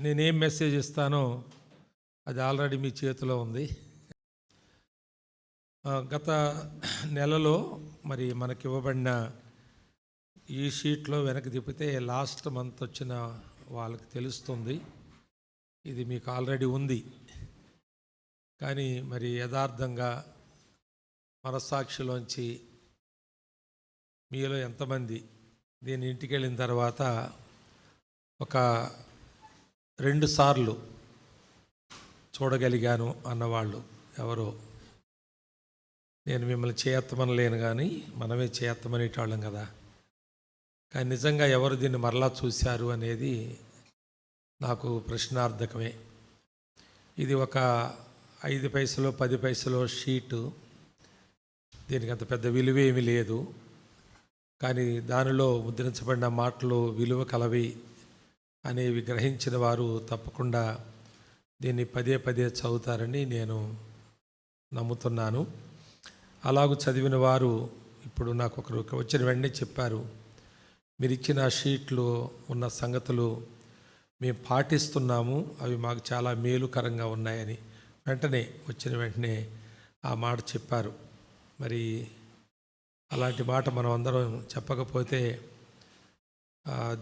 నేనేం మెసేజ్ ఇస్తానో అది ఆల్రెడీ మీ చేతిలో ఉంది. గత నెలలో మరి మనకి ఇవ్వబడిన ఈ షీట్లో వెనక్కి తిప్పితే లాస్ట్ మంత్ వచ్చిన వాళ్ళకి తెలుస్తుంది. ఇది మీకు ఆల్రెడీ ఉంది, కానీ మరి యథార్థంగా మనస్సాక్షిలోంచి మీలో ఎంతమంది దీని ఇంటికి వెళ్ళిన తర్వాత ఒక 2 సార్లు చూడగలిగాను అన్నవాళ్ళు ఎవరో? నేను మిమ్మల్ని చేయత్తమనలేను, కానీ మనమే చేయత్తమనేటోళ్ళం కదా. కానీ నిజంగా ఎవరు దీన్ని మరలా చూశారు అనేది నాకు ప్రశ్నార్థకమే. ఇది ఒక 5 పైసలు 10 పైసలు షీటు. దీనికి అంత పెద్ద విలువ ఏమీ లేదు, కానీ దానిలో ముద్రించబడిన మాటలు విలువ కలవి అనేవి గ్రహించిన వారు తప్పకుండా దీన్ని పదే పదే చదువుతారని నేను నమ్ముతున్నాను. అలాగూ చదివిన వారు ఇప్పుడు నాకు ఒకరు వచ్చిన వెంటనే చెప్పారు, మీరు ఇచ్చిన షీట్లు ఉన్న సంగతులు మేము పాటిస్తున్నాము, అవి మాకు చాలా మేలుకరంగా ఉన్నాయని వచ్చిన వెంటనే ఆ మాట చెప్పారు. మరి అలాంటి మాట మనం అందరం చెప్పకపోతే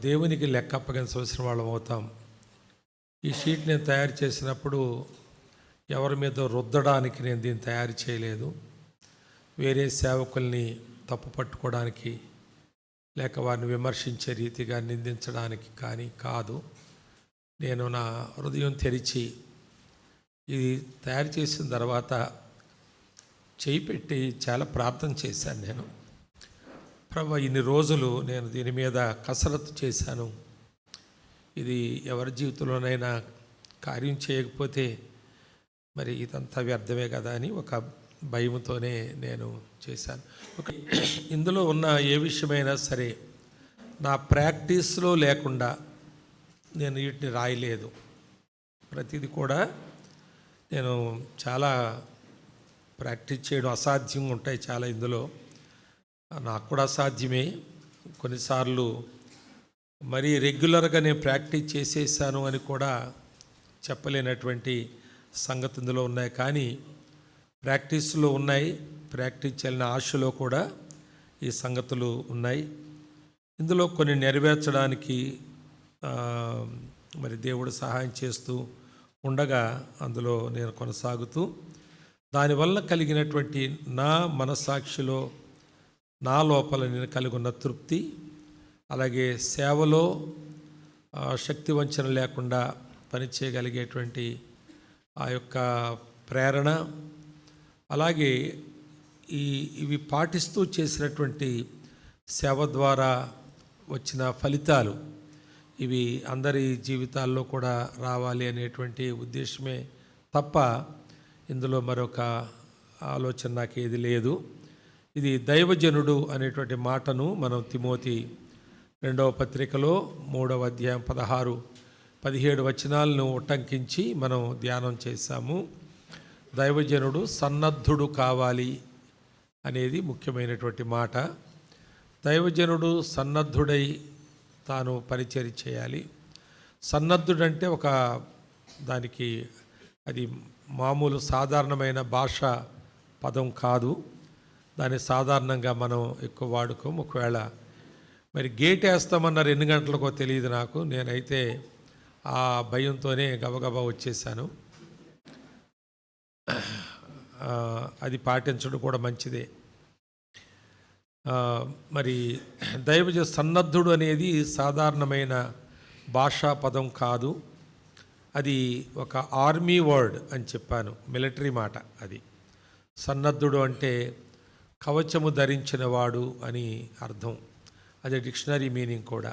దేవునికి లెక్క అప్పగించవలసిన వాళ్ళం అవుతాం. ఈ షీట్ నేను తయారు చేసినప్పుడు ఎవరి మీద రుద్దడానికి నేను దీన్ని తయారు చేయలేదు. వేరే సేవకుల్ని తప్పు పట్టుకోవడానికి లేక వారిని విమర్శించే రీతిగా నిందించడానికి కానీ కాదు. నేను నా హృదయం తెరిచి ఇది తయారు చేసిన తర్వాత చేయి పెట్టి చాలా ప్రార్థన చేశాను. నేను ప్రభువా, ఇన్ని రోజులు నేను దీని మీద కసరత్తు చేశాను, ఇది ఎవరి జీవితంలోనైనా కార్యం చేయకపోతే మరి ఇదంతా వ్యర్థమే కదా అని ఒక భయంతోనే నేను చేశాను. ఇందులో ఉన్న ఏ విషయమైనా సరే నా ప్రాక్టీస్లో లేకుండా నేను వీటిని రాయలేదు. ప్రతిదీ కూడా నేను చాలా ప్రాక్టీస్ చేయడం అసాధ్యంగా ఉంటాయి చాలా. ఇందులో నాకు కూడా అసాధ్యమే. కొన్నిసార్లు మరీ రెగ్యులర్గా నేను ప్రాక్టీస్ చేసేసాను అని కూడా చెప్పలేనటువంటి సంగతి ఇందులో ఉన్నాయి. కానీ ప్రాక్టీస్లో ఉన్నాయి, ప్రాక్టీస్ చేయాలని ఆశలో కూడా ఈ సంగతులు ఉన్నాయి. ఇందులో కొన్ని నెరవేర్చడానికి మరి దేవుడు సహాయం చేస్తూ ఉండగా అందులో నేను కొనసాగుతూ దానివల్ల కలిగినటువంటి నా మనస్సాక్షిలో నా లోపల నేను కలిగి ఉన్న తృప్తి, అలాగే సేవలో శక్తి వంచన లేకుండా పనిచేయగలిగేటువంటి ఆ యొక్క ప్రేరణ, అలాగే ఇవి పాటిస్తూ చేసినటువంటి సేవ ద్వారా వచ్చిన ఫలితాలు ఇవి అందరి జీవితాల్లో కూడా రావాలి అనేటువంటి ఉద్దేశమే తప్ప ఇందులో మరొక ఆలోచన నాకు ఏది లేదు. ఇది దైవజనుడు అనేటువంటి మాటను మనం తిమోతి 2వ పత్రికలో 3వ అధ్యాయం 16-17 వచనాలను ఉటంకించి మనం ధ్యానం చేశాము. దైవజనుడు సన్నద్ధుడు కావాలి అనేది ముఖ్యమైనటువంటి మాట. దైవజనుడు సన్నద్ధుడై తాను పరిచర్య చేయాలి. సన్నద్ధుడంటే ఒక దానికి అది మామూలు సాధారణమైన భాష పదం కాదు. దాన్ని సాధారణంగా మనం ఎక్కువ వాడుకోము. ఒకవేళ మరి గేట్ వేస్తామన్నారు, ఎన్ని గంటలకో తెలియదు నాకు. నేనైతే ఆ భయంతోనే గబగబా వచ్చేసాను. అది పాటించడం కూడా మంచిదే. మరి దైవజ సన్నద్ధుడు అనేది సాధారణమైన భాషా పదం కాదు. అది ఒక ఆర్మీ వర్డ్ అని చెప్పాను, మిలిటరీ మాట. అది సన్నద్ధుడు అంటే కవచము ధరించిన వాడు అని అర్థం. అదే డిక్షనరీ మీనింగ్ కూడా,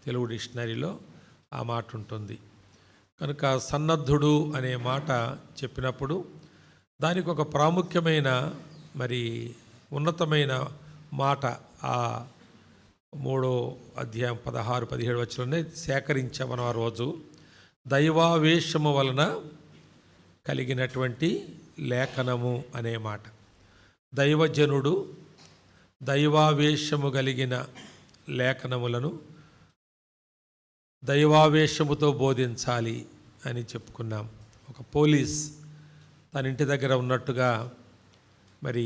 తెలుగు డిక్షనరీలో ఆ మాట ఉంటుంది. కనుక సన్నద్ధుడు అనే మాట చెప్పినప్పుడు దానికి ఒక ప్రాముఖ్యమైన మరి ఉన్నతమైన మాట ఆ 3వ అధ్యాయం 16-17 వచనంలోనే సేకరించాం మనం ఆ రోజు. దైవావేశము వలన కలిగినటువంటి లేఖనము అనే మాట. దైవజనుడు దైవావేశము కలిగిన లేఖనములను దైవావేశముతో బోధించాలి అని చెప్పుకున్నాం. ఒక పోలీస్ తన ఇంటి దగ్గర ఉన్నట్టుగా మరి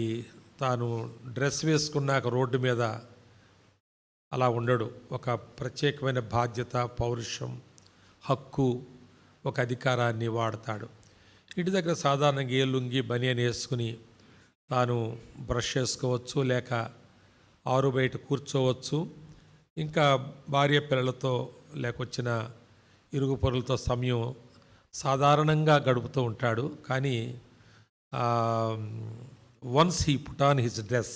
తాను డ్రెస్ వేసుకున్నాక రోడ్డు మీద అలా ఉండడు. ఒక ప్రత్యేకమైన బాధ్యత, పౌరుషం, హక్కు, ఒక అధికారాన్ని వాడతాడు. ఇంటి దగ్గర సాధారణంగా ఏ లుంగి బనియన్ వేసుకుని తాను బ్రష్ చేసుకోవచ్చు, లేక ఆరు బయట కూర్చోవచ్చు. ఇంకా భార్య పిల్లలతో లేకొచ్చిన ఇరుగు పొరులతో సమయం సాధారణంగా గడుపుతూ ఉంటాడు. కానీ once he put on his dress,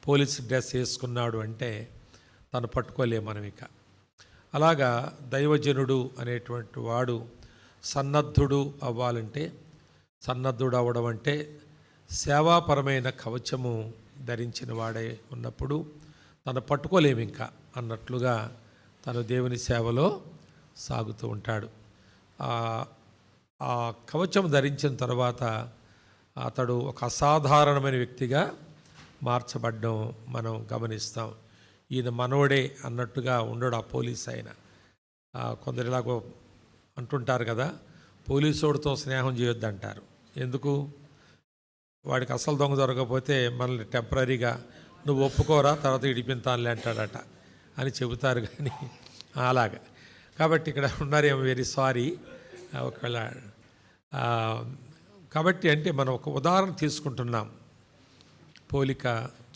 police dress వేసుకున్నాడు అంటే తను పట్టుకోలేము మనం ఇక. అలాగా దైవజనుడు అనేటువంటి వాడు సన్నద్ధుడు అవ్వాలంటే, సన్నద్ధుడు అవ్వడం అంటే సేవాపరమైన కవచము ధరించిన వాడే ఉన్నప్పుడు తను పట్టుకోలేము ఇంకా అన్నట్లుగా తను దేవుని సేవలో సాగుతూ ఉంటాడు. ఆ కవచం ధరించిన తర్వాత అతడు ఒక అసాధారణమైన వ్యక్తిగా మార్చబడ్డం మనం గమనిస్తాం. ఈయన మనవడే అన్నట్టుగా ఉండడు ఆ పోలీస్ ఆయన. కొందరు ఇలాగో అంటుంటారు కదా, పోలీసోడితో స్నేహం చేయొద్దంటారు. ఎందుకు? వాడికి అసలు దొంగ దొరకకపోతే మనల్ని టెంపరీగా నువ్వు ఒప్పుకోరా, తర్వాత ఇడిపింతానులే అంటాడట అని చెబుతారు. కానీ అలాగా కాబట్టి ఇక్కడ ఉన్నారేమో, వెరీ సారీ ఒకవేళ. కాబట్టి అంటే మనం ఒక ఉదాహరణ తీసుకుంటున్నాం, పోలిక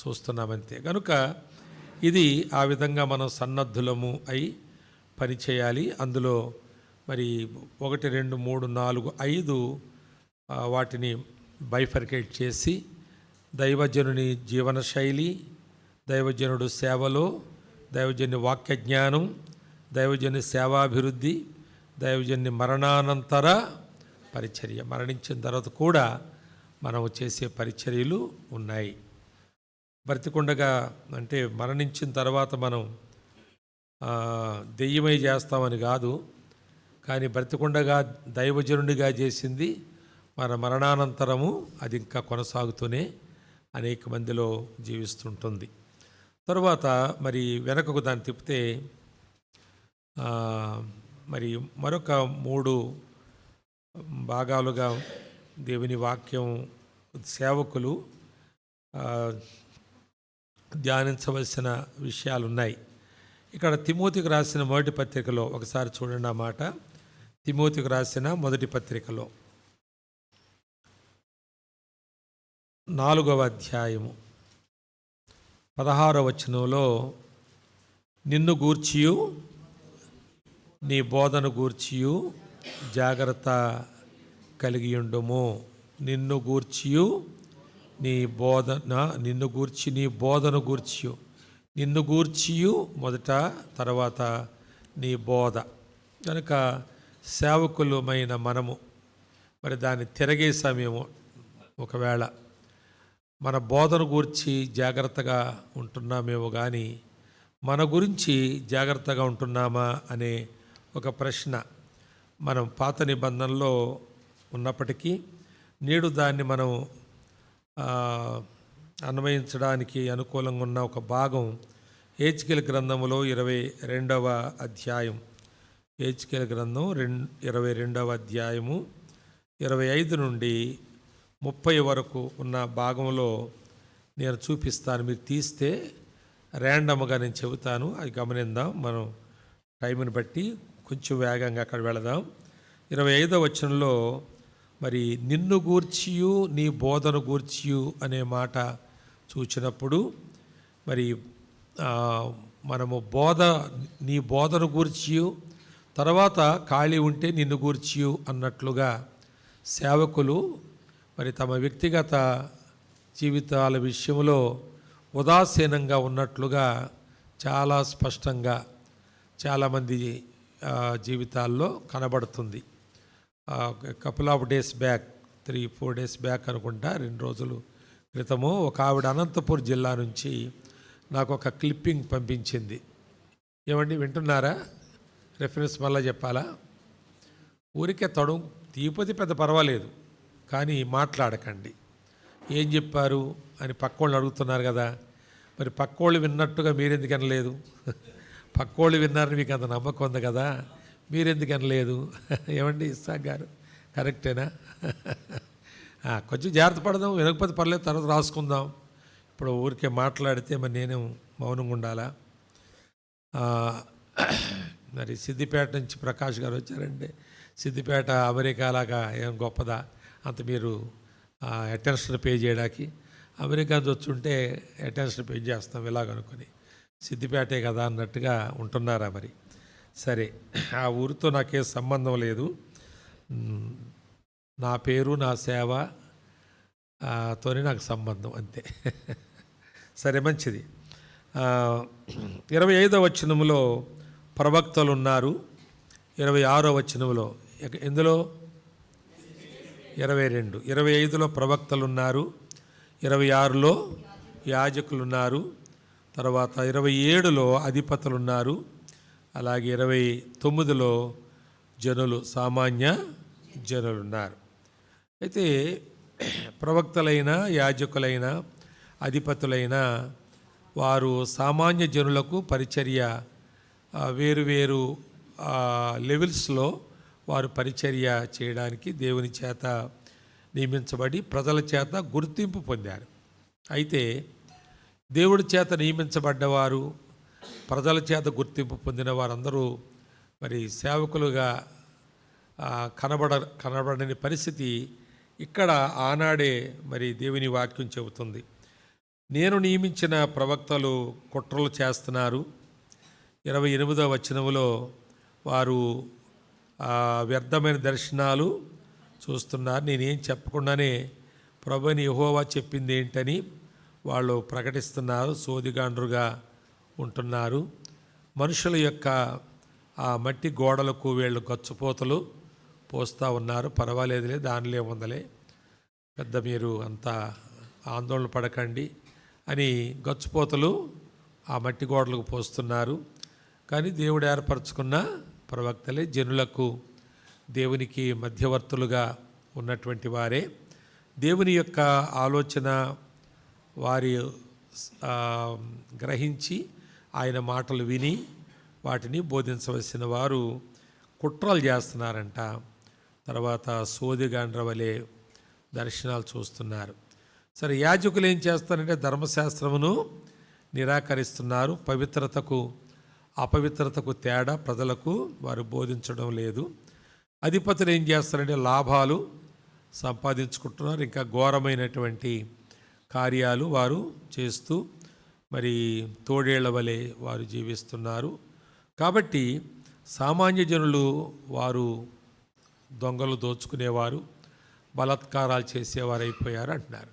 చూస్తున్నామంతే. కనుక ఇది ఆ విధంగా మనం సన్నద్ధులము అయి పనిచేయాలి. అందులో మరి 1, 2, 3, 4, 5 వాటిని బైఫర్కేట్ చేసి దైవజనుని జీవన శైలి, దైవజనుడు సేవలో, దైవజనుని వాక్య జ్ఞానం, దైవజనుని సేవాభివృద్ధి, దైవజనుని మరణానంతర పరిచర్య, మరణించిన తర్వాత కూడా మనం చేసే పరిచర్యలు ఉన్నాయి. బ్రతికుండగా అంటే మరణించిన తర్వాత మనం దెయ్యమై చేస్తామని కాదు, కానీ బ్రతికుండగా దైవజనుడిగా చేసింది మన మరణానంతరము అది ఇంకా కొనసాగుతూనే అనేక మందిలో జీవిస్తుంటుంది. తరువాత మరి వెనకకు దాన్ని తిప్పితే మరి మరొక 3 భాగాలుగా దేవుని వాక్యం సేవకులు ధ్యానించవలసిన విషయాలున్నాయి. ఇక్కడ తిమోతికి రాసిన మొదటి పత్రికలో ఒకసారి చూడండి ఆ మాట. తిమోతికి రాసిన మొదటి పత్రికలో 4వ అధ్యాయము 16వ వచనంలో, నిన్ను గూర్చియు నీ బోధన గూర్చియు జాగ్రత్త కలిగియుండుము. నిన్ను గూర్చియు నీ బోధన, నిన్ను గూర్చి నీ బోధన గూర్చియు, నిన్ను గూర్చియు మొదట, తర్వాత నీ బోధ. కనుక సేవకులమైన మనము మరి దాన్ని తిరగేసామేమో, ఒకవేళ మన బోధన గురించి జాగ్రత్తగా ఉంటున్నామేమో, కానీ మన గురించి జాగ్రత్తగా ఉంటున్నామా అనే ఒక ప్రశ్న మనం పాత నిబంధనలో ఉన్నప్పటికీ నేడు దాన్ని మనం అన్వయించడానికి అనుకూలంగా ఉన్న ఒక భాగం హెచ్కేల్ గ్రంథములో 22వ అధ్యాయం, హెచ్కేల్ గ్రంథం 22వ అధ్యాయము 25 నుండి 30 వరకు ఉన్న భాగంలో నేను చూపిస్తాను. మీరు తీస్తే ర్యాండమ్గా నేను చెబుతాను, అది గమనిద్దాం. మనం టైంని బట్టి కొంచెం వేగంగా అక్కడ వెళదాం. 25వ వచనంలో మరి నిన్ను గూర్చియు నీ బోధన గూర్చియు అనే మాట చూచినప్పుడు మరి మనము నీ బోధన గూర్చియు, తర్వాత ఖాళీ ఉంటే నిన్ను గూర్చియు అన్నట్లుగా సేవకులు మరి తమ వ్యక్తిగత జీవితాల విషయంలో ఉదాసీనంగా ఉన్నట్లుగా చాలా స్పష్టంగా చాలామంది జీవితాల్లో కనబడుతుంది. Couple of days back, 3-4 days back అనుకుంటా, 2 రోజుల క్రితము ఒక ఆవిడ అనంతపూర్ జిల్లా నుంచి నాకు ఒక క్లిప్పింగ్ పంపించింది. ఏమండి వింటున్నారా? రెఫరెన్స్ మళ్ళీ చెప్పాలా? ఊరికే తీయపోతే పెద్ద పర్వాలేదు, కానీ మాట్లాడకండి. ఏం చెప్పారు అని పక్కోళ్ళు అడుగుతున్నారు కదా, మరి పక్కోళ్ళు విన్నట్టుగా మీరెందుకు అనలేదు? పక్కోళ్ళు విన్నారని మీకు అంత నమ్మకం ఉంది కదా, మీరెందుకు అనలేదు? ఏమండి ఇస్సాక్ గారు, కరెక్టేనా? కొంచెం జాగ్రత్త పడదాం, వినకపోతే పర్లేదు, తర్వాత రాసుకుందాం. ఇప్పుడు ఊరికే మాట్లాడితే మరి నేను మౌనంగా ఉండాలా? మరి సిద్దిపేట నుంచి ప్రకాష్ గారు వచ్చారండి. సిద్దిపేట అమెరికా లాగా ఏం గొప్పదా అంత మీరు అటెన్షన్ పే చేయడానికి? అమెరికా వచ్చుంటే అటెన్షన్ పే చేస్తాం ఇలాగనుకొని, సిద్దిపేటే కదా అన్నట్టుగా ఉంటున్నారా మరి? సరే, ఆ ఊరితో నాకేం సంబంధం లేదు. నా పేరు నా సేవ తోనే నాకు సంబంధం, అంతే. సరే, మంచిది. 25వ వచనములో ప్రవక్తలు ఉన్నారు. 26వ వచనంలో, ఎందులో 22, 25లో ప్రవక్తలు ఉన్నారు, 26లో యాజకులు ఉన్నారు, తర్వాత 27లో అధిపతులు ఉన్నారు, అలాగే 29లో జనులు, సామాన్య జనులు ఉన్నారు. అయితే ప్రవక్తలైన, యాజకులైన, అధిపతులైన వారు సామాన్య జనులకు పరిచర్య వేరు లెవెల్స్లో వారు పరిచర్య చేయడానికి దేవుని చేత నియమించబడి ప్రజల చేత గుర్తింపు పొందారు. అయితే దేవుడి చేత నియమించబడ్డవారు, ప్రజల చేత గుర్తింపు పొందిన వారందరూ మరి సేవకులుగా కనబడని పరిస్థితి ఇక్కడ ఆనాడే మరి దేవుని వాక్యం చెబుతుంది. నేను నియమించిన ప్రవక్తలు కుట్రలు చేస్తున్నారు. 28వ వచనంలో వారు వ్యర్థమైన దర్శనాలు చూస్తున్నారు. నేనేం చెప్పకుండానే ప్రభుని యెహోవా చెప్పింది ఏంటని వాళ్ళు ప్రకటిస్తున్నారు, సోదిగాండ్రుగా ఉంటున్నారు. మనుషుల యొక్క ఆ మట్టి గోడలకు వీళ్ళు గచ్చుపోతలు పోస్తూ ఉన్నారు. పర్వాలేదులే, దానిలో ఏముందలే, పెద్ద మీరు అంత ఆందోళన పడకండి అని గచ్చుపోతలు ఆ మట్టి గోడలకు పోస్తున్నారు. కానీ దేవుడు ఏర్పరచుకున్న ప్రవక్తలే జనులకు దేవునికి మధ్యవర్తులుగా ఉన్నటువంటి వారే. దేవుని యొక్క ఆలోచన వారి గ్రహించి ఆయన మాటలు విని వాటిని బోధించవలసిన వారు కుట్రలు చేస్తున్నారంట. తర్వాత సోదిగాండ్ర వలె దర్శనాలు చూస్తున్నారు. సరే, యాజకులు ఏం చేస్తారంటే ధర్మశాస్త్రమును నిరాకరిస్తున్నారు. పవిత్రతకు అపవిత్రతకు తేడా ప్రజలకు వారు బోధించడం లేదు. అధిపతులు ఏం చేస్తారంటే లాభాలు సంపాదించుకుంటున్నారు. ఇంకా ఘోరమైనటువంటి కార్యాలు వారు చేస్తూ మరి తోడేళ్ల వలె వారు జీవిస్తున్నారు. కాబట్టి సామాన్య జనులు వారు దొంగలు, దోచుకునేవారు, బలాత్కారాలు చేసేవారు అయిపోయారు అంటున్నారు.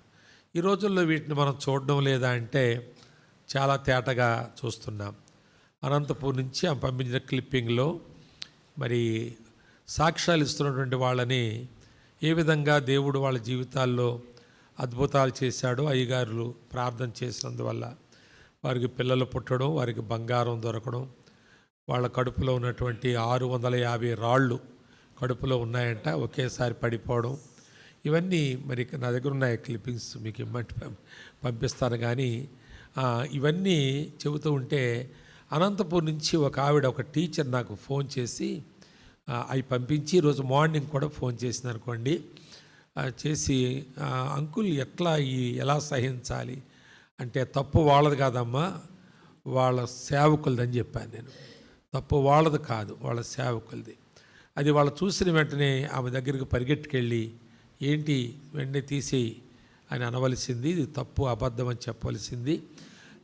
ఈ రోజుల్లో వీటిని మనం చూడడం లేదా అంటే చాలా తేటగా చూస్తున్నాం. అనంతపూర్ నుంచి పంపించిన క్లిప్పింగ్లో మరి సాక్ష్యాలు ఇస్తున్నటువంటి వాళ్ళని ఏ విధంగా దేవుడు వాళ్ళ జీవితాల్లో అద్భుతాలు చేశాడో, అయ్యగారులు ప్రార్థన చేసినందువల్ల వారికి పిల్లలు పుట్టడం, వారికి బంగారం దొరకడం, వాళ్ళ కడుపులో ఉన్నటువంటి 650 రాళ్ళు కడుపులో ఉన్నాయంట, ఒకేసారి పడిపోవడం, ఇవన్నీ మరి నా దగ్గర ఉన్నాయి క్లిప్పింగ్స్, మీకు ఇమ్మంటే పంపిస్తాను. కానీ ఇవన్నీ చెబుతూ ఉంటే అనంతపూర్ నుంచి ఒక ఆవిడ, ఒక టీచర్ నాకు ఫోన్ చేసి అవి పంపించి ఈరోజు మార్నింగ్ కూడా ఫోన్ చేసింది అనుకోండి. చేసి అంకుల్ ఎలా సహించాలి అంటే, తప్పు వాళ్ళది కాదమ్మా, వాళ్ళ సేవకులది అని చెప్పాను నేను. తప్పు వాళ్ళది కాదు, వాళ్ళ సేవకులది. అది వాళ్ళు చూసిన వెంటనే ఆమె దగ్గరికి పరిగెట్టుకెళ్ళి ఏంటి వెంటనే తీసేయి అని అనవలసింది. ఇది తప్పు, అబద్ధం అని చెప్పవలసింది.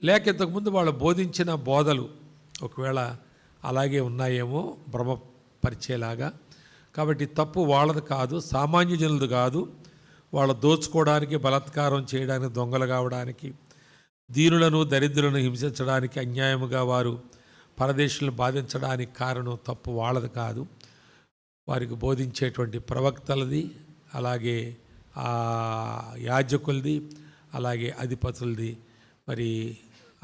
లేక ఇంతకుముందు వాళ్ళు బోధించిన బోధలు ఒకవేళ అలాగే ఉన్నాయేమో భ్రమపరిచేలాగా. కాబట్టి తప్పు వాళ్ళది కాదు, సామాన్య జనులది కాదు. వాళ్ళు దోచుకోవడానికి, బలాత్కారం చేయడానికి, దొంగలు కావడానికి, దీనులను దరిద్రులను హింసించడానికి, అన్యాయముగా వారు పరదేశులను బాధించడానికి కారణం తప్పు వాళ్ళది కాదు, వారికి బోధించేటువంటి ప్రవక్తలది, అలాగే యాజకులది, అలాగే అధిపతులది. మరి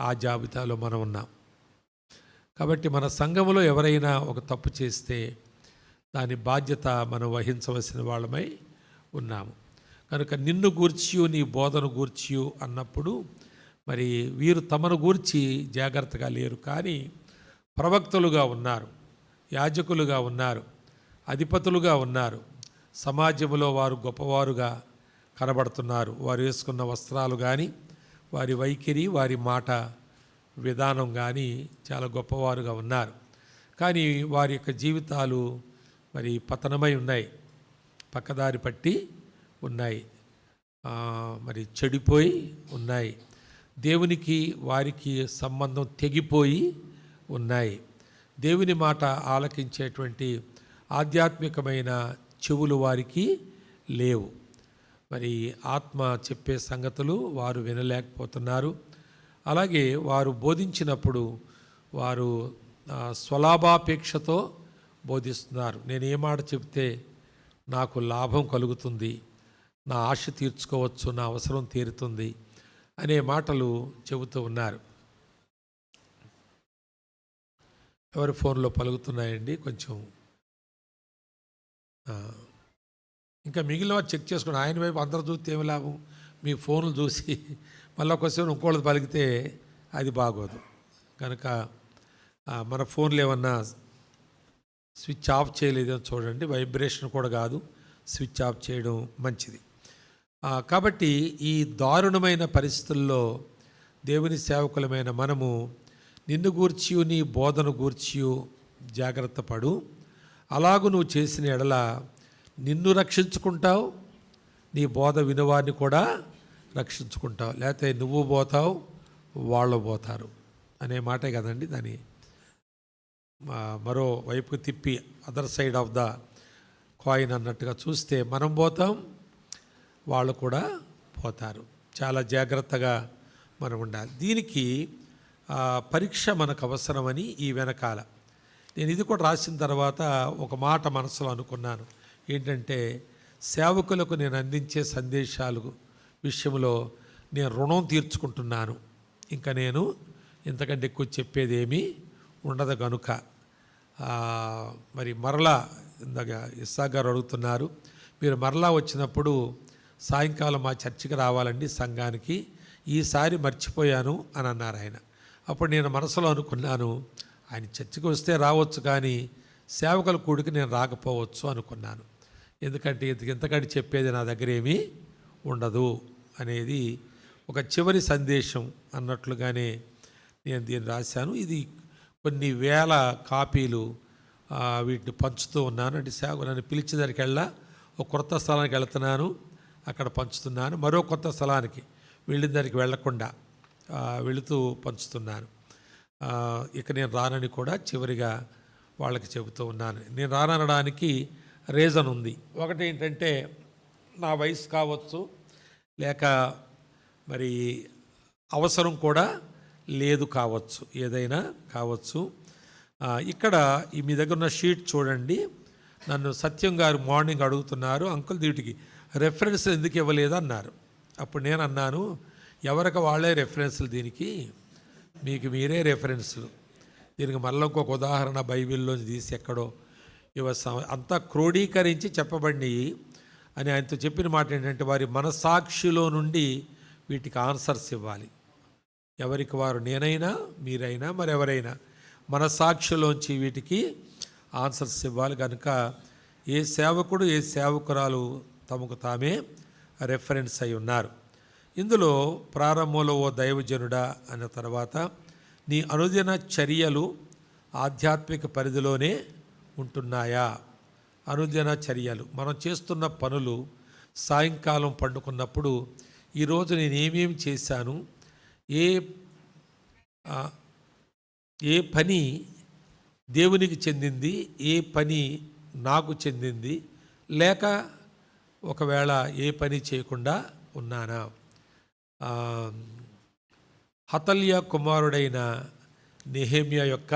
ఆ జాబితాలో మనం ఉన్నాం. కాబట్టి మన సంఘములో ఎవరైనా ఒక తప్పు చేస్తే దాని బాధ్యత మనం వహించవలసిన వాళ్ళమై ఉన్నాము. కనుక నిన్ను గూర్చియు, నీ బోధను గూర్చియు అన్నప్పుడు మరి వీరు తమను గూర్చి జాగ్రత్తగా లేరు, కానీ ప్రవక్తలుగా ఉన్నారు. యాజకులుగా ఉన్నారు, అధిపతులుగా ఉన్నారు. సమాజంలో వారు గొప్పవారుగా కనబడుతున్నారు. వారు వేసుకున్న వస్త్రాలు కానీ, వారి వైఖరి, వారి మాట విధానం కానీ చాలా గొప్పవారుగా ఉన్నారు. కానీ వారి యొక్క జీవితాలు మరి పతనమై ఉన్నాయి, పక్కదారి పట్టి ఉన్నాయి, మరి చెడిపోయి ఉన్నాయి. దేవునికి వారికి సంబంధం తెగిపోయి ఉన్నాయి. దేవుని మాట ఆలకించేటువంటి ఆధ్యాత్మికమైన చెవులు వారికి లేవు. మరి ఆత్మ చెప్పే సంగతులు వారు వినలేకపోతున్నారు. అలాగే వారు బోధించినప్పుడు వారు స్వలాభాపేక్షతో బోధిస్తున్నారు. నేను ఏ మాట చెప్తే నాకు లాభం కలుగుతుంది, నా ఆశ తీర్చుకోవచ్చు, నా అవసరం తీరుతుంది అనే మాటలు చెబుతూ ఉన్నారు. ఎవరి ఫోన్లో పలుకుతున్నాయండి? కొంచెం ఇంకా మిగిలిన వారు చెక్ చేసుకోండి. ఆయన వైపు అందరూ చూస్తే ఏమి లాభం? మీ ఫోన్లు చూసి మళ్ళీ ఒకసారి ఇంకోళ్ళది పలికితే అది బాగోదు. కనుక మన ఫోన్లు ఏమన్నా స్విచ్ ఆఫ్ చేయలేదో చూడండి. వైబ్రేషన్ కూడా కాదు, స్విచ్ ఆఫ్ చేయడం మంచిది. కాబట్టి ఈ దారుణమైన పరిస్థితుల్లో దేవుని సేవకులమైన మనము నిన్ను గూర్చి, నీ బోధను గూర్చి జాగ్రత్త పడు. అలాగూ నువ్వు చేసిన ఎడల నిన్ను రక్షించుకుంటావు, నీ బోధ వినువారిని కూడా రక్షించుకుంటావు. లేకపోతే నువ్వు పోతావు, వాళ్ళు పోతారు అనే మాటే కదండి. దాని మరో వైపుకి తిప్పి other side of the coin అన్నట్టుగా చూస్తే మనం పోతాం, వాళ్ళు కూడా పోతారు. చాలా జాగ్రత్తగా మనం ఉండాలి. దీనికి పరీక్ష మనకు అవసరమని ఈ వెనకాల నేను ఇది కూడా రాసిన తర్వాత ఒక మాట మనసులో అనుకున్నాను. ఏంటంటే, సేవకులకు నేను అందించే సందేశాలు విషయంలో నేను రుణం తీర్చుకుంటున్నాను. ఇంకా నేను ఇంతకంటే ఎక్కువ చెప్పేదేమీ ఉండదు కనుక మరి మరలా ఇందాక ఇస్సాక్ గారు అడుగుతున్నారు, మీరు మరలా వచ్చినప్పుడు సాయంకాలం మా చర్చికి రావాలండి సంఘానికి, ఈసారి మర్చిపోయాను అని అన్నారు ఆయన. అప్పుడు నేను మనసులో అనుకున్నాను, ఆయన చర్చికి వస్తే రావచ్చు కానీ సేవకుల కూడికి నేను రాకపోవచ్చు అనుకున్నాను. ఎందుకంటే ఇంతకంటే చెప్పేది నా దగ్గర ఏమీ ఉండదు అనేది ఒక చివరి సందేశం అన్నట్లుగానే నేను దీన్ని రాశాను. ఇది కొన్ని వేల కాపీలు వీటిని పంచుతూ ఉన్నాను. అంటే సేవకు నన్ను పిలిచిన దానికి వెళ్ళా ఒక కొత్త స్థలానికి వెళ్తున్నాను, అక్కడ పంచుతున్నాను. మరో కొత్త స్థలానికి వెళ్ళిన దానికి వెళ్లకుండా వెళుతూ పంచుతున్నాను. ఇక నేను రానని కూడా చివరిగా వాళ్ళకి చెబుతూ ఉన్నాను. నేను రానడానికి రీజన్ ఉంది. ఒకటి ఏంటంటే, నా వయసు కావచ్చు, లేక మరి అవసరం కూడా లేదు కావచ్చు, ఏదైనా కావచ్చు. ఇక్కడ మీ దగ్గర ఉన్న షీట్ చూడండి. నన్ను సత్యం గారు మార్నింగ్ అడుగుతున్నారు, అంకుల్ వీటికి రెఫరెన్స్ ఎందుకు ఇవ్వలేదు అన్నారు. అప్పుడు నేను అన్నాను, ఎవరికి వాళ్ళే రెఫరెన్స్లు, దీనికి మీకు మీరే రెఫరెన్స్లు. దీనికి మళ్ళీ ఇంకొక ఉదాహరణ బైబిల్లోంచి తీసి ఎక్కడో అంతా క్రోడీకరించి చెప్పబడి అని ఆయనతో చెప్పిన మాట ఏంటంటే, వారి మనసాక్షిలో నుండి వీటికి ఆన్సర్స్ ఇవ్వాలి. ఎవరికి వారు, నేనైనా మీరైనా మరెవరైనా మనసాక్షిలోంచి వీటికి ఆన్సర్స్ ఇవ్వాలి. కనుక ఏ సేవకుడు ఏ సేవకురాలు తమకు తామే రెఫరెన్స్ అయి ఉన్నారు. ఇందులో ప్రారంభంలో ఓ దైవజనుడా అన్న తర్వాత నీ అనుదిన చర్యలు ఆధ్యాత్మిక పరిధిలోనే ఉంటున్నాయా? అనుదిన చర్యలు, మనం చేస్తున్న పనులు, సాయంకాలం పండుకున్నప్పుడు ఈరోజు నేనేమేమి చేశాను, ఏ పని దేవునికి చెందింది, ఏ పని నాకు చెందింది, లేక ఒకవేళ ఏ పని చేయకుండా ఉన్నానా? హతల్య కుమారుడైన నెహెమ్యా యొక్క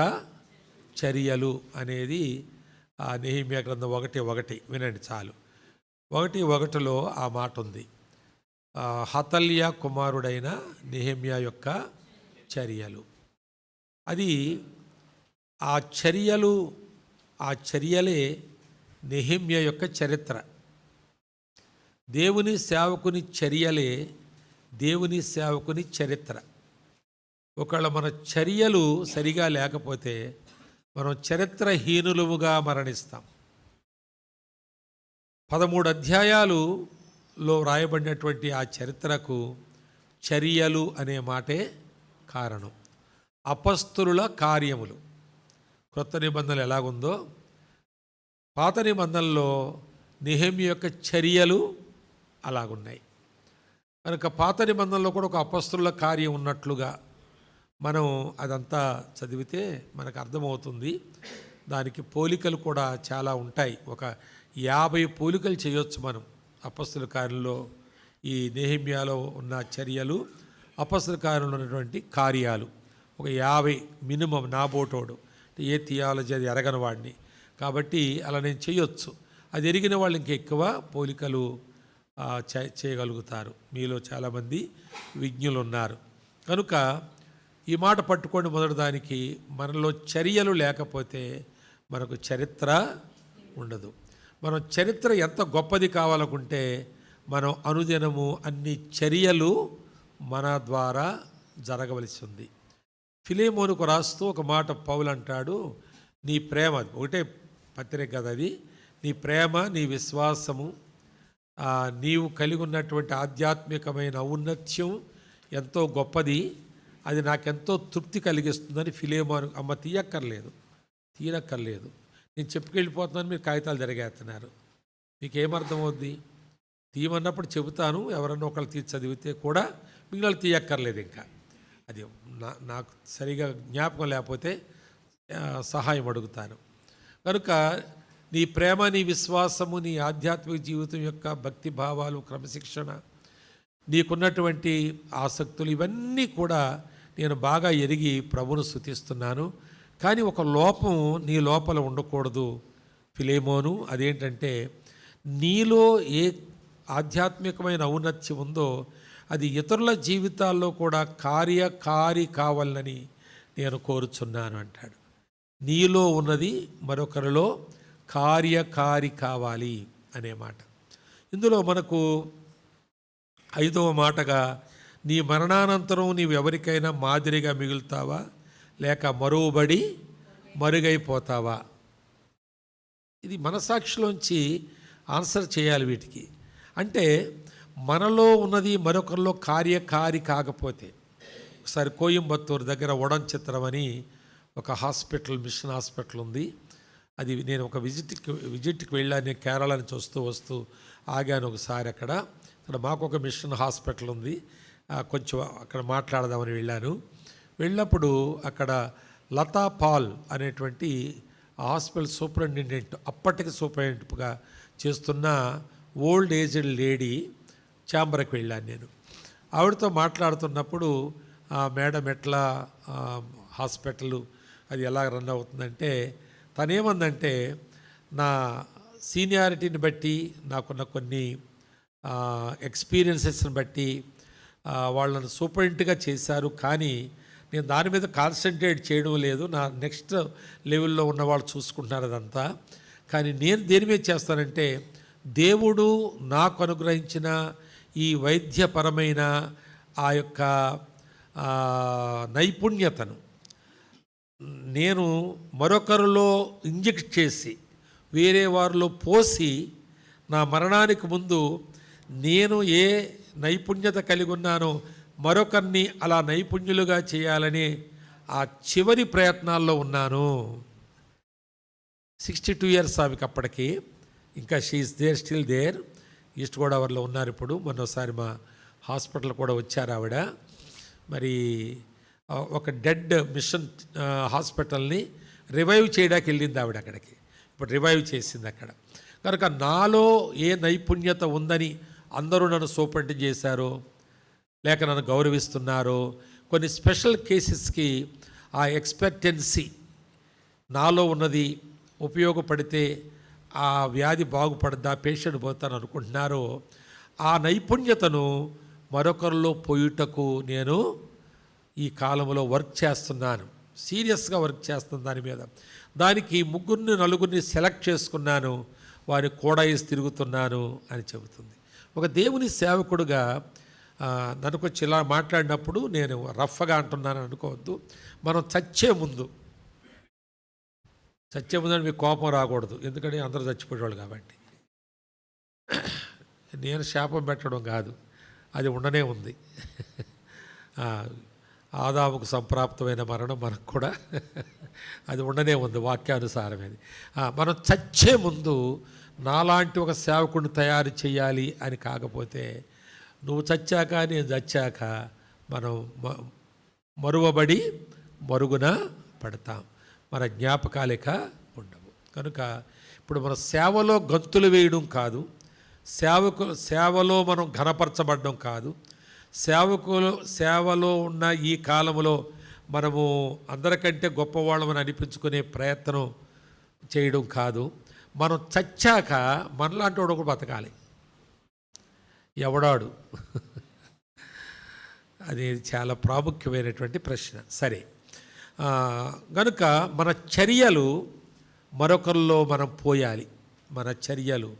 చర్యలు అనేది నెహెమ్యా గ్రంథం 1:1 వినండి చాలు. 1:1 ఆ మాట ఉంది. హతల్య కుమారుడైన నెహెమ్యా యొక్క చర్యలు. అది ఆ చర్యలే నెహెమ్యా యొక్క చరిత్ర. దేవుని సేవకుని చర్యలే దేవుని సేవకుని చరిత్ర. ఒకవేళ మన చర్యలు సరిగా లేకపోతే మనం చరిత్రహీనులుగా మరణిస్తాం. 13 అధ్యాయాలులో రాయబడినటువంటి ఆ చరిత్రకు చర్యలు అనే మాటే కారణం. అపస్తులుల కార్యములు. క్రొత్త నిబంధనలు ఎలాగుందో పాత నిబంధనలో నెహెమ్యా యొక్క చర్యలు అలాగున్నాయి. కనుక పాత నిబంధనలో కూడా ఒక అపస్తుల కార్యం ఉన్నట్లుగా మనం అదంతా చదివితే మనకు అర్థమవుతుంది. దానికి పోలికలు కూడా చాలా ఉంటాయి. ఒక 50 పోలికలు చేయొచ్చు మనం అపస్తుల కార్యంలో. ఈ నెహెమ్యాలో ఉన్న చర్యలు, అపస్తుల కార్యంలో ఉన్నటువంటి కార్యాలు ఒక 50 మినిమం. నాబోటోడు ఏ థియాలజీ అది ఎరగని వాడిని కాబట్టి అలా నేను చేయొచ్చు. అది ఎరిగిన వాళ్ళు ఇంకెక్కువ పోలికలు చేయగలుగుతారు. మీలో చాలామంది విజ్ఞులు ఉన్నారు. కనుక ఈ మాట పట్టుకోండి. మొదటి దానికి, మనలో చర్యలు లేకపోతే మనకు చరిత్ర ఉండదు. మనం చరిత్ర ఎంత గొప్పది కావాలనుకుంటే మనం అనుదినము అన్ని చర్యలు మన ద్వారా జరగవలసి ఉంది. ఫిలేమోనుకు రాస్తూ ఒక మాట పౌలు అంటాడు, నీ ప్రేమ, ఒకటే పత్రిక కదా అది, నీ ప్రేమ, నీ విశ్వాసము, నీవు కలిగి ఉన్నటువంటి ఆధ్యాత్మికమైన ఔన్నత్యం ఎంతో గొప్పది, అది నాకెంతో తృప్తి కలిగిస్తుందని ఫిలేమోను. అమ్మ తీయక్కర్లేదు నేను చెప్పుకెళ్ళిపోతున్నాను, మీరు కాగితాలు జరిగేస్తున్నారు, మీకేమర్థమవుద్ది? తీయమన్నప్పుడు చెబుతాను, ఎవరన్నా ఒకళ్ళు తీసి చదివితే కూడా మిగిలిన తీయక్కర్లేదు. ఇంకా అది నాకు సరిగా జ్ఞాపకం లేకపోతే సహాయం అడుగుతాను. కనుక నీ ప్రేమ, నీ విశ్వాసము, నీ ఆధ్యాత్మిక జీవితం యొక్క భక్తి భావాలు, క్రమశిక్షణ, నీకున్నటువంటి ఆసక్తులు, ఇవన్నీ కూడా నేను బాగా ఎరిగి ప్రభువును స్తుతిస్తున్నాను. కానీ ఒక లోపం నీ లోపల ఉండకూడదు ఫిలేమోను. అదేంటంటే, నీలో ఏ ఆధ్యాత్మికమైన ఔన్నత్యం ఉందో అది ఇతరుల జీవితాల్లో కూడా కార్యకారి కావాలని నేను కోరుచున్నాను అంటాడు. నీలో ఉన్నది మరొకరిలో కార్యకారి కావాలి అనే మాట. ఇందులో మనకు 5వ మాటగా, నీ మరణానంతరం నీవు ఎవరికైనా మాదిరిగా మిగులుతావా లేక మరువబడి మరుగైపోతావా? ఇది మనసాక్షిలోంచి ఆన్సర్ చేయాలి వీటికి. అంటే మనలో ఉన్నది మరొకరిలో కార్యకారి కాకపోతే, ఒకసారి కోయంబత్తూరు దగ్గర ఉడంచిత్రం అని ఒక హాస్పిటల్, మిషన్ హాస్పిటల్ ఉంది. అది నేను ఒక విజిట్కి వెళ్ళాను. నేను కేరళ నుంచి వస్తూ ఆగాను ఒకసారి అక్కడ మాకు ఒక మిషన్ హాస్పిటల్ ఉంది, కొంచెం అక్కడ మాట్లాడదామని వెళ్ళినప్పుడు అక్కడ లతా పాల్ అనేటువంటి హాస్పిటల్ సూపరింటెండెంట్, అప్పటికి సూపరింటెండెంట్గా చేస్తున్న ఓల్డ్ ఏజ్డ్ లేడీ ఛాంబర్కి వెళ్ళాను నేను. ఆవిడతో మాట్లాడుతున్నప్పుడు, మేడం ఎట్లా హాస్పిటల్ అది ఎలా రన్ అవుతుందంటే, తనేమందంటే, నా సీనియారిటీని బట్టి, నాకున్న కొన్ని ఎక్స్పీరియన్సెస్ని బట్టి వాళ్ళను సూపరింటెండెంట్గా చేశారు, కానీ నేను దాని మీద కాన్సన్ట్రేట్ చేయడం లేదు. నా నెక్స్ట్ లెవెల్లో ఉన్న వాళ్ళు చూసుకుంటున్నారు అదంతా. కానీ నేను దేని మీద చేస్తానంటే, దేవుడు నాకు అనుగ్రహించిన ఈ వైద్యపరమైన ఆ యొక్క నైపుణ్యతను నేను మరొకరిలో ఇంజెక్ట్ చేసి, వేరే వారిలో పోసి, నా మరణానికి ముందు నేను ఏ నైపుణ్యత కలిగి ఉన్నానో మరొకరిని అలా నైపుణ్యులుగా చేయాలని ఆ చివరి ప్రయత్నాల్లో ఉన్నాను. 62 years ఆమెకి అప్పటికి. ఇంకా she is there, still there. East గోదావరిలో ఉన్నారు ఇప్పుడు. మొన్నోసారి మా హాస్పిటల్ కూడా వచ్చారు ఆవిడ. మరి ఒక డెడ్ మిషన్ హాస్పిటల్ని రివైవ్ చేయడానికి వెళ్ళింది ఆవిడ అక్కడికి. ఇప్పుడు రివైవ్ చేసింది అక్కడ. కనుక నాలో ఏ నైపుణ్యత ఉందని అందరూ నన్ను సూపరింటెండెంట్ చేశారో, లేక నన్ను గౌరవిస్తున్నారో, కొన్ని స్పెషల్ కేసెస్కి ఆ ఎక్స్పెక్టెన్సీ నాలో ఉన్నది ఉపయోగపడితే ఆ వ్యాధి బాగుపడద్దా, పేషెంట్ పోతాను అనుకుంటున్నారో, ఆ నైపుణ్యతను మరొకరిలో పోయుటకు నేను ఈ కాలంలో వర్క్ చేస్తున్నాను. సీరియస్గా వర్క్ చేస్తాను దాని మీద. దానికి 3-4 సెలెక్ట్ చేసుకున్నాను, వారి కోడాయిస్ తిరుగుతున్నాను అని చెబుతుంది. ఒక దేవుని సేవకుడుగా నన్ను కొంచెం ఇలా మాట్లాడినప్పుడు నేను రఫ్గా అంటున్నాను అనుకోవద్దు. మనం చచ్చే ముందు చచ్చే ముందని మీకు కోపం రాకూడదు, ఎందుకంటే అందరూ చచ్చిపోయేవాళ్ళు కాబట్టి. నేను శాపం పెట్టడం కాదు, అది ఉండనే ఉంది. ఆదాముకు సంప్రాప్తమైన మరణం మనకు కూడా అది ఉండనే ఉంది, వాక్యానుసారమేది. మనం చచ్చే ముందు నాలాంటి ఒక సేవకుడిని తయారు చేయాలి అని కాకపోతే, నువ్వు చచ్చాక నేను చచ్చాక మనం మరువబడి మరుగున పడతాం, మన జ్ఞాపకాలిక ఉండవు. కనుక ఇప్పుడు మన సేవలో గంతులు వేయడం కాదు, సేవలో మనం ఘనపరచబడడం కాదు, సేవలో ఉన్న ఈ కాలంలో మనము అందరికంటే గొప్పవాళ్ళమని అనిపించుకునే ప్రయత్నం చేయడం కాదు. మనం చచ్చాక మనలాంటి వాడు ఒకడు బతకాలి. ఎవడాడు? అది చాలా ప్రాముఖ్యమైనటువంటి ప్రశ్న. సరే, కనుక మన చర్యలు మరొకరిలో మనం పోయాలి. మన చర్యలు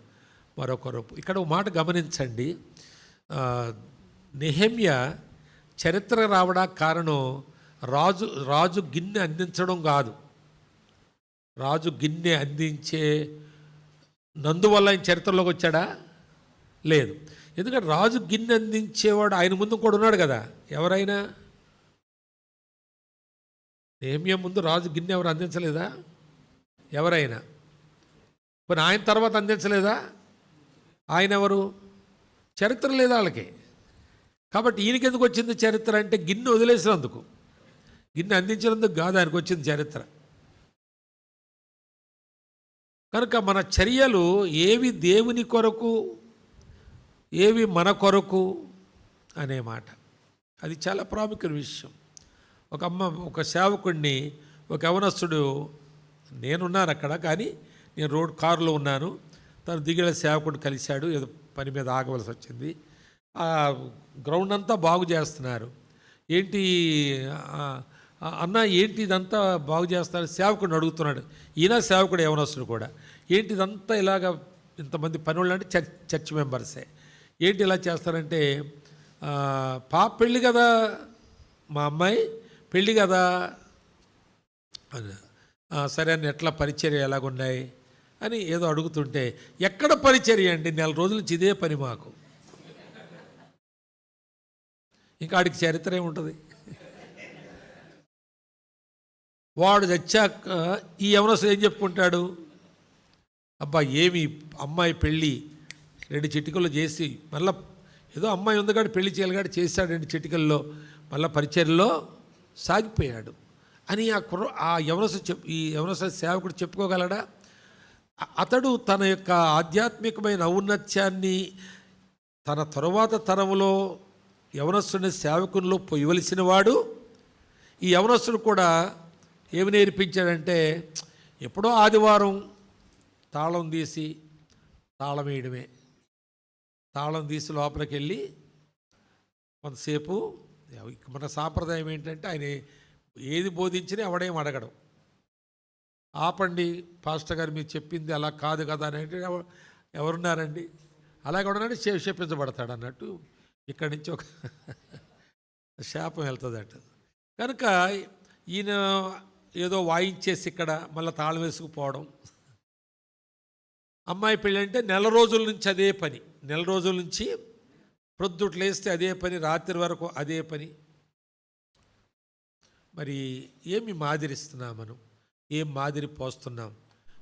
మరొకరు. ఇక్కడ ఒక మాట గమనించండి, నెహెమ్యా చరిత్ర రావడానికి కారణం రాజు గిన్నె అందించడం కాదు. రాజు గిన్నె అందించే నందువల్ల ఆయన చరిత్రలోకి వచ్చాడా? లేదు. ఎందుకంటే రాజు గిన్నె అందించేవాడు ఆయన ముందు కూడా ఉన్నాడు కదా. ఎవరైనా నెహెమ్యా ముందు రాజు గిన్నె ఎవరు అందించలేదా? ఎవరైనా? మరి ఆయన తర్వాత అందించలేదా? ఆయన ఎవరు? చరిత్ర లేదా వాళ్ళకి. కాబట్టి ఈయనకి ఎందుకు వచ్చింది చరిత్ర అంటే, గిన్నె వదిలేసినందుకు, గిన్నె అందించినందుకు కాదు ఆయనకు వచ్చింది చరిత్ర. కనుక మన చర్యలు ఏవి దేవుని కొరకు, ఏవి మన కొరకు అనే మాట, అది చాలా ప్రాముఖ్యమైన విషయం. ఒక సేవకుడిని, ఒక యవనస్తుడు, నేనున్నాను అక్కడ, కానీ నేను కారులో ఉన్నాను, తను దిగిన సేవకుడు కలిశాడు, ఏదో పని మీద ఆగవలసి వచ్చింది. ఆ గ్రౌండ్ అంతా బాగు చేస్తున్నారు. ఏంటి అన్న, ఏంటి ఇదంతా బాగు చేస్తారు? సేవకుడిని అడుగుతున్నాడు. ఈయన సేవకుడు యవనస్తుడు కూడా. ఏంటి ఇదంతా ఇలాగ ఇంతమంది పనులు అంటే చర్చ్ మెంబర్సే. ఏంటి ఇలా చేస్తారంటే, పాప పెళ్ళి కదా, మా అమ్మాయి పెళ్ళి కదా అని. సరే అని, ఎట్లా పరిచర్య ఎలాగున్నాయి అని ఏదో అడుగుతుంటే, ఎక్కడ పరిచర్య అండి, నెల రోజుల నుంచి ఇదే పని మాకు, ఇంకా ఆడికి చరిత్ర ఏముంటుంది? వాడు చచ్చాక ఈ యవనస్తుడు ఏం చెప్పుకుంటాడు? అబ్బా, ఏమి అమ్మాయి పెళ్ళి 2 చిటికల్లో చేసి, మళ్ళీ ఏదో అమ్మాయి ఉంది కాదు పెళ్లి చేయాలి కాదు చేశాడు 2 చిటికల్లో, మళ్ళీ పరిచర్యలో సాగిపోయాడు అని ఆ ఈ యవనస్తుడు సేవకుడు చెప్పుకోగలడా? అతడు తన యొక్క ఆధ్యాత్మికమైన ఔన్నత్యాన్ని తన తరువాత తరంలో యవనస్తుని సేవకునిలో పొయ్యవలసిన వాడు. ఈ యవనస్తుడు కూడా ఏమి నేర్పించాడంటే, ఎప్పుడో ఆదివారం తాళం తీసి తాళం వేయడమే. తాళం తీసి లోపలికి వెళ్ళి కొంతసేపు, మన సాంప్రదాయం ఏంటంటే ఆయన ఏది బోధించినా ఎవడేం అడగడం. ఆపండి పాస్టర్ గారు, మీరు చెప్పింది అలా కాదు కదా అని అంటే ఎవరున్నారండి? అలాగే ఉన్నాడు, చెప్పించబడతాడు అన్నట్టు. ఇక్కడి నుంచి ఒక శాపం వెళ్తుందట. కనుక ఈయన ఏదో వాయించేసి ఇక్కడ మళ్ళీ తాళం వేసుకుపోవడం. అమ్మాయి పెళ్ళి అంటే నెల రోజుల నుంచి అదే పని, నెల రోజుల నుంచి ప్రొద్దుట్లు వేస్తే అదే పని, రాత్రి వరకు అదే పని. మరి ఏమి మాదిరిస్తున్నాం మనం? ఏం మాదిరి పోస్తున్నాం?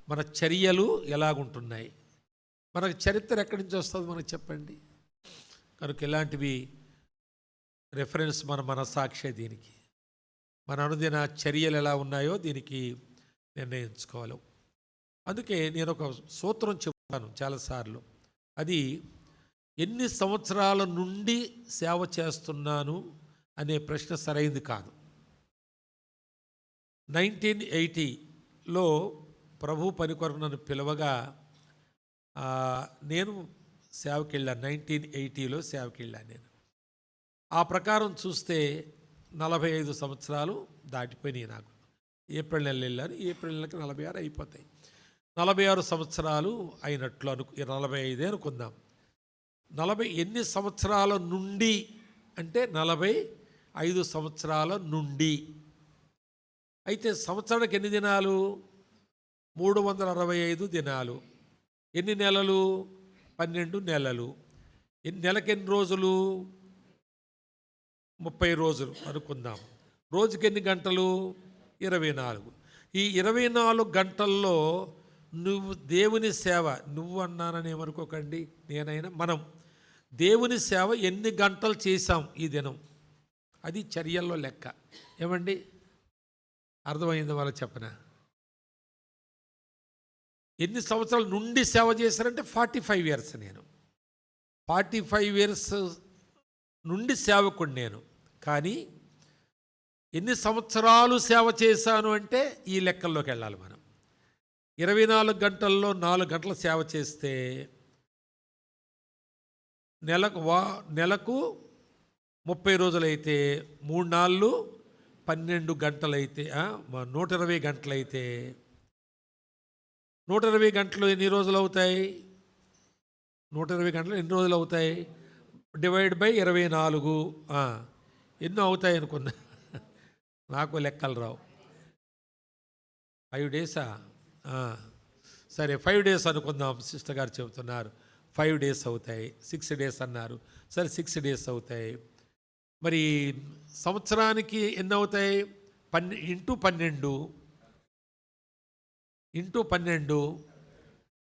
మన చర్యలు ఎలాగుంటున్నాయి? మనకు చరిత్ర ఎక్కడి నుంచి వస్తుంది మనకు చెప్పండి. కనుక ఇలాంటివి రెఫరెన్స్ మన మనసాక్షే దీనికి. మన అనుదిన చర్యలు ఎలా ఉన్నాయో దీనికి నిర్ణయించుకోవాలి. అందుకే నేను ఒక సూత్రం చెప్తాను చాలాసార్లు. అది ఎన్ని సంవత్సరాల నుండి సేవ చేస్తున్నాను అనే ప్రశ్న సరైంది కాదు. 1980లో ప్రభు పని కొరకు నన్ను పిలవగా నేను సేవకి వెళ్ళాను. 1980లో సేవకి వెళ్ళాను నేను. ఆ ప్రకారం చూస్తే 45 సంవత్సరాలు దాటిపోయినాయి నాకు. ఏప్రిల్ నెలలో వెళ్ళాను, ఏప్రిల్ నెలకి 46 అయిపోతాయి. 46 సంవత్సరాలు అయినట్లు 45 అనుకుందాం. ఎన్ని సంవత్సరాల నుండి అంటే 45 సంవత్సరాల నుండి. అయితే సంవత్సరానికి ఎన్ని దినాలు? 365 దినాలు. ఎన్ని నెలలు? 12 నెలలు. నెలకి ఎన్ని రోజులు? 30 రోజులు అనుకుందాం. రోజుకి ఎన్ని గంటలు? 24. ఈ 24 గంటల్లో నువ్వు దేవుని సేవ, నువ్వు అన్నానని ఏమనుకోకండి, నేనైనా మనం దేవుని సేవ ఎన్ని గంటలు చేశాం ఈ దినం, అది చర్యల్లో లెక్క. ఏమండి, అర్థమైంది వాళ్ళకి చెప్పనా? ఎన్ని సంవత్సరాల నుండి సేవ చేశారంటే 45 ఇయర్స్. నేను 45 ఇయర్స్ నుండి సేవకుడు నేను. కానీ ఎన్ని సంవత్సరాలు సేవ చేశాను అంటే ఈ లెక్కల్లోకి వెళ్ళాలి మనం. 24 గంటల్లో 4 గంటల సేవ చేస్తే నెలకు 30 రోజులైతే 3 నాళ్ళు 12 గంటలైతే 120 గంటలైతే 120 గంటలు ఎన్ని రోజులు అవుతాయి? 120 గంటలు ఎన్ని రోజులు అవుతాయి? డివైడ్ బై 24 ఎన్నో అవుతాయి అనుకున్నా. నాకు లెక్కలు రావు. 5 డేసా? సరే 5 డేస్ అనుకుందాం. సిస్టర్ గారు చెబుతున్నారు 5 డేస్ అవుతాయి. 6 డేస్ అన్నారు. సరే 6 డేస్ అవుతాయి. మరి సంవత్సరానికి ఎన్ని అవుతాయి? 12 ఇంటూ 12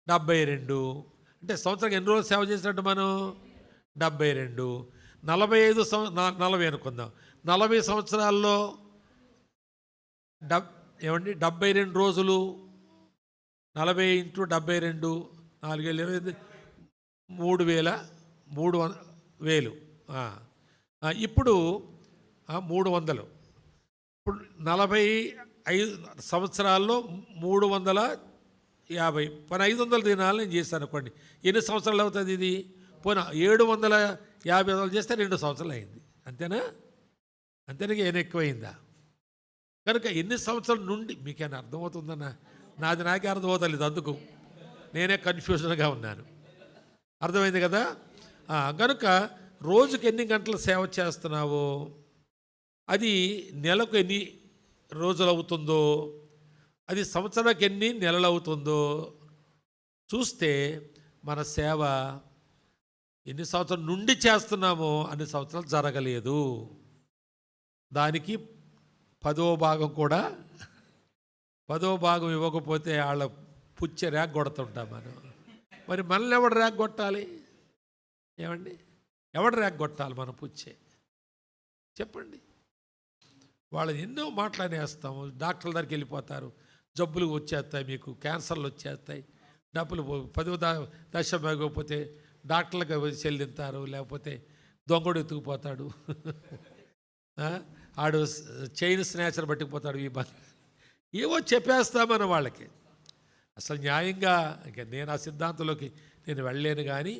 72. అంటే సంవత్సరానికి ఎన్ని రోజులు సేవ చేసినట్టు మనం? 72. 40 అనుకుందాం. 40 సంవత్సరాల్లో ఏమండి 72 రోజులు. 40 ఇంటూ 72 4 3,000. ఇప్పుడు 300. ఇప్పుడు 45 సంవత్సరాల్లో 350. 500 దినాలు నేను చేశాను అనుకోండి. ఎన్ని సంవత్సరాలు అవుతుంది ఇది? పోనా 750 రోజులు చేస్తే 2 సంవత్సరాలు అయింది. అంతేనా? అంతేనా? ఏమైనా ఎక్కువైందా? కనుక ఎన్ని సంవత్సరాల నుండి మీకేమైనా అర్థమవుతుందన్న? నాకే అర్థమవుతలేదు, అందుకు నేనే కన్ఫ్యూజన్గా ఉన్నాను. అర్థమైంది కదా? కనుక రోజుకి ఎన్ని గంటలు సేవ చేస్తున్నావో, అది నెలకు ఎన్ని రోజులు అవుతుందో, అది సంవత్సరానికి ఎన్ని నెలలు అవుతుందో చూస్తే మన సేవ ఎన్ని సంవత్సరాల నుండి చేస్తున్నామో అన్ని సంవత్సరాలు జరగలేదు. దానికి 10వ భాగం కూడా 10వ భాగం ఇవ్వకపోతే వాళ్ళ పుచ్చ ర్యాక్ కొడుతుంటాం మనం. మరి మనల్ని ఎవడు ర్యాక్ కొట్టాలి? ఏమండి, ఎవడు ర్యాక్ కొట్టాలి? మన పుచ్చే చెప్పండి. వాళ్ళు ఎన్నో మాట్లాడేస్తాము. డాక్టర్ల దగ్గరికి వెళ్ళిపోతారు, జబ్బులు వచ్చేస్తాయి, మీకు క్యాన్సర్లు వచ్చేస్తాయి, డబ్బులు 10వ దశ బాగోకపోతే డాక్టర్లకు చెల్లింతారు, లేకపోతే దొంగడు ఎత్తుకుపోతాడు, ఆడు చైన్ స్నాచర్ పట్టుకుపోతాడు. ఏవో చెప్పేస్తామని వాళ్ళకి. అసలు న్యాయంగా ఇంకా నేను ఆ సిద్ధాంతంలోకి నేను వెళ్ళలేను. కానీ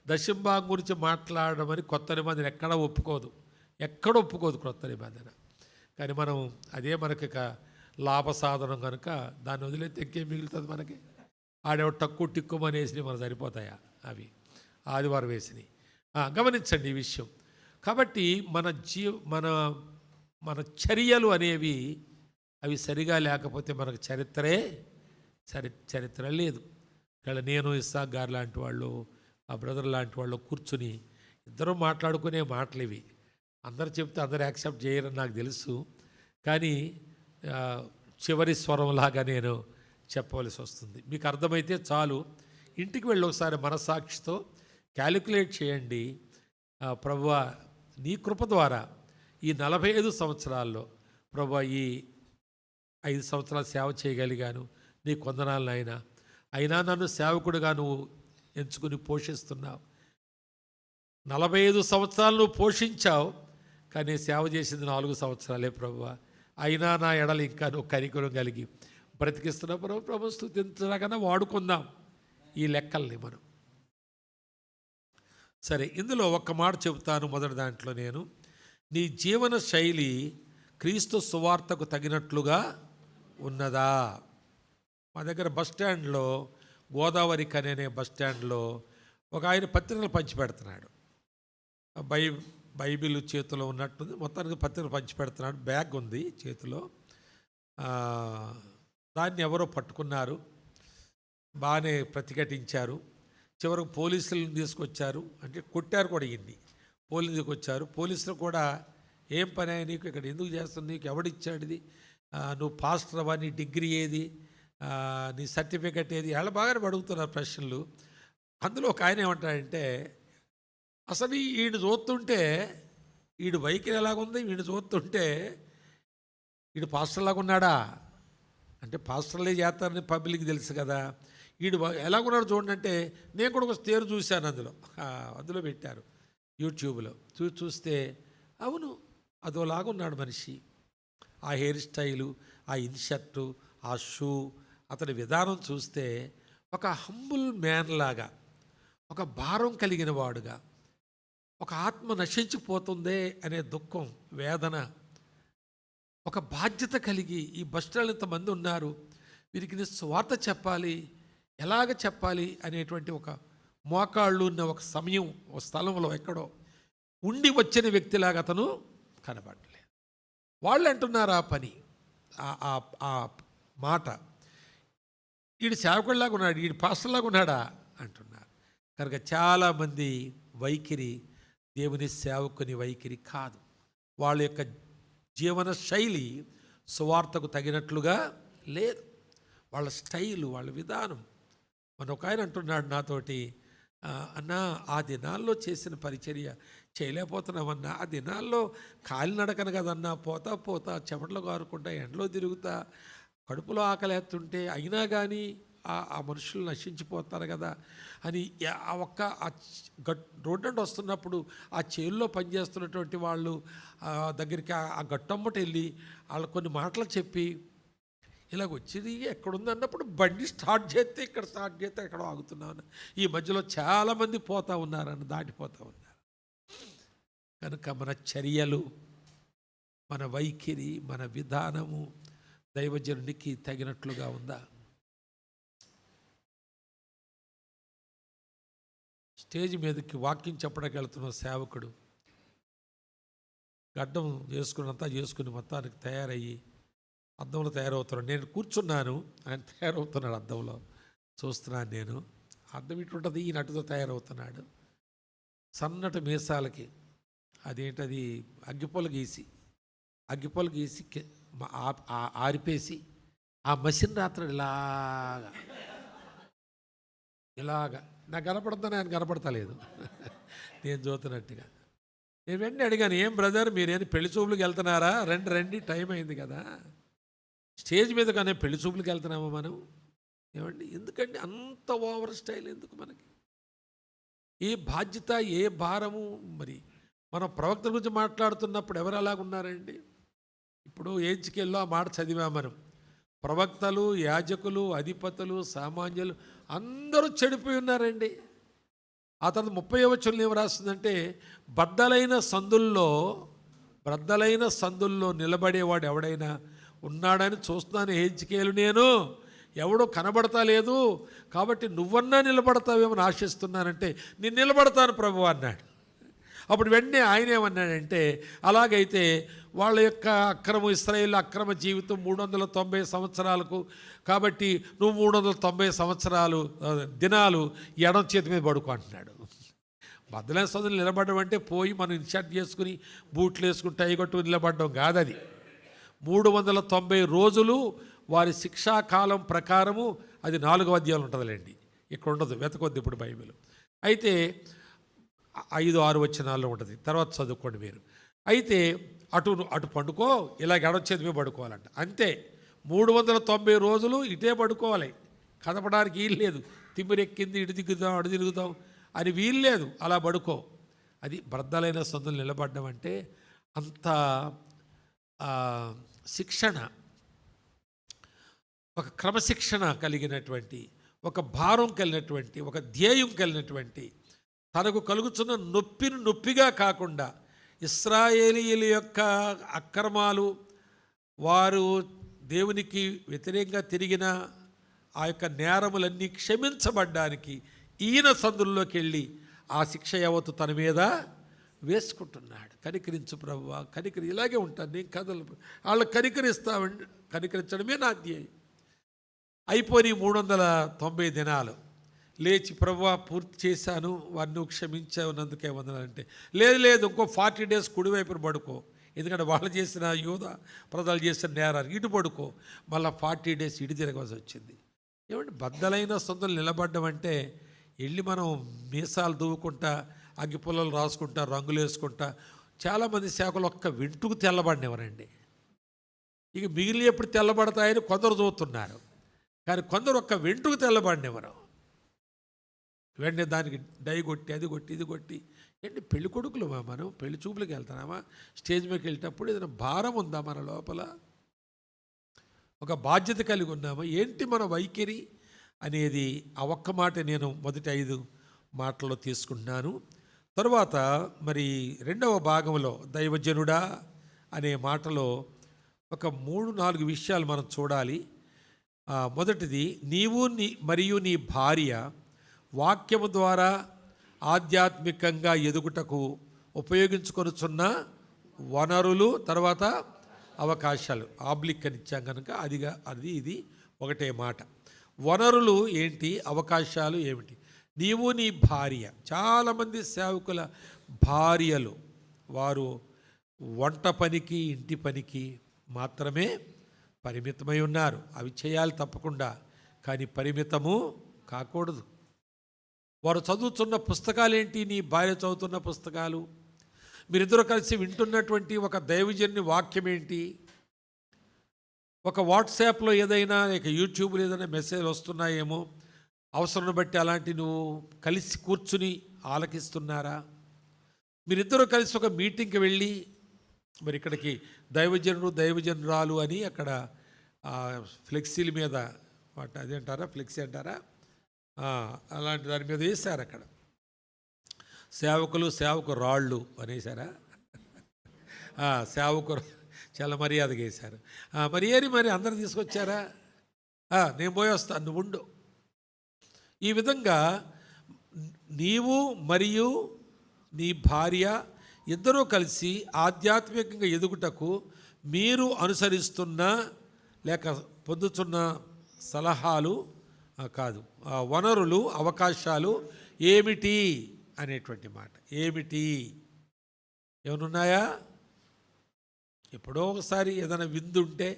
దశంభాగం గురించి మాట్లాడమని కొత్త నిబంధన ఎక్కడ ఒప్పుకోదు కొత్త నిబంధన. కానీ మనం అదే మనకి లాభ సాధనం కనుక దాన్ని వదిలేస్తే ఇంకేం మిగులుతుంది మనకి? ఆడేవాడు తక్కువ టిక్కుమని వేసినవి మనకు సరిపోతాయా? అవి ఆదివారం వేసినవి. గమనించండి ఈ విషయం. కాబట్టి మన చర్యలు అనేవి అవి సరిగా లేకపోతే మనకు చరిత్ర లేదు. ఇక్కడ నేను ఇస్సాక్ గారు లాంటి వాళ్ళు, ఆ బ్రదర్ లాంటి వాళ్ళు కూర్చుని ఇద్దరు మాట్లాడుకునే మాటలు ఇవి. అందరు చెప్తే అందరు యాక్సెప్ట్ చేయరని నాకు తెలుసు. కానీ చివరి స్వరంలాగా నేను చెప్పవలసి వస్తుంది. మీకు అర్థమైతే చాలు. ఇంటికి వెళ్ళి ఒకసారి మనసాక్షితో క్యాలిక్యులేట్ చేయండి. ప్రభువా, నీ కృప ద్వారా ఈ 45 సంవత్సరాల్లో ప్రభువా ఈ 5 సంవత్సరాలు సేవ చేయగలిగాను, నీ కొందనాలను అయినా నన్ను సేవకుడిగా నువ్వు ఎంచుకుని పోషిస్తున్నావు. 45 సంవత్సరాలు నువ్వు పోషించావు, కానీ సేవ చేసింది 4 సంవత్సరాలే ప్రభువా. అయినా నా ఎడలు ఇంకా నువ్వు కనికరం కలిగి బ్రతికిస్తున్నావు ప్రభు. స్తుతించడాకన్నా వాడుకుందాం ఈ లెక్కల్ని మనం. సరే, ఇందులో ఒక్క మాట చెబుతాను. మొదటి దాంట్లో నేను, నీ జీవన శైలి క్రీస్తు సువార్తకు తగినట్లుగా ఉన్నదా? మా దగ్గర బస్టాండ్లో, గోదావరి కనే బస్టాండ్లో ఒక ఆయన పత్రికలు పంచిపెడుతున్నాడు. బైబిల్ చేతిలో ఉన్నట్టుంది, మొత్తానికి పత్రికలు పంచిపెడుతున్నాడు. బ్యాగ్ ఉంది చేతిలో. దాన్ని ఎవరో పట్టుకున్నారు. బాగానే ప్రతిఘటించారు. చివరకు పోలీసులను తీసుకొచ్చారు, అంటే కొట్టారు కూడా. పోలీసులు తీసుకొచ్చారు. పోలీసులు కూడా ఏం పని నీకు ఇక్కడ ఎందుకు చేస్తున్నావు, నీకు ఎవడిచ్చాడు ఇది, నువ్వు పాస్టర్ అవ్వ, నీ డిగ్రీ ఏది, నీ సర్టిఫికెట్ ఏది, వాళ్ళ బాగానే అడుగుతున్నారు ప్రశ్నలు. అందులో ఒక ఆయన ఏమంటాడంటే, అసలు ఈయన చూస్తుంటే ఈడు వైఖరి ఎలాగుంది, వీడిని చూస్తుంటే ఈడు పాస్టర్లాగా ఉన్నాడా అంటే, పాస్టర్లే చేస్తారని పబ్లిక్ తెలుసు కదా, వీడు ఎలాగున్నాడు చూడండి అంటే, నేను కూడా ఒక స్టేర్ చూశాను, అందులో పెట్టారు యూట్యూబ్లో. చూస్తే అవును అదోలాగున్నాడు మనిషి. ఆ హెయిర్ స్టైలు, ఆ ఇన్షర్టు, ఆ షూ, అతని విధానం చూస్తే ఒక హంబుల్ మ్యాన్ లాగా, ఒక భారం కలిగిన వాడుగా, ఒక ఆత్మ నశించిపోతుందే అనే దుఃఖం, వేదన, ఒక బాధ్యత కలిగి ఈ బస్టాండ్లో ఇంతమంది ఉన్నారు, వీరికి నేను స్వార్థ చెప్పాలి, ఎలాగ చెప్పాలి అనేటువంటి ఒక మోకాళ్ళు ఉన్న ఒక సమయం, ఒక స్థలంలో ఎక్కడో ఉండి వచ్చిన వ్యక్తిలాగా అతను కనబడలేదు. వాళ్ళు అంటున్నారు ఆ పని, ఆ మాట, వీడు సేవకుడిలాగా ఉన్నాడు, వీడు పాస్టర్లాగా ఉన్నాడా అంటున్నారు. కనుక చాలామంది వైఖరి దేవుని సేవకుని వైఖరి కాదు. వాళ్ళ యొక్క జీవన శైలి సువార్తకు తగినట్లుగా లేదు. వాళ్ళ స్టైలు, వాళ్ళ విధానం. ఒక ఆయన అంటున్నాడు నాతోటి, అన్నా ఆ దినాల్లో చేసిన పరిచర్య చేయలేకపోతున్నామన్నా, ఆ దినాల్లో కాలినడకను కదన్నా, పోతా పోతా చెమటలు కారుకుంటా, ఎండలో తిరుగుతా, కడుపులో ఆకలేస్తుంటే అయినా కానీ ఆ మనుషులు నశించిపోతారు కదా అని, ఆ ఒక్క రోడ్డు నుండి వస్తున్నప్పుడు ఆ చేల్లో పనిచేస్తున్నటువంటి వాళ్ళు దగ్గరికి ఆ గట్టమ్మటి వెళ్ళి వాళ్ళకు కొన్ని మాటలు చెప్పి, ఇలాగ వచ్చేది ఎక్కడుంది అన్నప్పుడు బండి స్టార్ట్ చేస్తే ఇక్కడ స్టార్ట్ చేస్తే ఎక్కడ ఆగుతున్నాను, ఈ మధ్యలో చాలామంది పోతూ ఉన్నారని, దాటిపోతూ ఉన్నారు. కనుక మన చర్యలు, మన వైఖరి, మన విధానము దైవజనునికి తగినట్లుగా ఉందా? స్టేజ్ మీదకి వాక్యం చెప్పడానికి వెళ్తున్న సేవకుడు గడ్డం చేసుకున్నంతా చేసుకుని మొత్తానికి తయారయ్యి అద్దంలో తయారవుతున్నాడు. నేను కూర్చున్నాను, ఆయన తయారవుతున్నాడు అద్దంలో చూస్తున్నాను. నేను అద్దం ఇటుంటుంది, ఈ నటుతో తయారవుతున్నాడు. సన్నటి మీసాలకి అదేంటది అగ్గిపొలు గీసి ఆరిపేసి ఆ మసిన్ రాత్రి ఇలాగా నాకు కనపడుతుందని ఆయన కనపడతలేదు, నేను చూస్తున్నట్టుగా. నేను వెంటనే అడిగాను, ఏం బ్రదర్ మీరేం పెళ్లి చూపులకు వెళ్తున్నారా, రండి టైం అయింది కదా. స్టేజ్ మీద కానీ పెళ్లి చూపులకు వెళ్తున్నామా మనం? ఏమండి, ఎందుకండి అంత ఓవర్ స్టైల్ ఎందుకు మనకి? ఏ బాధ్యత, ఏ భారము? మరి మనం ప్రవక్తల గురించి మాట్లాడుతున్నప్పుడు ఎవరు అలాగున్నారండి? ఇప్పుడు ఏజ్కెళ్ళో ఆ మాట చదివాం మనం. ప్రవక్తలు, యాజకులు, అధిపతులు, సామాన్యులు అందరూ చెడిపోయి ఉన్నారండి. ఆ తర్వాత 30వ వచనంలో ఏం రాస్తుందంటే, బద్దలైన సందుల్లో నిలబడేవాడు ఎవడైనా ఉన్నాడని చూస్తున్నాను హెజ్కేలు, నేను ఎవడో కనబడతా లేదు, కాబట్టి నువ్వన్నా నిలబడతావేమని ఆశిస్తున్నానంటే, నేను నిలబడతాను ప్రభు అన్నాడు. అప్పుడు వెంటనే ఆయన ఏమన్నాడంటే, అలాగైతే వాళ్ళ యొక్క ఇశ్రాయేలు అక్రమ జీవితం 390 సంవత్సరాలకు, కాబట్టి నువ్వు 390 దినాలు ఎడం చేతి మీద పడుకో అంటున్నాడు. బద్దలైన సందులు నిలబడడం అంటే పోయి మనం ఇన్షర్ట్ చేసుకుని బూట్లు వేసుకుని టై కొట్టుకుని నిలబడడం కాదు. అది 390 రోజులు వారి శిక్షాకాలం ప్రకారము, అది 4వ అధ్యాయం ఉంటుందిలేండి, ఇక్కడ ఉండదు, వెతకొద్దు ఇప్పుడు బైబిల్. అయితే 5-6 వచనాల్లో ఉంటుంది, తర్వాత చదువుకోండి మీరు. అయితే అటు పండుకో, ఇలాగ ఎడొచ్చేది మీద పడుకోవాలంట, అంతే. 390 రోజులు ఇటే పడుకోవాలి, కదపడానికి వీలు లేదు. తిమ్మిరెక్కింది, ఇటు దిగుదాం అటు తిరుగుతాం అని వీలు లేదు, అలా పడుకో. అది బద్దలైన సందులు నిలబడడం అంటే అంత శిక్షణ, ఒక క్రమశిక్షణ కలిగినటువంటి, ఒక భారం కలిగినటువంటి, ఒక ధ్యేయం కలిగినటువంటి, తనకు కలుగుతున్న నొప్పిగా కాకుండా, ఇశ్రాయేలీయుల యొక్క అక్రమాలు, వారు దేవునికి వ్యతిరేకంగా తిరిగిన ఆ యొక్క నేరములన్నీ క్షమించబడ్డానికి ఈయన సందుల్లోకి వెళ్ళి ఆ శిక్ష యావత్తు తన మీద వేసుకుంటున్నాడు. కనికరించు ప్రభువా, ఇలాగే ఉంటాను నేను కథలు, వాళ్ళు కనికరించడమే నా ధ్యేయం. అయిపోయి 390 దినాలు లేచి ప్రభువా పూర్తి చేశాను, వారిని క్షమించినందుకే వందనాలంటే, లేదు ఇంకో 40 డేస్ కుడివైపున పడుకో, ఎందుకంటే వాళ్ళు చేసిన యూద ప్రజలు చేసిన నేరాలు ఇటు పడుకో. మళ్ళీ 40 డేస్ ఇటు తిరగవలసి వచ్చింది. ఏమంటే బద్దలైన సందులు నిలబడ్డం అంటే వెళ్ళి మనం మీసాలు దువ్వుకుంటా, అగ్గిపుల్లలు రాసుకుంటా, రంగులు వేసుకుంటా. చాలామంది సేవకులు ఒక్క వెంట్రుకు తెల్లబడినవరండి. ఇక మిగిలి ఎప్పుడు తెల్లబడతాయని కొందరు చూస్తున్నారు, కానీ కొందరు ఒక్క వెంట్రుకు తెల్లబడినవరు. వెంటనే దానికి డై కొట్టి, అది కొట్టి, ఇది కొట్టి. ఏంటి పెళ్లి కొడుకులు మనం పెళ్లి చూపులకు వెళ్తున్నామా? స్టేజ్ మీదకి వెళ్ళేటప్పుడు ఏదైనా భారం ఉందా మన లోపల? ఒక బాధ్యత కలిగి ఉన్నామా? ఏంటి మన వైఖరి అనేది ఆ ఒక్క మాట నేను మొదటి 5 మాటల్లో తీసుకుంటున్నాను. తరువాత మరి 2వ భాగంలో దైవజనుడా అనే మాటలో ఒక 3-4 విషయాలు మనం చూడాలి. మొదటిది, నీవు మరియు నీ భార్య వాక్యము ద్వారా ఆధ్యాత్మికంగా ఎదుగుటకు ఉపయోగించుకొనుచున్న వనరులు, తర్వాత అవకాశాలు. ఆబ్లిక్ అని ఇచ్చాం కనుక ఇది ఒకటే మాట. వనరులు ఏంటి, అవకాశాలు ఏమిటి? నీవు నీ భార్య. చాలామంది సేవకుల భార్యలు వారు వంట పనికి, ఇంటి పనికి మాత్రమే పరిమితమై ఉన్నారు. అవి చేయాలి తప్పకుండా, కానీ పరిమితము కాకూడదు. వారు చదువుతున్న పుస్తకాలు ఏంటి, నీ భార్య చదువుతున్న పుస్తకాలు, మీరిద్దరూ కలిసి వింటున్నటువంటి ఒక దైవజనుని వాక్యం ఏంటి, ఒక వాట్సాప్లో ఏదైనా లేక యూట్యూబ్లో ఏదైనా మెసేజ్ వస్తున్నాయేమో, అవసరం బట్టి అలాంటి నువ్వు కలిసి కూర్చుని ఆలకిస్తున్నారా? మీరిద్దరూ కలిసి ఒక మీటింగ్కి వెళ్ళి, మరి ఇక్కడికి దైవజనురాలు అని అక్కడ ఫ్లెక్సీల మీద అదేంటారా, ఫ్లెక్సీ అంటారా, అలాంటి దాని మీద వేశారు. అక్కడ సేవకురాళ్ళు అనేసారా, చాలా మర్యాదగా వేశారు. మరి అందరు తీసుకొచ్చారా? నేను పోయి వస్తాను, నువ్వు ఉండు. ఈ విధంగా నీవు మరియు నీ భార్య ఇద్దరూ కలిసి ఆధ్యాత్మికంగా ఎదుగుటకు మీరు అనుసరిస్తున్న లేక పొందుతున్న సలహాలు కాదు, వనరులు, అవకాశాలు ఏమిటి అనేటువంటి మాట. ఏమిటి? ఏమనున్నాయా? ఎప్పుడో ఒకసారి ఏదైనా విందుంటే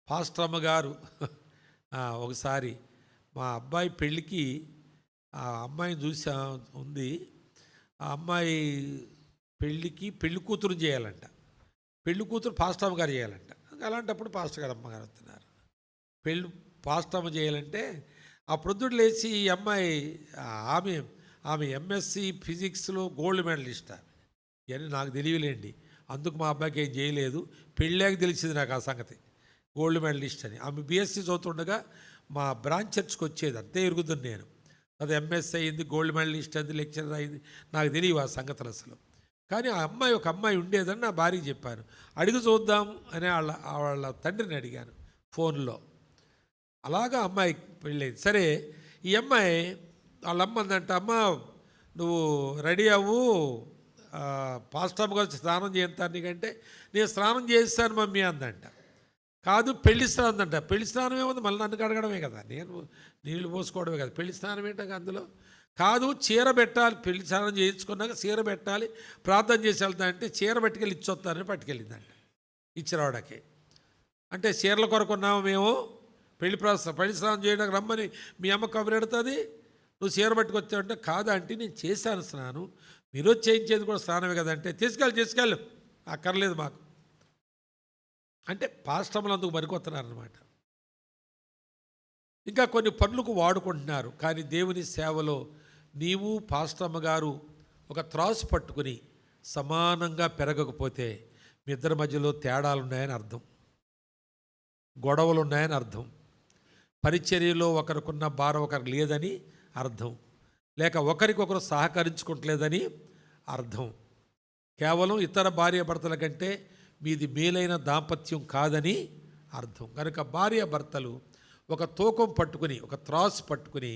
పాస్టర్ అమ్మగారు ఒకసారి మా అబ్బాయి పెళ్ళికి ఆ అమ్మాయిని చూసా ఉంది. ఆ అమ్మాయి పెళ్ళికి పెళ్లి కూతురు చేయాలంట. పెళ్లి కూతురు పాస్టర్ అమ్మగారు చేయాలంట. అలాంటప్పుడు పాస్టర్ గారు అమ్మగారు వస్తున్నారు. పాస్టర్ అమ్మ చేయాలంటే ఆ ప్రొద్దుడు లేచి ఈ అమ్మాయి ఆమె ఎంఎస్సి ఫిజిక్స్లో గోల్డ్ మెడలిస్ట్. ఇవన్నీ నాకు తెలియలేండి, అందుకు మా అబ్బాయికి ఏం చేయలేదు. పెళ్ళాక తెలిసింది నాకు ఆ సంగతి, గోల్డ్ మెడలిస్ట్ అని. ఆమె బీఎస్సీ చదువుతుండగా మా బ్రాంచ్ చర్చ్కి వచ్చేది, అంతే ఎరుగుతుంది నేను. అది ఎంఎస్సీ అయింది, గోల్డ్ మెడలిస్ట్ అయింది, లెక్చరర్ అయింది, నాకు తెలియవు ఆ సంగతులు అసలు. కానీ ఒక అమ్మాయి ఉండేదని నా భార్యకి చెప్పాను. అడిగి చూద్దాం అని వాళ్ళ తండ్రిని అడిగాను ఫోన్లో. అలాగా అమ్మాయి పెళ్ళేది. సరే, ఈ అమ్మాయి వాళ్ళ అమ్మ అందంట, అమ్మ నువ్వు రెడీ అవ్వు, పాస్టర్ అమ్మ గారు స్నానం చేస్తాను నీకంటే, నేను స్నానం చేస్తాను మమ్మీ అందంట. కాదు, పెళ్లి స్నానం అంట. పెళ్లి స్నానం ఏముంది, మళ్ళీ నన్ను కడగడమే కదా, నేను నీళ్లు పోసుకోవడమే కదా, పెళ్లి స్నానం ఏంటో అందులో. కాదు, చీర పెట్టాలి, పెళ్లి స్నానం చేయించుకున్నాక చీర పెట్టాలి, ప్రార్థన చేసి వెళ్తా అంటే చీర పట్టుకెళ్ళి ఇచ్చొస్తానని పట్టుకెళ్ళిందంట. ఇచ్చిరావడానికి అంటే చీరల కొరకున్నాము మేము, పెళ్లి స్నానం చేయడానికి రమ్మని మీ అమ్మ కబురు పెడుతుంది, నువ్వు చీర పట్టుకొచ్చావంటే. కాదా అంటే నేను చేశాను స్నానం, మీరు చేయించేది కూడా స్నానమే కదంటే, తీసుకెళ్ళు అక్కర్లేదు మాకు అంటే పాస్టర్లు అందుకు మరికొస్తున్నారనమాట. ఇంకా కొన్ని పనులకు వాడుకుంటున్నారు. కానీ దేవుని సేవలో నీవు పాస్టమ్మ గారు ఒక త్రాసు పట్టుకుని సమానంగా పెరగకపోతే మీ ఇద్దరి మధ్యలో తేడాలు ఉన్నాయని అర్థం, గొడవలు ఉన్నాయని అర్థం, పరిచర్యలో ఒకరికున్న భారం ఒకరికి లేదని అర్థం, లేక ఒకరికొకరు సహకరించుకోవట్లేదని అర్థం. కేవలం ఇతర భార్యాభర్తల కంటే మీది మేలైన దాంపత్యం కాదని అర్థం. కనుక భార్యాభర్తలు ఒక తూకం పట్టుకుని, ఒక త్రాసు పట్టుకుని,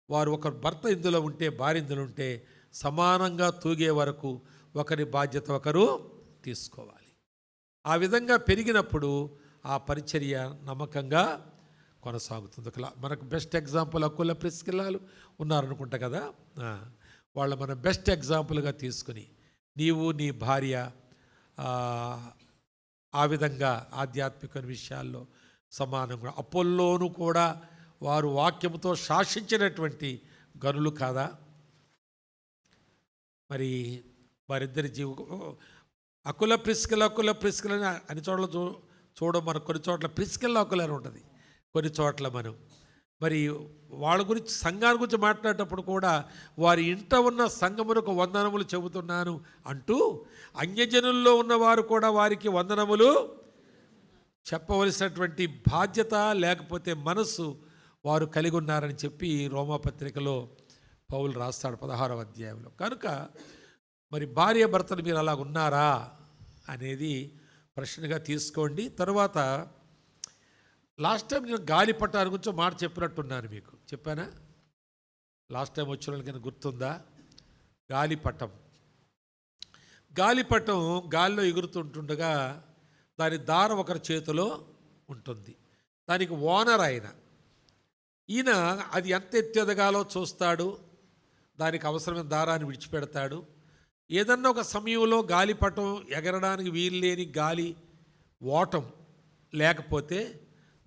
వారు ఒక భర్త ఇందులో ఉంటే భార్య ఇందులో ఉంటే సమానంగా తూగే వరకు ఒకరి బాధ్యత ఒకరు తీసుకోవాలి. ఆ విధంగా పెరిగినప్పుడు ఆ పరిచర్య నమ్మకంగా కొనసాగుతుంది. మనకు బెస్ట్ ఎగ్జాంపుల్ అకుల ప్రిస్కిల్లాలు ఉన్నారనుకుంటా కదా. వాళ్ళ మన బెస్ట్ ఎగ్జాంపుల్గా తీసుకుని నీవు నీ భార్య ఆ విధంగా ఆధ్యాత్మిక విషయాల్లో సమానంగా, అపోల్లోను కూడా వారు వాక్యంతో శాసించినటువంటి గనులు కాదా. మరి వారిద్దరి అకుల ప్రిస్కిల్ అని చోట్ల చూడడం, మనం కొన్ని చోట్ల ప్రిస్కిల్ అకుల అని ఉంటుంది, కొన్ని చోట్ల మనం మరి వాళ్ళ గురించి సంఘాన్ని గురించి మాట్లాడేటప్పుడు కూడా వారి ఇంట ఉన్న సంఘమునకు వందనములు చెబుతున్నాను అంటూ అన్యజనుల్లో ఉన్నవారు కూడా వారికి వందనములు చెప్పవలసినటువంటి బాధ్యత లేకపోతే మనసు వారు కలిగి ఉన్నారని చెప్పి రోమాపత్రికలో పౌలు రాస్తాడు 16వ అధ్యాయంలో. కనుక మరి భార్య భర్తలు మీరు అలా ఉన్నారా అనేది ప్రశ్నగా తీసుకోండి. తర్వాత లాస్ట్ టైం నేను గాలిపటాల గురించి మాట చెప్పినట్టున్నాను, మీకు చెప్పానా? లాస్ట్ టైం వచ్చిన వాళ్ళకి గుర్తుందా? గాలిపటం గాలిలో ఎగురుతుంటుండగా దాని దారం ఒకరి చేతిలో ఉంటుంది. దానికి ఓనర్ ఈయన అది ఎంత ఎత్తెదగాలో చూస్తాడు, దానికి అవసరమైన దారాన్ని విడిచిపెడతాడు. ఏదన్నా ఒక సమయంలో గాలిపటం ఎగరడానికి వీలు లేని గాలి ఓటం లేకపోతే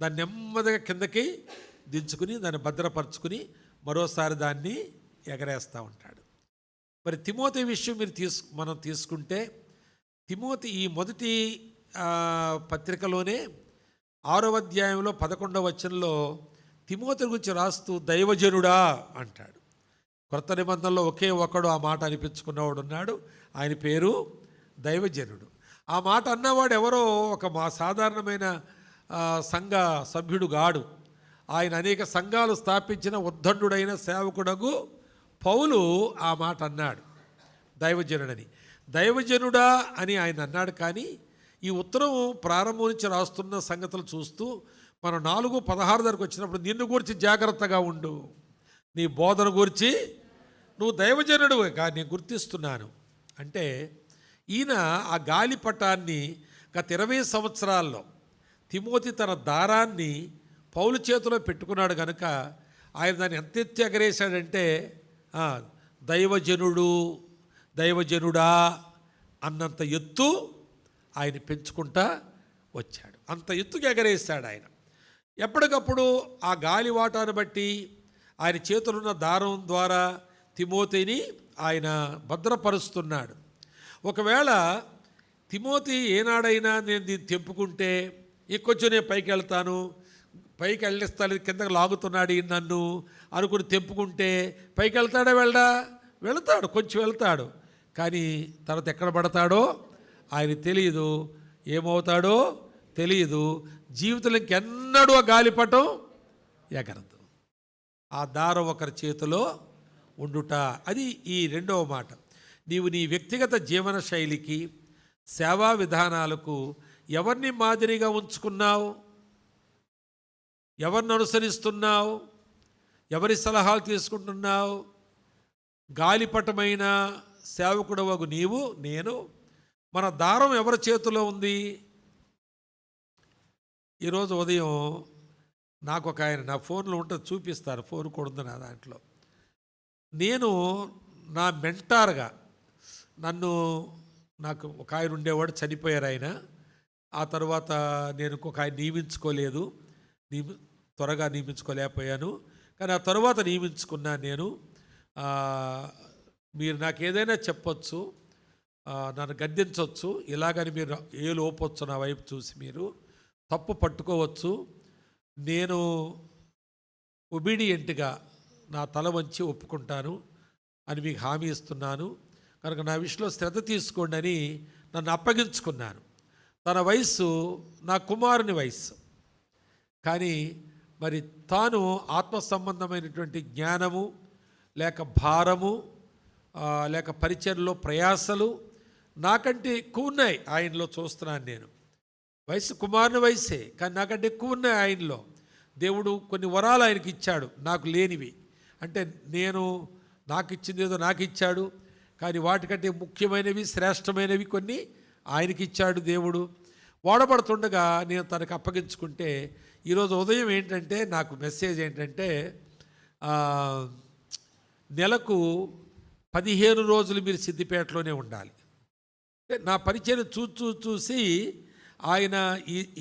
దాన్ని నెమ్మదిగా కిందకి దించుకుని దాన్ని భద్రపరుచుకుని మరోసారి దాన్ని ఎగరేస్తూ ఉంటాడు. మరి తిమోతి విషయం మనం తీసుకుంటే, తిమోతి ఈ మొదటి పత్రికలోనే 6వ అధ్యాయంలో 11వ వచనంలో తిమోతి గురించి రాస్తూ దైవజనుడా అంటాడు. కొత్త నిబంధనలో ఒకే ఒకడు ఆ మాట అనిపించుకున్నవాడు ఉన్నాడు, ఆయన పేరు దైవజనుడు. ఆ మాట అన్నవాడు ఎవరో ఒక సాధారణమైన సంఘ సభ్యుడు గాడు. ఆయన అనేక సంఘాలు స్థాపించిన ఉద్దండుడైన సేవకుడగు పౌలు ఆ మాట అన్నాడు, దైవజనుడని. దైవజనుడా అని ఆయన అన్నాడు. కానీ ఈ ఉత్తరం ప్రారంభం నుంచి రాస్తున్న సంగతులు చూస్తూ మనం 4:16 దగ్గరకు వచ్చినప్పుడు నిన్ను గురించి జాగ్రత్తగా ఉండు, నీ బోధన గురించి నువ్వు దైవజనుడు కానీ నేను గుర్తిస్తున్నాను అంటే, ఈయన ఆ గాలిపటాన్ని గత 20 సంవత్సరాల్లో తిమోతి తన దారాన్ని పౌలు చేతిలో పెట్టుకున్నాడు కనుక ఆయన దాన్ని ఎంత ఎత్తి ఎగరేశాడంటే దైవజనుడా అన్నంత ఎత్తు ఆయన పెంచుకుంటా వచ్చాడు. అంత ఎత్తుకు ఎగరేశాడు ఆయన. ఎప్పటికప్పుడు ఆ గాలివాటాన్ని బట్టి ఆయన చేతులున్న దారం ద్వారా తిమోతిని ఆయన భద్రపరుస్తున్నాడు. ఒకవేళ తిమోతి ఏనాడైనా నేను దీన్ని తెంపుకుంటే ఇంకొంచెం నేను పైకి వెళ్తాను, పైకి వెళ్ళిస్తాను, కిందకు లాగుతున్నాడు నన్ను అనుకుని తెంపుకుంటే పైకి వెళ్తాడా? వెళ్తాడు, కొంచెం వెళ్తాడు. కానీ తర్వాత ఎక్కడ పడతాడో ఆయన తెలియదు, ఏమవుతాడో తెలియదు. జీవితంలో ఇంకెన్నడూ ఆ గాలిపటం ఎగరదు. ఆ దారం ఒకరి చేతిలో ఉండుట, అది ఈ రెండవ మాట. నీవు నీ వ్యక్తిగత జీవన శైలికి, సేవా విధానాలకు ఎవరిని మాదిరిగా ఉంచుకున్నావు? ఎవరిని అనుసరిస్తున్నావు? ఎవరి సలహాలు తీసుకుంటున్నావు? గాలిపటమైన సేవకుడవగు నీవు, నేను, మన దారం ఎవరి చేతిలో ఉంది? ఈరోజు ఉదయం నాకు ఒక ఆయన నా ఫోన్లో ఉంటుంది, చూపిస్తారు, ఫోన్ కూడా ఉంది నా దాంట్లో. నేను నా మెంటార్గా నాకు ఒక ఆయన ఉండేవాడు, చనిపోయారు ఆయన. ఆ తర్వాత నేను ఇంకొక ఆయన నియమించుకోలేదు, త్వరగా నియమించుకోలేకపోయాను. కానీ ఆ తర్వాత నియమించుకున్నాను నేను. మీరు నాకు ఏదైనా చెప్పొచ్చు, నన్ను గద్దించవచ్చు, ఇలాగని మీరు ఏ లోపొచ్చు నా వైపు చూసి మీరు తప్పు పట్టుకోవచ్చు. నేను ఒబీడియంట్గా నా తల వంచి ఒప్పుకుంటాను అని మీకు హామీ ఇస్తున్నాను. కనుక నా విషయంలో శ్రద్ధ తీసుకోండి అని నన్ను అప్పగించుకున్నాను. తన వయస్సు నా కుమారుని వయస్సు, కానీ మరి తాను ఆత్మ సంబంధమైనటువంటి జ్ఞానము లేక భారము లేక పరిచర్లో ప్రయాసలు నాకంటే ఎక్కువ ఉన్నాయి ఆయనలో. చూస్తున్నాను నేను, వయసు కుమారుని వయసే, కానీ నాకంటే ఎక్కువ ఉన్నాయి ఆయనలో. దేవుడు కొన్ని వరాలు ఆయనకి ఇచ్చాడు, నాకు లేనివి. అంటే నాకు ఇచ్చింది ఏదో నాకు ఇచ్చాడు, కానీ వాటికంటే ముఖ్యమైనవి, శ్రేష్టమైనవి కొన్ని ఆయనకి ఇచ్చాడు దేవుడు. వాడబడుతుండగా నేను తనకు అప్పగించుకుంటే ఈరోజు ఉదయం ఏంటంటే నాకు మెసేజ్ ఏంటంటే నెలకు 15 రోజులు మీరు సిద్దిపేటలోనే ఉండాలి. నా పరిచయం చూసి ఆయన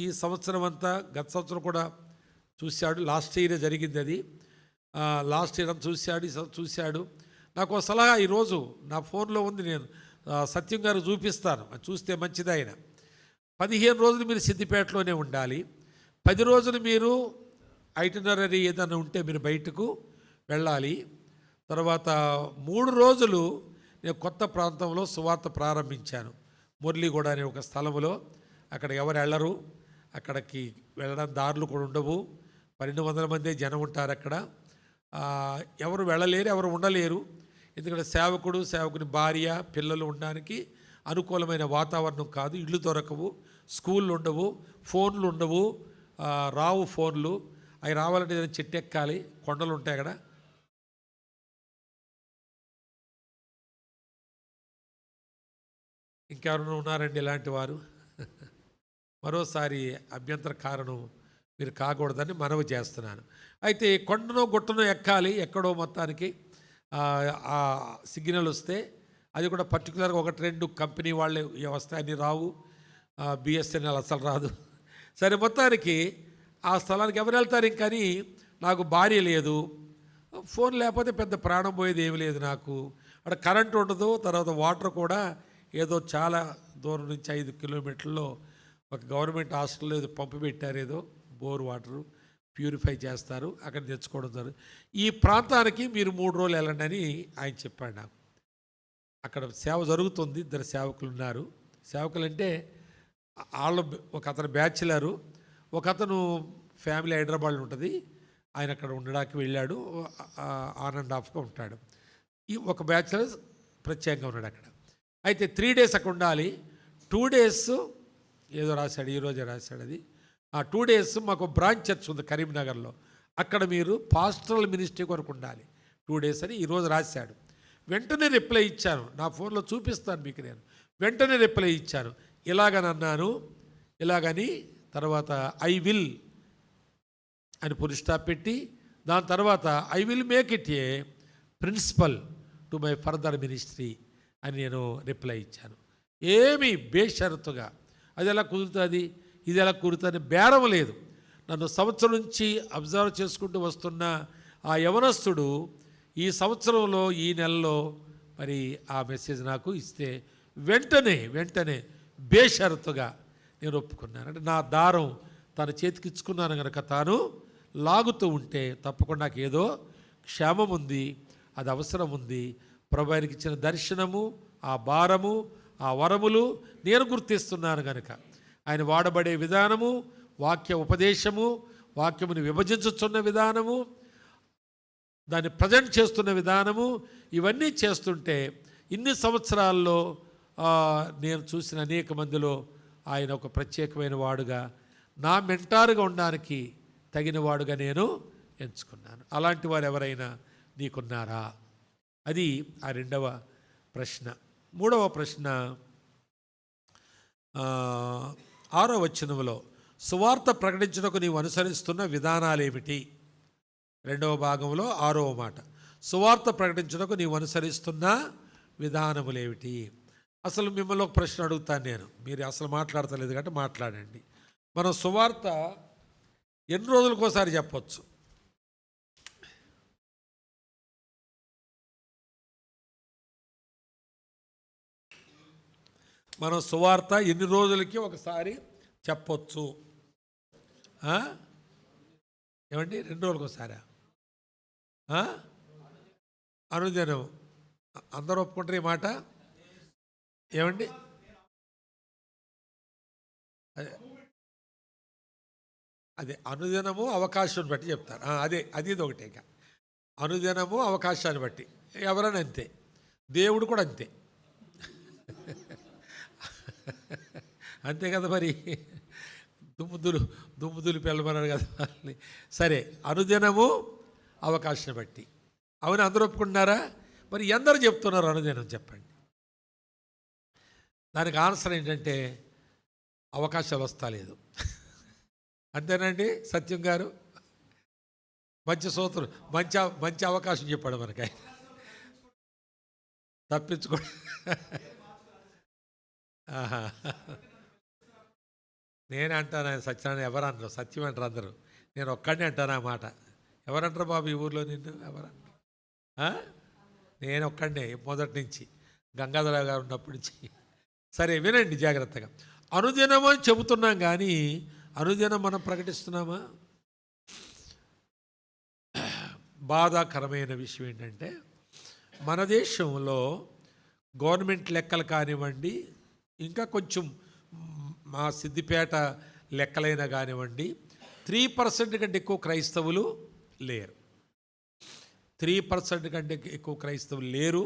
ఈ సంవత్సరం అంతా, గత సంవత్సరం కూడా చూశాడు, లాస్ట్ ఇయర్ జరిగింది అది. లాస్ట్ ఇయర్ అంతా చూశాడు. నాకు ఒక సలహా ఈరోజు నా ఫోన్లో ఉంది, నేను సత్యం గారు చూపిస్తాను, చూస్తే మంచిది. ఆయన 15 రోజులు మీరు సిద్దిపేటలోనే ఉండాలి. 10 రోజులు మీరు ఐటినరీ ఏదైనా ఉంటే మీరు బయటకు వెళ్ళాలి. తర్వాత 3 రోజులు నేను కొత్త ప్రాంతంలో సువార్త ప్రారంభించాను. మురళీగూడ అనే ఒక స్థలంలో. అక్కడ ఎవరు వెళ్ళరు, అక్కడికి వెళ్ళడానికి దారులు కూడా ఉండవు. 1200 మంది జనం ఉంటారు అక్కడ. ఎవరు వెళ్ళలేరు, ఎవరు ఉండలేరు. ఎందుకంటే సేవకుని భార్య పిల్లలు ఉండడానికి అనుకూలమైన వాతావరణం కాదు. ఇళ్ళు దొరకవు, స్కూళ్ళు ఉండవు, ఫోన్లు ఉండవు, రావు ఫోన్లు. అవి రావాలంటే ఏదైనా చెట్టు ఎక్కాలి, కొండలు ఉంటాయి అక్కడ. ఇంకెవరైనా ఉన్నారండి ఇలాంటి వారు? మరోసారి అభ్యంతర కారణం మీరు కాకూడదని మనవి చేస్తున్నాను. అయితే కొండనో గుట్టనో ఎక్కాలి, ఎక్కడో మొత్తానికి ఆ సిగ్నల్ వస్తే, అది కూడా పర్టికులర్గా 1-2 కంపెనీ వాళ్ళే వస్తాయని రావు, బిఎస్ఎన్ఎల్ అసలు రాదు. సరే, మొత్తానికి ఆ స్థలానికి ఎవరు వెళ్తారు? ఇంకని నాకు భార్య లేదు, ఫోన్ లేకపోతే పెద్ద ప్రాణం పోయేది ఏమి లేదు నాకు. అక్కడ కరెంటు ఉండదు. తర్వాత వాటర్ కూడా ఏదో చాలా దూరం నుంచి 5 కిలోమీటర్లో ఒక గవర్నమెంట్ హాస్టల్లో ఏదో పంపు పెట్టారు, ఏదో బోర్ వాటరు ప్యూరిఫై చేస్తారు, అక్కడ తెచ్చుకోవడం జరుగుతుంది. ఈ ప్రాంతానికి మీరు 3 రోజులు వెళ్ళండి అని ఆయన చెప్పాడు నాకు. అక్కడ సేవ జరుగుతుంది, 2 సేవకులు ఉన్నారు. సేవకులు అంటే వాళ్ళు, ఒక అతను బ్యాచిలరు, ఒక అతను ఫ్యామిలీ హైదరాబాద్లో ఉంటుంది. ఆయన అక్కడ ఉండడానికి వెళ్ళాడు, 1.5 ఉంటాడు. ఈ ఒక బ్యాచిలర్ ప్రత్యేకంగా ఉన్నాడు అక్కడ. అయితే 3 డేస్ అక్కడ ఉండాలి. 2 డేస్ ఏదో రాశాడు, ఈరోజే రాశాడు అది. ఆ 2 డేస్ మాకు బ్రాంచ్ చర్చ్ ఉంది కరీంనగర్లో, అక్కడ మీరు పాస్టరల్ మినిస్ట్రీ కొరకు ఉండాలి 2 డేస్ అని ఈరోజు రాశాడు. వెంటనే రిప్లై ఇచ్చాను, నా ఫోన్లో చూపిస్తాను మీకు. నేను వెంటనే రిప్లై ఇచ్చాను, ఇలాగని అన్నాను, ఇలాగని. తర్వాత ఐ విల్ అని ఫుల్ స్టాప్ పెట్టి, దాని తర్వాత I will make it a principle to my further ministry అని నేను రిప్లై ఇచ్చాను. ఏమీ బేషరతుగా, అది ఎలా కుదురుతుంది, ఇది ఎలా కుదురుతుంది బేరం లేదు. నన్ను సంవత్సరం నుంచి అబ్జర్వ్ చేసుకుంటూ వస్తున్న ఆ యవనస్తుడు ఈ సంవత్సరంలో, ఈ నెలలో మరి ఆ మెసేజ్ నాకు ఇస్తే వెంటనే బేషరతుగా నేను ఒప్పుకున్నాను. అంటే నా దారం తన చేతికి ఇచ్చుకున్నాను కనుక తాను లాగుతూ ఉంటే తప్పకుండా నాకు ఏదో క్షేమం ఉంది, అది అవసరం ఉంది. ప్రభు ఆయనకి ఇచ్చిన దర్శనము, ఆ భారము, ఆ వరములు నేను గుర్తిస్తున్నాను కనుక ఆయన వాడబడే విధానము, వాక్య ఉపదేశము, వాక్యముని విభజించుతున్న విధానము, దాన్ని ప్రజెంట్ చేస్తున్న విధానము, ఇవన్నీ చేస్తుంటే ఇన్ని సంవత్సరాల్లో నేను చూసిన అనేక మందిలో ఆయన ఒక ప్రత్యేకమైన వాడుగా, నా మెంటారుగా ఉండడానికి తగిన వాడుగా నేను ఎంచుకున్నాను. అలాంటి వారు ఎవరైనా నీకున్నారా? అది ఆ 2వ ప్రశ్న. 3వ ప్రశ్న 6వ వచనంలో సువార్త ప్రకటించుటకు నీవు అనుసరిస్తున్న విధానాలేమిటి? 2వ భాగంలో 6వ మాట, సువార్త ప్రకటించుటకు నీవు అనుసరిస్తున్న విధానములేమిటి? అసలు మిమ్మల్ని ఒక ప్రశ్న అడుగుతాను నేను, మీరు అసలు మాట్లాడతలేదు కాబట్టి మాట్లాడండి. మనం సువార్త ఎన్ని రోజులకోసారి చెప్పొచ్చు? మనం సువార్త ఎన్ని రోజులకి ఒకసారి చెప్పొచ్చు? ఏమండి, 2 రోజులకు ఒకసారా? అనుదినం అందరూ ఒప్పుకుంటారు ఈ మాట? ఏమండి, అదే అనుదినము అవకాశం బట్టి చెప్తారు. అది ఒకటే. ఇక అనుదినము అవకాశాన్ని బట్టి ఎవరైనా అంతే, దేవుడు కూడా అంతే. అంతే కదా మరి, దుమ్ముదులు పెళ్ళమన్నారు కదా. సరే, అనుదినము అవకాశం బట్టి. అవును, అందరూ ఒప్పుకుంటున్నారా? మరి ఎందరు చెప్తున్నారు అనుదినం? చెప్పండి. దానికి ఆన్సర్ ఏంటంటే అవకాశాలు వస్తలేదు. అంతేనండి సత్యం గారు? మంచి సూత్రం, మంచి మంచి అవకాశం చెప్పాడు మనకి. తప్పించుకో. ఆహా. నేనే అంటాను, ఆయన సత్యనారాయణ ఎవరు అనరు, సత్యం అంటారు అందరూ. నేను ఒక్కడిని అంటాను ఆ మాట. ఎవరంటారు బాబు ఈ ఊర్లో నిన్ను ఎవరంటారు? నేను ఒక్కడినే మొదటి నుంచి, గంగాధరరావు గారు ఉన్నప్పటి నుంచి. సరే వినండి జాగ్రత్తగా. అనుదినం అని చెబుతున్నాం కానీ అనుదినం మనం ప్రకటిస్తున్నామా? బాధాకరమైన విషయం ఏంటంటే మన దేశంలో గవర్నమెంట్ లెక్కలు కానివ్వండి, ఇంకా కొంచెం మా సిద్దిపేట లెక్కలైనా కానివ్వండి, 3% కంటే ఎక్కువ క్రైస్తవులు లేరు. 3% కంటే ఎక్కువ క్రైస్తవులు లేరు.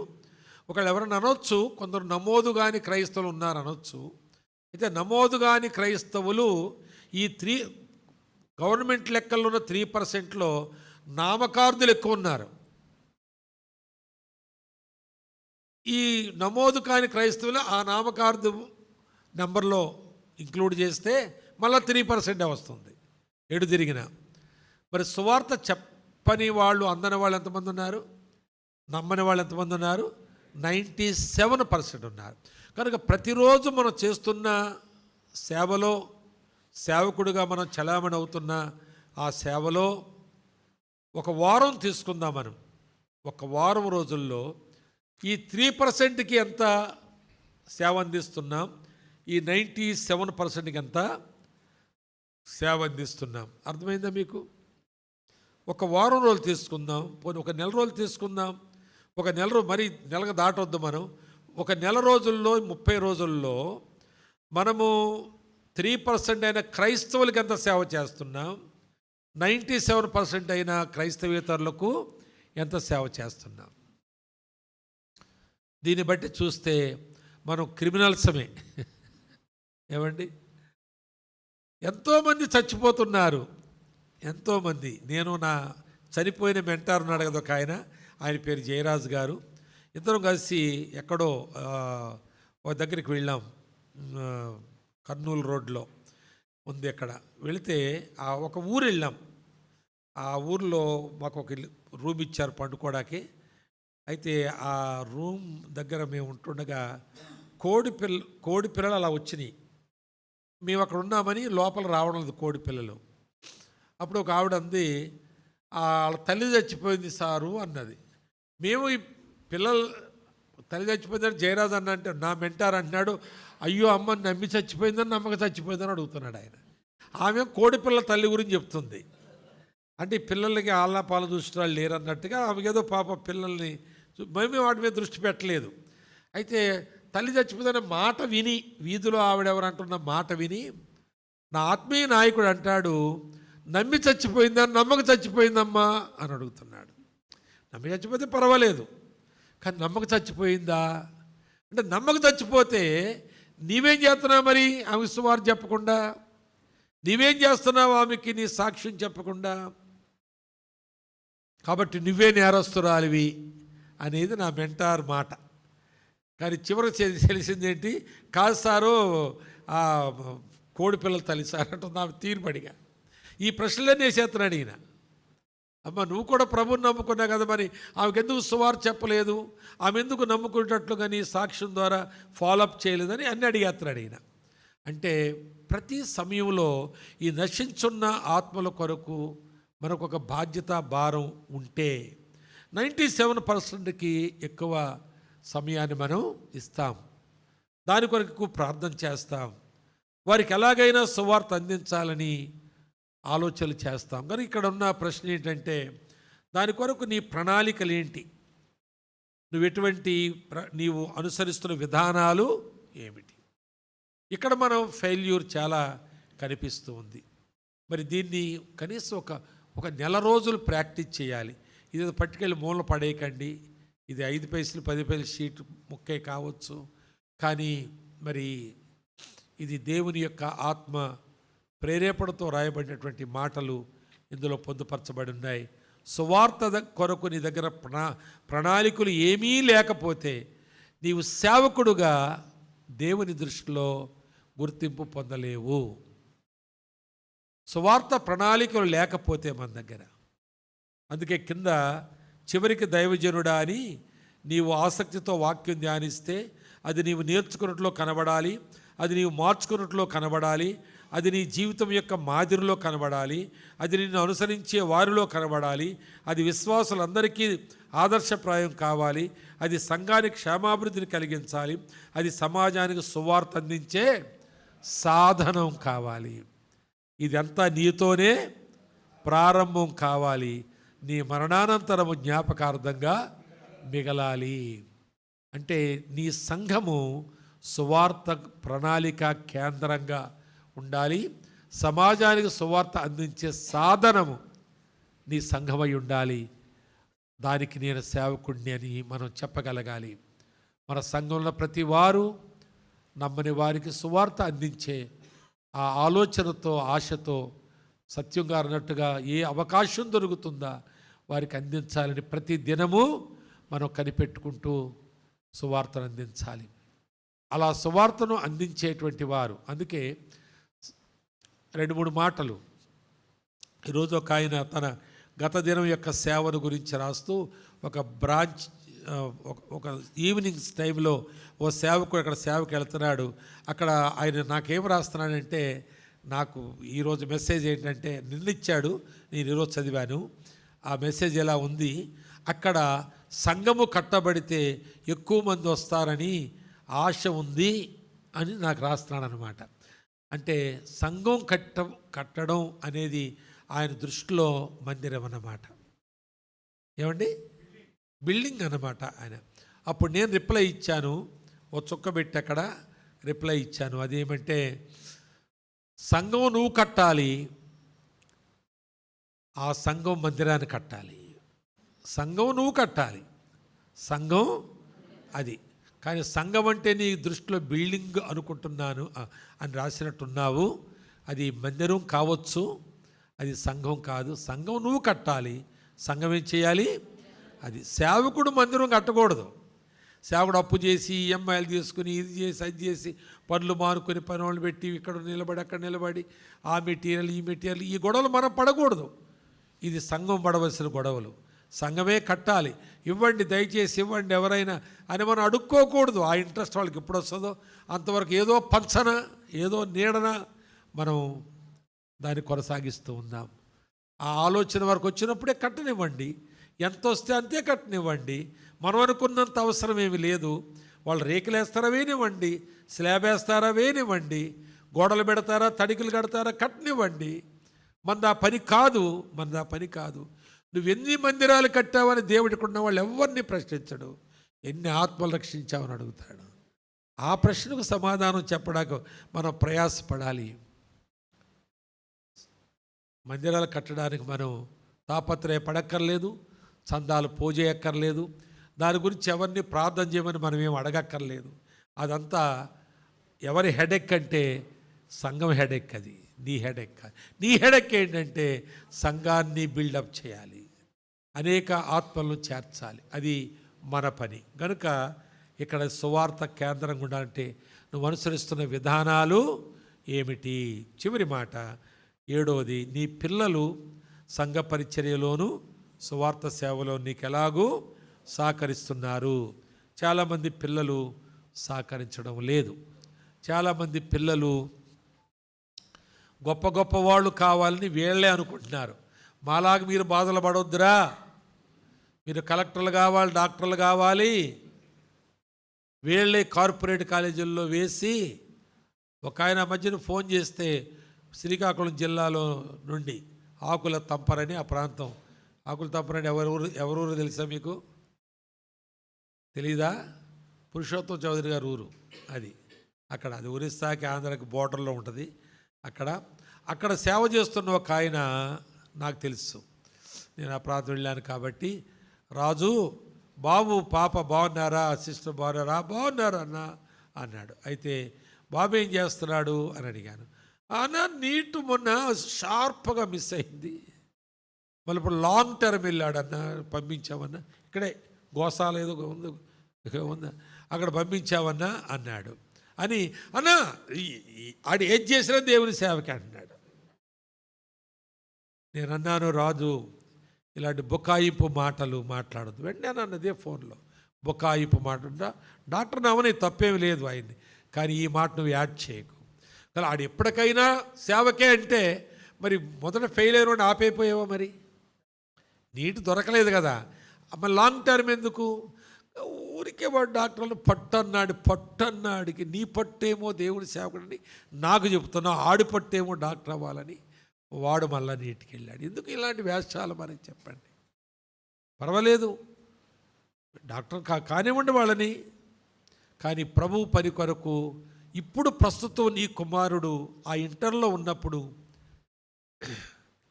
ఒకళ్ళు ఎవరైనా అనొచ్చు, కొందరు నమోదు కాని క్రైస్తవులు ఉన్నారు అనొచ్చు. అయితే నమోదు కాని క్రైస్తవులు ఈ గవర్నమెంట్ లెక్కల్లో ఉన్న 3%లో నామకార్థులు ఎక్కువ ఉన్నారు. ఈ నమోదు కాని క్రైస్తవులు ఆ నామకార్థు నెంబర్లో ఇంక్లూడ్ చేస్తే మళ్ళీ 3% వస్తుంది ఎడు తిరిగిన. మరి సువార్త చెప్పని వాళ్ళు, అందని వాళ్ళు ఎంతమంది ఉన్నారు? నమ్మని వాళ్ళు ఎంతమంది ఉన్నారు? 97% ఉన్నారు. కనుక ప్రతిరోజు మనం చేస్తున్న సేవలో, సేవకుడిగా మనం చలామణి అవుతున్న ఆ సేవలో ఒక వారం తీసుకుందాం మనం. ఒక వారం రోజుల్లో ఈ 3%కి ఎంత సేవ అందిస్తున్నాం, ఈ 97%కి ఎంత సేవ అందిస్తున్నాం. అర్థమైందా మీకు? ఒక వారం రోజులు తీసుకుందాం, పోనీ ఒక నెల రోజులు తీసుకుందాం. ఒక నెల మరి నెలకు దాటొద్దు మనం. ఒక నెల రోజుల్లో 30 రోజుల్లో మనము 3% అయిన క్రైస్తవులకి ఎంత సేవ చేస్తున్నాం, 97% అయిన క్రైస్తవేతరులకు ఎంత సేవ చేస్తున్నాం. దీన్ని బట్టి చూస్తే మనం క్రిమినల్సమే. ఏమండి? ఎంతోమంది చచ్చిపోతున్నారు, ఎంతోమంది. నేను నా చనిపోయిన మెంటార్ ఉన్నాడు కదా ఒక ఆయన పేరు జయరాజు గారు. ఇద్దరం కలిసి ఎక్కడో ఒక దగ్గరికి వెళ్ళాం, కర్నూలు రోడ్లో ఉంది. అక్కడ వెళితే ఒక ఊరు వెళ్ళాం. ఆ ఊరిలో మాకు ఒక రూమ్ ఇచ్చారు పండుకోవడానికి. అయితే ఆ రూమ్ దగ్గర మేము ఉంటుండగా కోడి పిల్లలు అలా వచ్చినాయి. మేము అక్కడ ఉన్నామని లోపల రావడం లేదు కోడి పిల్లలు. అప్పుడు ఒక ఆవిడ అంది, వాళ్ళ తల్లి చచ్చిపోయింది సారు అన్నది. మేము ఈ పిల్లలు తల్లి చచ్చిపోయిందని జయరాజు అన్న అంటే నా మెంటార్ అంటున్నాడు, అయ్యో అమ్మ నమ్మి చచ్చిపోయిందని నమ్మక చచ్చిపోయిందని అడుగుతున్నాడు ఆయన. ఆమె కోడి పిల్లల తల్లి గురించి చెప్తుంది. అంటే ఈ పిల్లలకి ఆళ్ళ పాల దృష్టి లేరన్నట్టుగా ఆమెకి ఏదో పాప పిల్లల్ని, మేమే వాటి మీద దృష్టి పెట్టలేదు. అయితే తల్లి చచ్చిపోయిందనే మాట విని, వీధిలో ఆవిడెవరంటున్న మాట విని నా ఆత్మీయ నాయకుడు అంటాడు, నమ్మి చచ్చిపోయిందా నమ్మక చచ్చిపోయిందమ్మా అని అడుగుతున్నాడు. నమ్మి చచ్చిపోతే పర్వాలేదు, కానీ నమ్మక చచ్చిపోయిందా అంటే, నమ్మక చచ్చిపోతే నీవేం చేస్తున్నావు మరి ఆమెకు సువార్త చెప్పకుండా? నీవేం చేస్తున్నావు ఆమెకి నీ సాక్ష్యం చెప్పకుండా? కాబట్టి నువ్వే నేరస్తురాలివి అనేది నా మెంటార్ మాట. కానీ చివరికి తెలిసిందేంటి, కాదు సారు ఆ కోడి పిల్లల తల్లి సార్ అంటుంది నా తీరుబడిగా. ఈ ప్రశ్నలన్నీ వేసేస్తున్నాడు ఈయన. అమ్మ నువ్వు కూడా ప్రభుని నమ్ముకున్నావు కదా, మరి ఆమెకు ఎందుకు సువార్త చెప్పలేదు, ఆమె ఎందుకు నమ్ముకునేటట్లు కానీ సాక్ష్యం ద్వారా ఫాలోఅప్ చేయలేదని అన్నీ అడిగేస్తున్నాడు ఈయన. అంటే ప్రతి సమయంలో ఈ నశించున్న ఆత్మల కొరకు మనకు ఒక బాధ్యత, భారం ఉంటే 97%కి ఎక్కువ సమయాన్ని మనం ఇస్తాం. దాని కొరకు ప్రార్థన చేస్తాం. వారికి ఎలాగైనా సువార్త అందించాలని ఆలోచనలు చేస్తాం. కానీ ఇక్కడ ఉన్న ప్రశ్న ఏంటంటే, దాని కొరకు నీ ప్రణాళికలు ఏంటి? నీవు అనుసరిస్తున్న విధానాలు ఏమిటి? ఇక్కడ మనం ఫెయిల్యూర్ చాలా కనిపిస్తూ ఉంది. మరి దీన్ని కనీసం ఒక నెల రోజులు ప్రాక్టీస్ చేయాలి. ఇది పట్టుకెళ్ళి మూల పడేయకండి. ఇది 5 పైసలు 10 పైసలు షీట్ ముక్కే కావచ్చు, కానీ మరి ఇది దేవుని యొక్క ఆత్మ ప్రేరేపణతో రాయబడినటువంటి మాటలు ఇందులో పొందుపరచబడి ఉన్నాయి. సువార్త కొరకు నీ దగ్గర ప్రణాళికలు ఏమీ లేకపోతే నీవు సేవకుడుగా దేవుని దృష్టిలో గుర్తింపు పొందలేవు. సువార్త ప్రణాళికలు లేకపోతే మన దగ్గర, అందుకే కింద చివరికి దైవజనుడా అని నీవు ఆసక్తితో వాక్యం ధ్యానిస్తే అది నీవు నేర్చుకున్నట్లో కనబడాలి, అది నీవు మార్చుకున్నట్లో కనబడాలి, అది నీ జీవితం యొక్క మాదిరిలో కనబడాలి, అది నిన్ను అనుసరించే వారిలో కనబడాలి, అది విశ్వాసులందరికీ ఆదర్శప్రాయం కావాలి, అది సంఘానికి క్షేమాభివృద్ధిని కలిగించాలి, అది సమాజానికి సువార్త అందించే సాధనం కావాలి. ఇదంతా నీతోనే ప్రారంభం కావాలి, నీ మరణానంతరము జ్ఞాపకార్థంగా మిగలాలి. అంటే నీ సంఘము సువార్త ప్రణాళిక కేంద్రంగా ఉండాలి, సమాజానికి సువార్త అందించే సాధనము నీ సంఘమై ఉండాలి. దానికి నేను సేవకుడిని అని మనం చెప్పగలగాలి. మన సంఘంలో ప్రతి వారు నమ్మని వారికి సువార్త అందించే ఆ ఆలోచనతో, ఆశతో, సత్యంగా అన్నట్టుగా ఏ అవకాశం దొరుకుతుందా వారికి అందించాలని ప్రతి దినము మనం కనిపెట్టుకుంటూ సువార్తను అందించాలి. అలా సువార్తను అందించేటువంటి వారు, అందుకే 2-3 మాటలు ఈరోజు ఒక ఆయన తన గత దినం యొక్క సేవను గురించి రాస్తూ ఒక బ్రాంచ్, ఒక ఈవినింగ్స్ టైంలో ఓ సేవకుడు అక్కడ సేవకు వెళ్తున్నాడు. అక్కడ ఆయన నాకేం రాస్తున్నాడంటే, నాకు ఈరోజు మెసేజ్ ఏంటంటే నిన్నిచ్చాడు, నేను ఈరోజు చదివాను. ఆ మెసేజ్ ఎలా ఉంది, అక్కడ సంఘము కట్టబడితే ఎక్కువ మంది వస్తారని ఆశ ఉంది అని నాకు రాస్తున్నాడు అనమాట. అంటే సంఘం కట్టడం అనేది ఆయన దృష్టిలో మందిరం అన్నమాట. ఏమండి, బిల్డింగ్ అన్నమాట ఆయన. అప్పుడు నేను రిప్లై ఇచ్చాను, ఓ చుక్క పెట్టి అక్కడ రిప్లై ఇచ్చాను. అదేమంటే, సంఘం నువ్వు కట్టాలి, ఆ సంఘం మందిరాన్ని కట్టాలి. సంఘం నువ్వు కట్టాలి, సంఘం అది. కానీ సంఘం అంటే నీ దృష్టిలో బిల్డింగ్ అనుకుంటున్నాను అని రాసినట్టున్నావు. అది మందిరం కావచ్చు, అది సంఘం కాదు. సంఘం నువ్వు కట్టాలి. సంఘం ఏం చేయాలి? అది. సేవకుడు మందిరం కట్టకూడదు. సేవకుడు అప్పు చేసి ఈఎంఐలు తీసుకుని ఇది చేసి అది చేసి పనులు మానుకొని పని వాళ్ళు పెట్టి ఇక్కడ నిలబడి అక్కడ నిలబడి ఆ మెటీరియల్ ఈ మెటీరియల్ ఈ గొడవలు మనం పడకూడదు. ఇది సంఘం పడవలసిన గొడవలు. సంఘమే కట్టాలి, ఇవ్వండి దయచేసి ఇవ్వండి ఎవరైనా అని మనం అడుక్కోకూడదు. ఆ ఇంట్రెస్ట్ వాళ్ళకి ఎప్పుడు వస్తుందో అంతవరకు ఏదో పంచన ఏదో నీడన మనం దాన్ని కొనసాగిస్తూ ఉన్నాం. ఆ ఆలోచన వరకు వచ్చినప్పుడే కట్టనివ్వండి, ఎంత వస్తే అంతే కట్టనివ్వండి. మనం అనుకున్నంత అవసరం ఏమి లేదు. వాళ్ళు రేకులు వేస్తారా వేనివ్వండి, స్లాబ్ వేస్తారా వేనివ్వండి, గోడలు పెడతారా తడికలు కడతారా కట్టనివ్వండి. మనది ఆ పని కాదు. నువ్వెన్ని మందిరాలు కట్టావని దేవుడికున్న వాళ్ళు ఎవరిని ప్రశ్నించడు. ఎన్ని ఆత్మలు రక్షించావని అడుగుతాడు. ఆ ప్రశ్నకు సమాధానం చెప్పడానికి మనం ప్రయాసపడాలి. మందిరాలు కట్టడానికి మనం తాపత్రయపడక్కర్లేదు, చందాలు పోజేయక్కర్లేదు, దాని గురించి ఎవరిని ప్రార్థన చేయమని మనం ఏం అడగక్కర్లేదు. అదంతా ఎవరి హెడెక్ అంటే సంఘం హెడెక్. అది నీ హెడెక్. నీ హెడెక్ ఏంటంటే సంఘాన్ని బిల్డప్ చేయాలి, అనేక ఆత్మలను చేర్చాలి. అది మన పని. కనుక ఇక్కడ సువార్త కేంద్రంగా ఉండాలంటే నువ్వు అనుసరిస్తున్న విధానాలు ఏమిటి? చివరి మాట 7వది, నీ పిల్లలు సంఘ పరిచర్యలోను సువార్త సేవలో నీకు ఎలాగూ సహకరిస్తున్నారు. చాలామంది పిల్లలు సహకరించడం లేదు. చాలామంది పిల్లలు గొప్ప గొప్ప వాళ్ళు కావాలని వీళ్ళే అనుకుంటున్నారు. మాలాగా మీరు బాధలు పడొద్దురా, మీరు కలెక్టర్లు కావాలి, డాక్టర్లు కావాలి, వీళ్ళే కార్పొరేట్ కాలేజీల్లో వేసి. ఒక ఆయన మధ్యన ఫోన్ చేస్తే శ్రీకాకుళం జిల్లాలో నుండి ఆకుల తంపరని ఆ ప్రాంతం, ఆకుల తంపరని ఎవరూరు తెలుసా మీకు? తెలీదా? పురుషోత్తం చౌదరి గారు ఊరు అది. అక్కడ అది ఒరిస్సాకి ఆంధ్రాకి బోర్డర్లో ఉంటుంది. అక్కడ సేవ చేస్తున్న ఒక ఆయన నాకు తెలుసు, నేను ఆ ప్రాంతం వెళ్ళాను కాబట్టి, రాజు బాబు పాప బాగున్నారా, సిస్టర్ బాగున్నారా అన్న అన్నాడు. అయితే బాబు ఏం చేస్తున్నాడు అని అడిగాను. అన్న నీటు మొన్న షార్ప్గా మిస్ అయింది, మళ్ళీ ఇప్పుడు లాంగ్ టర్మ్ వెళ్ళాడన్న, పంపించామన్నా ఇక్కడే గోసాల ఏదో ఉందా అక్కడ పంపించావన్నా అన్నాడు. అని అన్నా ఆడు ఏది చేసినా దేవుని సేవకి అంటున్నాడు. నేను అన్నాను, రాజు ఇలాంటి బుకాయింపు మాటలు మాట్లాడదు. వెంటనే అన్నదే ఫోన్లో, బుకాయింపు మాట. డాక్టర్ నమ్మని తప్పేమి లేదు ఆయన్ని, కానీ ఈ మాట నువ్వు యాడ్ చేయకు. కానీ ఆడు ఎప్పటికైనా సేవకే అంటే మరి మొదట ఫెయిల్ అయిన ఆపైపోయావా? మరి నీటి దొరకలేదు కదా, మరి లాంగ్ టర్మ్ ఎందుకు? ఊరికే వాడు డాక్టర్లు పట్టన్నాడికి నీ పట్టేమో దేవుడి సేవకుడిని నాకు చెబుతున్నావు, ఆడు పట్టేమో డాక్టర్ అవ్వాలని వాడు మళ్ళా నీటికి వెళ్ళాడు. ఎందుకు ఇలాంటి వేషాలు మనకి చెప్పండి? పర్వాలేదు, డాక్టర్ కానివ్వండి వాళ్ళని, కానీ ప్రభు పని కొరకు ఇప్పుడు ప్రస్తుతం నీ కుమారుడు ఆ ఇంటర్లో ఉన్నప్పుడు,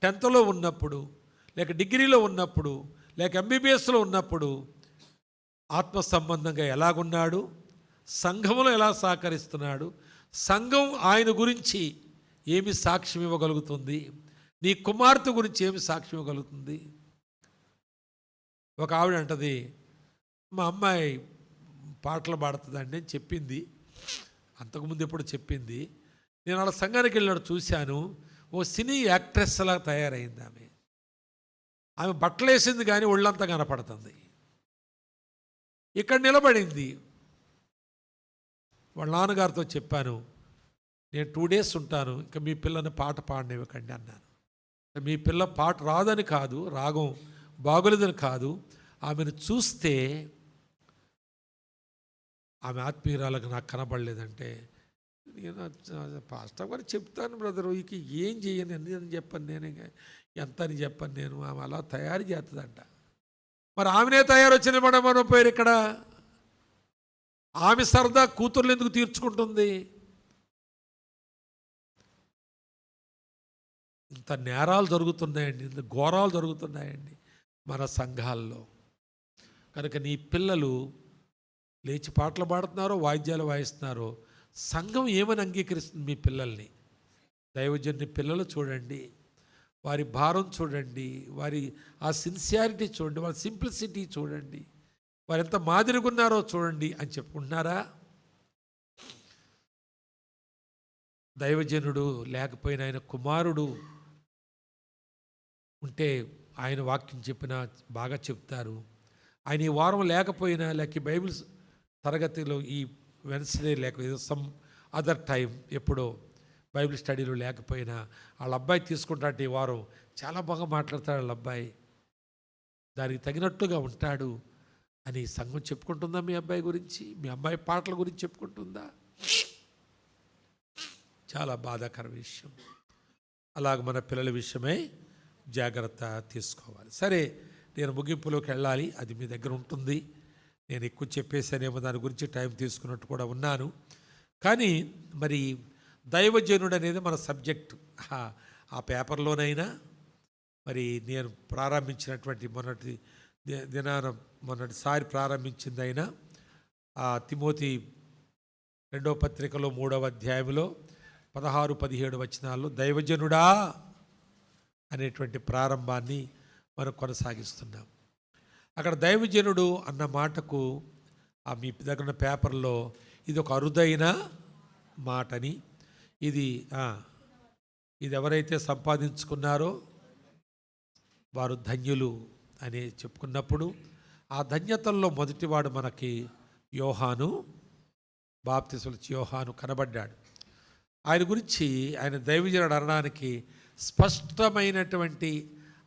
10th ఉన్నప్పుడు, లేక డిగ్రీలో ఉన్నప్పుడు, లేక MBBSలో ఉన్నప్పుడు ఆత్మ సంబంధంగా ఎలాగున్నాడు, సంఘంలో ఎలా సహకరిస్తున్నాడు, సంఘం ఆయన గురించి ఏమి సాక్ష్యం ఇవ్వగలుగుతుంది, నీ కుమార్తె గురించి ఏమి సాక్ష్యం ఇవ్వగలుగుతుంది? ఒక ఆవిడ అంటది, మా అమ్మాయి పాటలు పాడుతుందండి అని చెప్పింది. అంతకుముందు ఎప్పుడు చెప్పింది. నేను వాళ్ళ సంఘానికి వెళ్ళాడు, చూశాను. ఓ సినీ యాక్ట్రెస్ అలా తయారైంది ఆమె బట్టలు వేసింది కానీ ఒళ్ళంతా కనపడుతుంది. ఇక్కడ నిలబడింది. వాళ్ళ నాన్నగారితో చెప్పాను, నేను 2 days ఉంటాను, ఇంకా మీ పిల్లని పాట పాడనివ్వకండి అన్నాను. మీ పిల్ల పాట రాదని కాదు, రాగం బాగోలేదని కాదు, ఆమెను చూస్తే ఆమె ఆత్మీయురాలకు నాకు కనబడలేదంటే, నేను పాస్టర్ గారు చెప్తాను బ్రదరు, ఇక ఏం చేయను, అని చెప్పను నేను, ఎంత అని చెప్పను నేను. ఆమె అలా తయారు చేస్తుందంట. మరి ఆమెనే తయారు వచ్చిన మనం పోయారు ఇక్కడ. ఆమె సరదా కూతుర్లు ఎందుకు తీర్చుకుంటుంది? ఇంత నేరాలు జరుగుతున్నాయండి, ఇంత ఘోరాలు జరుగుతున్నాయండి మన సంఘాల్లో. కనుక నీ పిల్లలు లేచి పాటలు పాడుతున్నారో, వాయిద్యాలు వాయిస్తున్నారో, సంఘం ఏమని అంగీకరిస్తుంది మీ పిల్లల్ని? దైవజనుని పిల్లలు చూడండి, వారి భారం చూడండి, వారి ఆ సిన్సియారిటీ చూడండి, వారి సింప్లిసిటీ చూడండి, వారు ఎంత మాదిరిగా ఉన్నారో చూడండి అని చెప్పుకుంటున్నారా? దైవజనుడు లేకపోయినా ఆయన కుమారుడు ఉంటే ఆయన వాక్యం చెప్పినా బాగా చెప్తారు. ఆయన ఈ వారం లేకపోయినా, లేక బైబిల్ తరగతిలో ఈ వెన్స్డే లేక ఏదో సమ్ అదర్ టైం ఎప్పుడో బైబిల్ స్టడీలో లేకపోయినా వాళ్ళ అబ్బాయి తీసుకుంటాడు. ఈ వారం చాలా బాగా మాట్లాడతాడు వాళ్ళ అబ్బాయి, దానికి తగినట్టుగా ఉంటాడు అని సంఘం చెప్పుకుంటుందా? మీ అబ్బాయి గురించి, మీ అబ్బాయి పాటల గురించి చెప్పుకుంటుందా? చాలా బాధాకర విషయం. అలాగ మన పిల్లల విషయమై జాగ్రత్త తీసుకోవాలి. సరే, నేను ముగింపులోకి వెళ్ళాలి, అది మీ దగ్గర ఉంటుంది. నేను ఎక్కువ చెప్పేసానేమో, దాని గురించి టైం తీసుకున్నట్టు కూడా ఉన్నాను. కానీ మరి దైవజనుడు అనేది మన సబ్జెక్టు. ఆ పేపర్లోనైనా మరి నేను ప్రారంభించినటువంటి మొన్నటిసారి ప్రారంభించిందైనా ఆ తిమోతి 2వ పత్రికలో 3వ అధ్యాయంలో 16-17 వచనాల్లో దైవజనుడా అనేటువంటి ప్రారంభాన్ని మనం కొనసాగిస్తున్నాం. అక్కడ దైవజనుడు అన్న మాటకు మీ దగ్గర పేపర్లో ఇది ఒక అరుదైన మాటని, ఇది ఎవరైతే సంపాదించుకున్నారో వారు ధన్యులు అని చెప్పుకున్నప్పుడు, ఆ ధన్యతల్లో మొదటివాడు మనకి యోహాను, బాప్తిస్మం యోహాను కనబడ్డాడు. ఆయన గురించి, ఆయన దైవజనుడు అనడానికి స్పష్టమైనటువంటి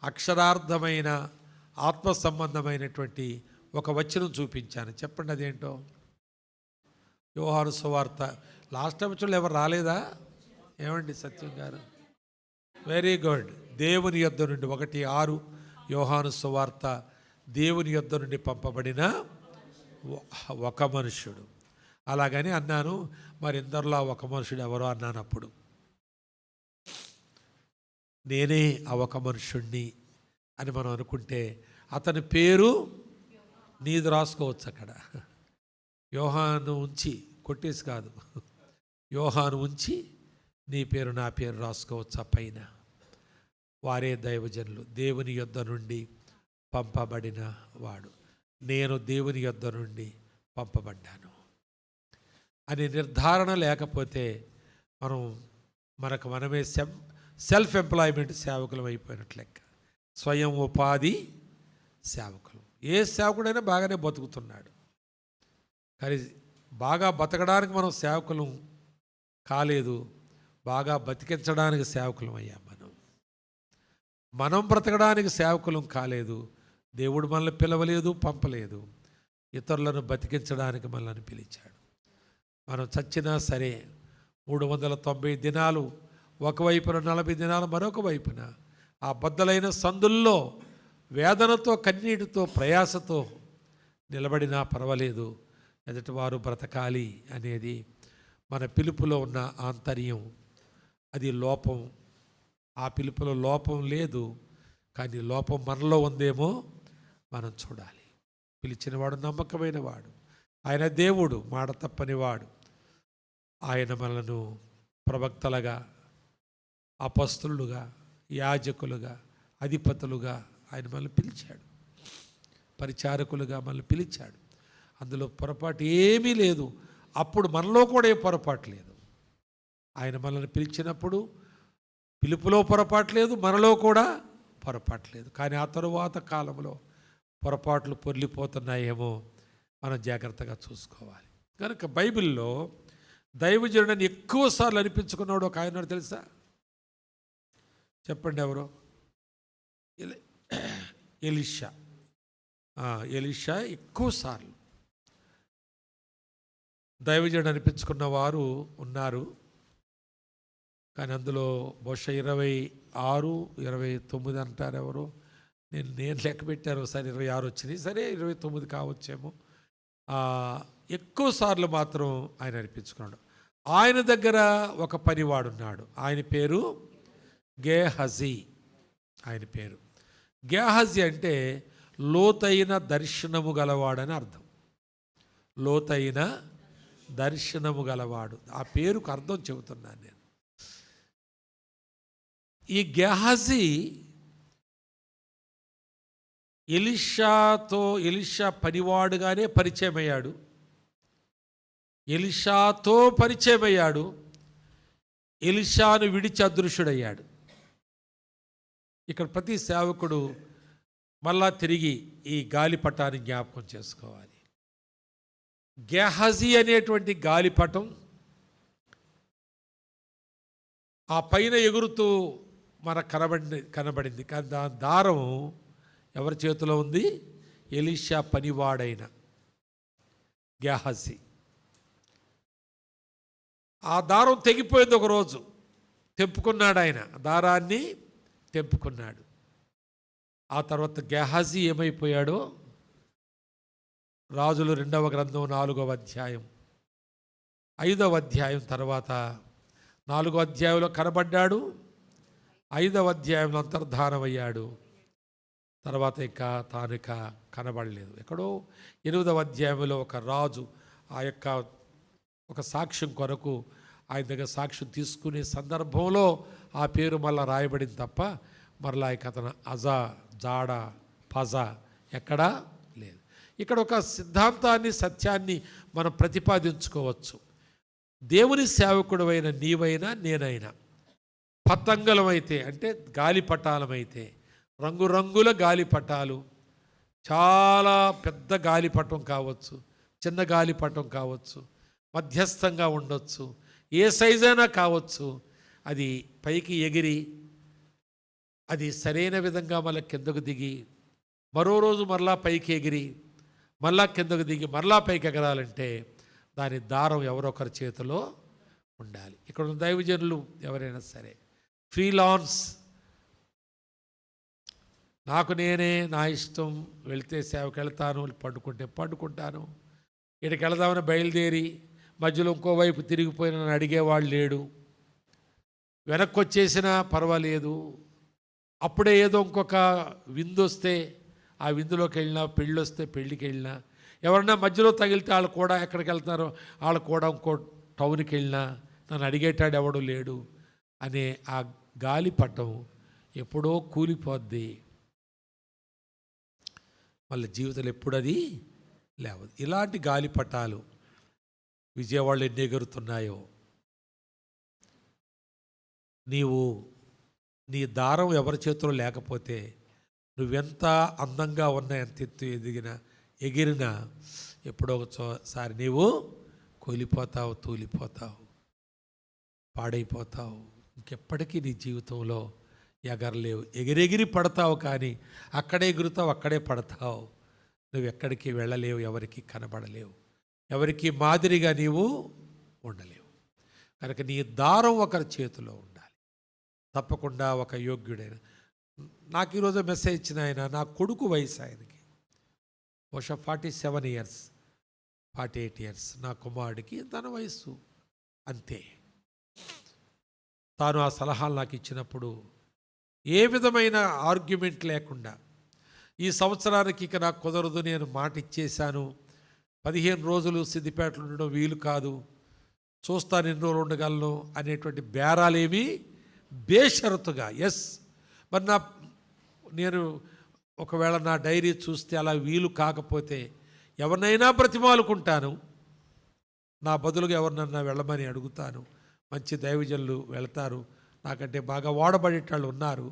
అక్షరార్థమైన ఆత్మ సంబంధమైనటువంటి ఒక వచనం చూపించాను. చెప్పండి అదేంటో. యోహాను సువార్త లాస్ట్ ఎపిసోడ్లో ఎవరు రాలేదా? ఏమండి సత్యం గారు? Very good. దేవుని యొద్ద నుండి 1:6 యోహాను సువార్త, దేవుని యొద్ద నుండి పంపబడిన ఒక మనుష్యుడు. అలాగని అన్నాను, మరి ఇందరిలో ఒక మనుషుడు ఎవరో అన్నాను. అప్పుడు నేనే ఆ ఒక మనుషుణ్ణి అని మనం అనుకుంటే, అతని పేరు నీది రాసుకోవచ్చు అక్కడ. యోహాను ఉంచి, కొట్టేసి కాదు, యోహాను ఉంచి నీ పేరు నా పేరు రాసుకోవచ్చు ఆ పైన. వారే దైవజనులు, దేవుని యొద్ద నుండి పంపబడిన వాడు. నేను దేవుని యొద్ద నుండి పంపబడ్డాను అనే నిర్ధారణ లేకపోతే మనకు మనమే సెల్ఫ్ ఎంప్లాయ్మెంట్ సేవకులం అయిపోయినట్లు లెక్క. స్వయం ఉపాధి సేవకులు. ఏ సేవకుడైనా బాగానే బతుకుతున్నాడు, కానీ బాగా బతకడానికి మనం సేవకులం కాలేదు, బాగా బతికించడానికి సేవకులం అయ్యాం. మనం బ్రతకడానికి సేవకులం కాలేదు. దేవుడు మనల్ని పిలవలేదు, పంపలేదు, ఇతరులను బతికించడానికి మనల్ని పిలిచాడు. మనం చచ్చినా సరే 390 దినాలు ఒకవైపున, 40 దినాలు మరొక వైపున ఆ బద్దలైన సందుల్లో వేదనతో, కన్నీటితో, ప్రయాసతో నిలబడినా పర్వాలేదు, ఎదుటివారు బ్రతకాలి అనేది మన పిలుపులో ఉన్న ఆంతర్యం. అది లోపం. ఆ పిలుపులో లోపం లేదు, కానీ లోపం మనలో ఉందేమో మనం చూడాలి. పిలిచినవాడు నమ్మకమైన వాడు, ఆయన దేవుడు, మాట తప్పనివాడు. ఆయన మనలను ప్రవక్తలుగా, అపొస్తలులుగా, యాజకులుగా, అధిపతులుగా ఆయన మనల్ని పిలిచాడు. పరిచారకులుగా మనల్ని పిలిచాడు. అందులో పొరపాటు ఏమీ లేదు. అప్పుడు మనలో కూడా ఏ పొరపాటు లేదు. ఆయన మనల్ని పిలిచినప్పుడు పిలుపులో పొరపాటు లేదు, మనలో కూడా పొరపాటు లేదు. కానీ ఆ తరువాత కాలంలో పొరపాట్లు పొర్లిపోతున్నాయేమో మనం జాగ్రత్తగా చూసుకోవాలి. కనుక బైబిల్లో దైవజనుడని ఎక్కువసార్లు అనిపించుకున్నాడు ఒక ఆయన తెలుసా? చెప్పండి ఎవరు? ఎలీషా. ఎలీషా ఎక్కువసార్లు దైవజనుడు అనిపించుకున్న వారు ఉన్నారు. కానీ అందులో బహుశా 26, 29 అంటారు ఎవరు. నేను లెక్క పెట్టారు, ఒకసారి 26 వచ్చినాయి, సరే 29 కావచ్చేమో. ఎక్కువసార్లు మాత్రం ఆయన అనిపించుకున్నాడు. ఆయన దగ్గర ఒక పనివాడున్నాడు, ఆయన పేరు గేహజీ. ఆయన పేరు గేహజీ అంటే లోతైన దర్శనము గలవాడని అర్థం. లోతైన దర్శనము గలవాడు, ఆ పేరుకు అర్థం చెబుతున్నాను నేను. ఈ గేహజీ ఎలీషా పనివాడుగానే పరిచయం అయ్యాడు. ఎలీషాతో పరిచయం అయ్యాడు. ఎలీషాను విడిచి అదృశ్యుడయ్యాడు. ఇక్కడ ప్రతి సేవకుడు మళ్ళా తిరిగి ఈ గాలిపటాన్ని జ్ఞాపకం చేసుకోవాలి. గేహజీ అనేటువంటి గాలిపటం ఆ పైన ఎగురుతూ మనకు కనబడింది. కానీ దాని దారం ఎవరి చేతిలో ఉంది? ఎలీషా పనివాడైన గేహజీ. ఆ దారం తెగిపోయింది. ఒకరోజు తెంపుకున్నాడు, ఆయన దారాన్ని తెంపుకున్నాడు. ఆ తర్వాత గేహజీ ఏమైపోయాడో రాజులు 2వ గ్రంథం 4వ అధ్యాయం 5వ అధ్యాయం తర్వాత 4వ అధ్యాయంలో కనబడ్డాడు, 5వ అధ్యాయంలో అంతర్ధానమయ్యాడు. తర్వాత తాను కనబడలేదు. ఎక్కడో 8వ అధ్యాయంలో ఒక రాజు ఆ యొక్క ఒక సాక్ష్యం కొరకు ఆయన దగ్గర సాక్ష్యం తీసుకునే సందర్భంలో ఆ పేరు మళ్ళా రాయబడింది తప్ప మరలా అతను అజా, జాడ, పజా ఎక్కడా లేదు. ఇక్కడ ఒక సిద్ధాంతాన్ని, సత్యాన్ని మనం ప్రతిపాదించుకోవచ్చు. దేవుని సేవకుడైన నీవైనా నేనైనా పతంగలమైతే, అంటే గాలిపటాలమైతే, రంగురంగుల గాలిపటాలు, చాలా పెద్ద గాలిపటం కావచ్చు, చిన్న గాలిపటం కావచ్చు, మధ్యస్థంగా ఉండొచ్చు, ఏ సైజైనా కావచ్చు. అది పైకి ఎగిరి అది సరైన విధంగా మళ్ళీ కిందకు దిగి మరో రోజు మరలా పైకి ఎగిరి మళ్ళా కిందకు దిగి మరలా పైకి ఎగరాలంటే దాని దారం ఎవరొకరి చేతిలో ఉండాలి. ఇక్కడ ఉన్న దైవజనులు ఎవరైనా సరే ఫ్రీలాన్స్, నాకు నేనే నా ఇష్టం, వెళితే సేవకి వెళ్తాను, పండుకుంటే పండుకుంటాను, ఇక్కడికి వెళదామని బయలుదేరి మధ్యలో ఇంకోవైపు తిరిగిపోయిన నన్ను అడిగేవాళ్ళు లేడు, వెనక్కి వచ్చేసినా పర్వాలేదు, అప్పుడే ఏదో ఇంకొక విందు వస్తే ఆ విందులోకి వెళ్ళినా, పెళ్ళి వస్తే పెళ్ళికి వెళ్ళినా, ఎవరన్నా మధ్యలో తగిలితే వాళ్ళు కూడా ఎక్కడికి వెళ్తున్నారో వాళ్ళు కూడా ఇంకో టౌన్కి వెళ్ళినా నన్ను అడిగేటాడు ఎవడు లేడు అనే ఆ గాలిపటం ఎప్పుడో కూలిపోద్ది. వాళ్ళ జీవితంలో ఎప్పుడది లేవదు. ఇలాంటి గాలిపటాలు విజయవాడలో ఎన్ని ఎగురుతున్నాయో. నీవు నీ దారం ఎవరి చేతిలో లేకపోతే నువ్వెంత అందంగా ఉన్నా, ఎంత ఎత్తు ఎగిరినా ఎప్పుడో ఒకసారి నీవు కూలిపోతావు, తూలిపోతావు, పాడైపోతావు. ఇంకెప్పటికీ నీ జీవితంలో ఎగరలేవు. ఎగిరెగిరి పడతావు, కానీ అక్కడే ఎగురుతావు, అక్కడే పడతావు. నువ్వు ఎక్కడికి వెళ్ళలేవు, ఎవరికి కనబడలేవు, ఎవరికి మాదిరిగా నీవు ఉండలేవు. కనుక నీ దారం ఒకరి చేతిలో ఉండాలి. తప్పకుండా ఒక యోగ్యుడైన, నాకు ఈరోజు మెసేజ్ ఇచ్చిన ఆయన, నా కొడుకు వయసు ఆయనకి బహుశా 47 years 48 years, నా కుమారుడికి తన వయస్సు అంతే. తాను ఆ సలహాలు నాకు ఇచ్చినప్పుడు ఏ విధమైన ఆర్గ్యుమెంట్ లేకుండా, ఈ సంవత్సరానికి ఇక నాకు కుదరదు, నేను మాట ఇచ్చేశాను, 15 రోజులు సిద్దిపేటలో ఉండడం వీలు కాదు, చూస్తాను ఎన్ని రోజులు ఉండగలను అనేటువంటి బేరాలేవి బేషరతుగా ఎస్. మరి నేను ఒకవేళ నా డైరీ చూస్తే అలా వీలు కాకపోతే ఎవరినైనా బ్రతిమాలుకుంటాను, నా బదులుగా ఎవరినన్నా వెళ్ళమని అడుగుతాను. మంచి దైవజనులు వెళ్తారు, నాకంటే బాగా వాడబడేటవాళ్ళు ఉన్నారు,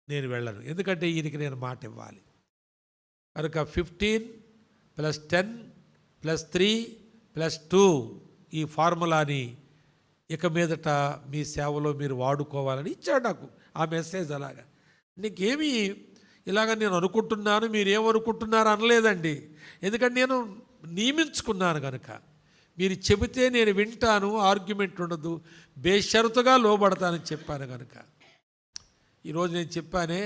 నేను వెళ్ళను. ఎందుకంటే ఈయనకి నేను మాట ఇవ్వాలి. కనుక 15 + 10 + 3 + 2 ఈ ఫార్ములాని ఇక మీదట మీ సేవలో మీరు వాడుకోవాలని ఇచ్చాడు నాకు ఆ మెసేజ్. అలాగా నీకేమీ ఇలాగ నేను అనుకుంటున్నాను, మీరేమనుకుంటున్నారు అనలేదండి. ఎందుకంటే నేను నియమించుకున్నాను కనుక. మీరు చెబితే నేను వింటాను, ఆర్గ్యుమెంట్ ఉండదు, బేషరతుగా లోబడతానని చెప్పాను కనుక. ఈరోజు నేను చెప్పానే,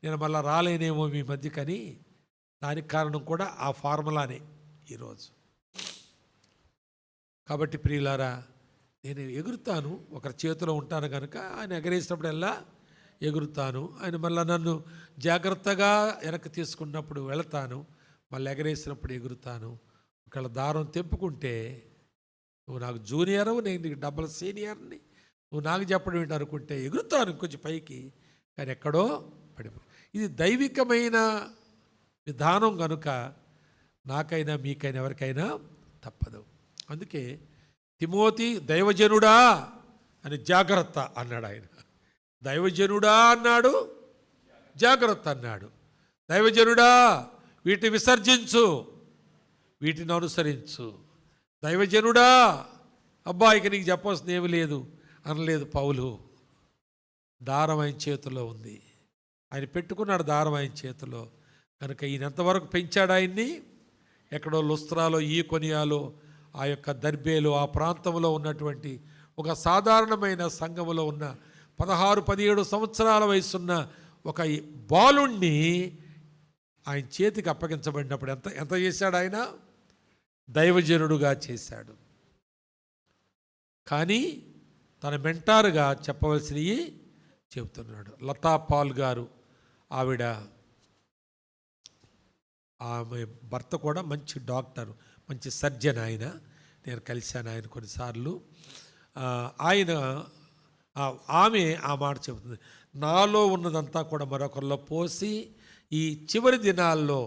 నేను మళ్ళీ రాలేనేమో మీ మధ్య, కానీ దానికి కారణం కూడా ఆ ఫార్ములానే ఈరోజు. కాబట్టి ప్రియులారా, నేను ఎగురుతాను, ఒకరి చేతిలో ఉంటాను కనుక ఆయన ఎగరేసినప్పుడల్లా ఎగురుతాను. ఆయన మళ్ళీ నన్ను జాగ్రత్తగా వెనక్కి తీసుకున్నప్పుడు వెళతాను, మళ్ళీ ఎగరేసినప్పుడు ఎగురుతాను. ఒకళ్ళ దారం తెంపుకుంటే నువ్వు నాకు జూనియరు, నేను నీకు డబల్ సీనియర్ని, నువ్వు నాకు చెప్పడం ఏంటి అనుకుంటే ఎగురుతాను ఇంకొంచెం పైకి, కానీ ఎక్కడో పడిపోయి. ఇది దైవికమైన విధానం కనుక నాకైనా మీకైనా ఎవరికైనా తప్పదు. అందుకే తిమోతి దైవజనుడా అని జాగ్రత్త అన్నాడు ఆయన. దైవజనుడా అన్నాడు, జాగ్రత్త అన్నాడు. దైవజనుడా వీటిని విసర్జించు, వీటిని అనుసరించు. దైవజనుడా అబ్బాయికి నీకు చెప్పవలసిన ఏమి లేదు అనలేదు పౌలు. దారం ఆయన చేతిలో ఉంది, ఆయన పెట్టుకున్నాడు దారం ఆయన చేతిలో. కనుక ఈయన ఎంతవరకు పెంచాడు ఆయన్ని? ఎక్కడో లుస్త్రాలో, ఈకొనియాలో, ఆ యొక్క దర్బేలో, ఆ ప్రాంతంలో ఉన్నటువంటి ఒక సాధారణమైన సంఘములో ఉన్న 16-17 సంవత్సరాల వయసున్న ఒక బాలుణ్ణి ఆయన చేతికి అప్పగించబడినప్పుడు ఎంత చేశాడు ఆయన? దైవజనుడుగా చేశాడు. కానీ తన మెంటారుగా చెప్పవలసినవి చెబుతున్నాడు. లతా పాల్ గారు, ఆమె భర్త కూడా మంచి డాక్టర్, మంచి సర్జన్. ఆయన నేను కలిశాను ఆయన కొన్నిసార్లు. ఆమె ఆ మాట చెబుతుంది, నాలో ఉన్నదంతా కూడా మరొకరిలో పోసి ఈ చివరి దినాల్లో